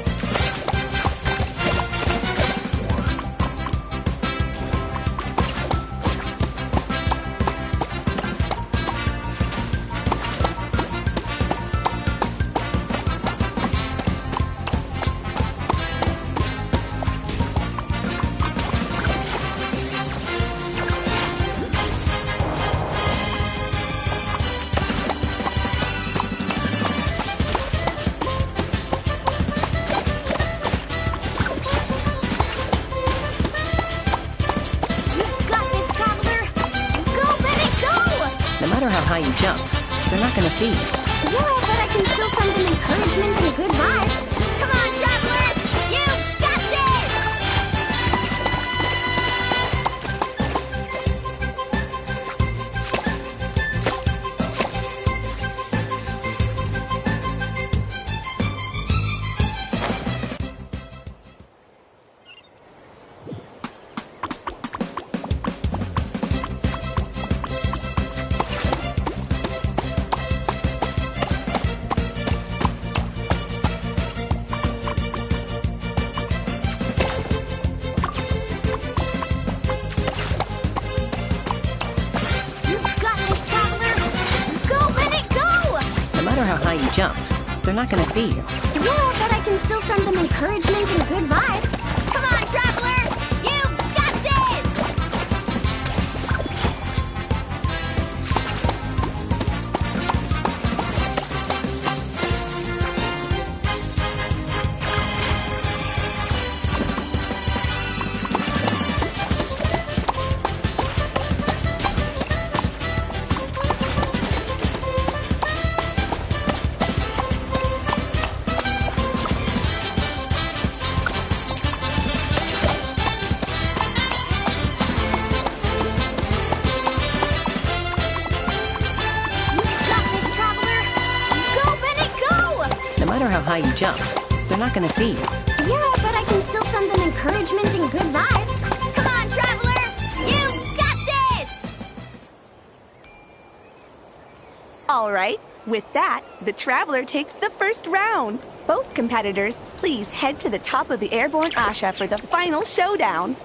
You've got this, Traveler! Go, Bennett, go! No matter how high you jump, they're not gonna see you. Yeah, but I can still send them encouragement and good vibes. Come on, Traveler! You've got this! You've got this, Traveler! Go, Bennett, go! No matter how high you jump, they're not gonna see you. Yeah, but I can still send them encouragement and good vibes. Come on, Traveler! You've got this! You've got this, Traveler! Go, Bennett, go! No matter how high you jump, they're not gonna see you. Yeah, but I can still send them encouragement and good vibes. Come on, Traveler! You've got this! All right, with that, the Traveler takes the first round. Both competitors, please head to the top of the airborne Asha for the final showdown.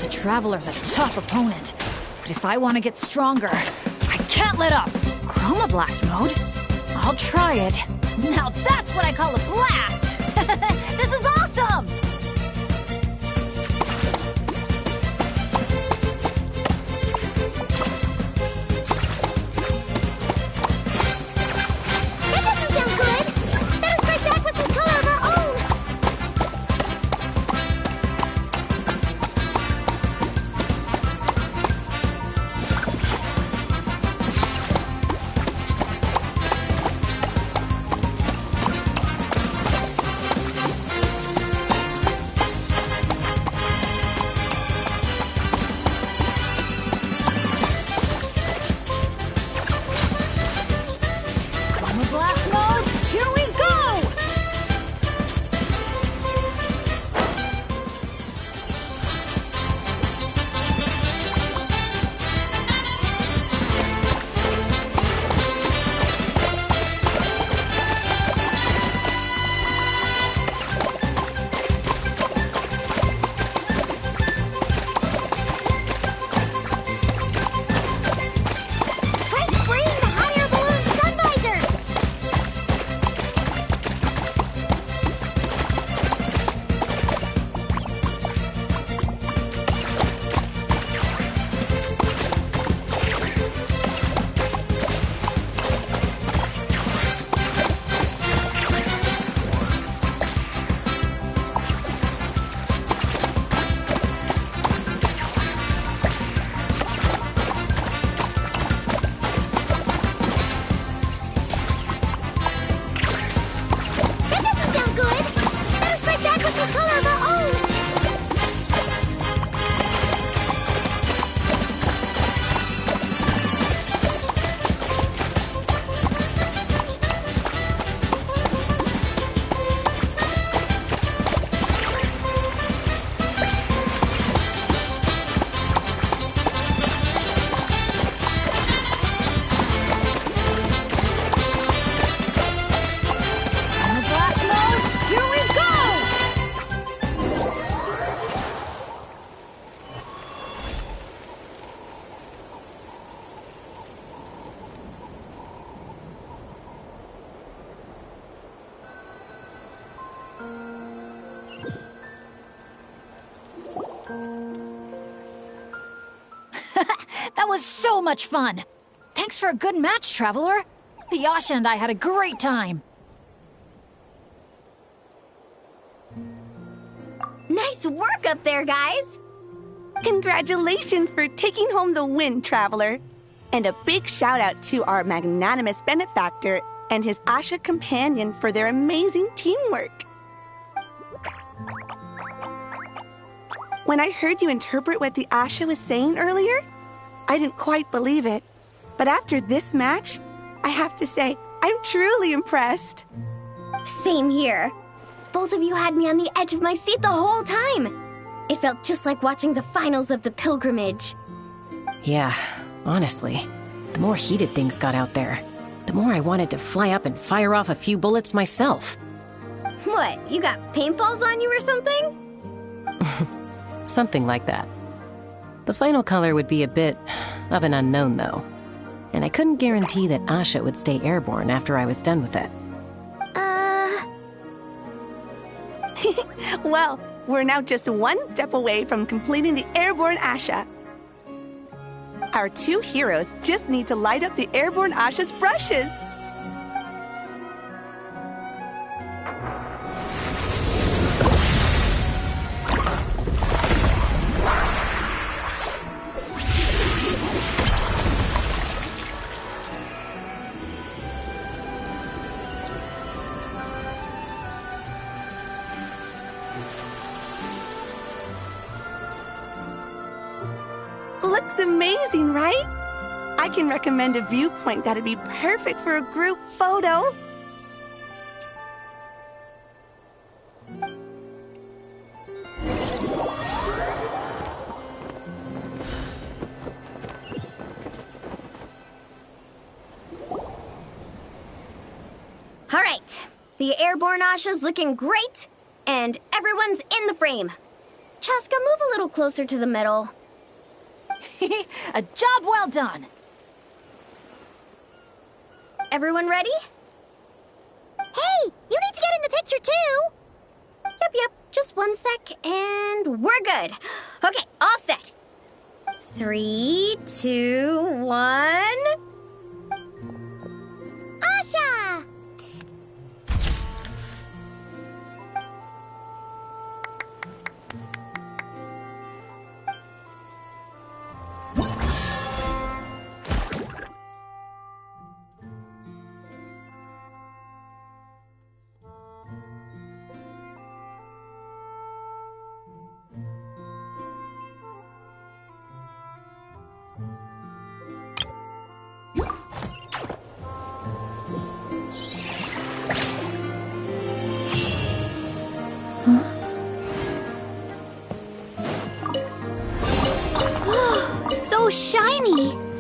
The Traveler's a tough opponent. But if I want to get stronger, I can't let up. Chroma blast mode? I'll try it. Now that's what I call a blast! This is awesome! That doesn't sound good! Better strike back with some color of our own! Chroma blast mode? Here we go! Try spraying the hot air balloon sun visor! That doesn't sound good! Better strike back with some color of our own! Chroma blast mode? Here we go! That was so much fun! Thanks for a good match, Traveler. The Asha and I had a great time. Nice work up there, guys! Congratulations for taking home the win, Traveler. And a big shout out to our magnanimous benefactor and his Asha companion for their amazing teamwork. When I heard you interpret what the Asha was saying earlier, I didn't quite believe it. But after this match, I have to say, I'm truly impressed. Same here. Both of you had me on the edge of my seat the whole time. It felt just like watching the finals of the pilgrimage. Yeah, honestly, the more heated things got out there, the more I wanted to fly up and fire off a few bullets myself. What, you got paintballs on you or something? Something like that. The final color would be a bit of an unknown, though. And I couldn't guarantee that Asha would stay airborne after I was done with it. Well, we're now just one step away from completing the airborne Asha. Our two heroes just need to light up the airborne Asha's brushes. Looks amazing, right? I can recommend a viewpoint that'd be perfect for a group photo. All right, the airborne Asha's looking great, and everyone's in the frame. Chaska, move a little closer to the middle. A job well done. Everyone ready? Hey, you need to get in the picture too! Yep. Just 1 sec, and we're good. Okay, all set. 3, 2, 1. Asha! So shiny!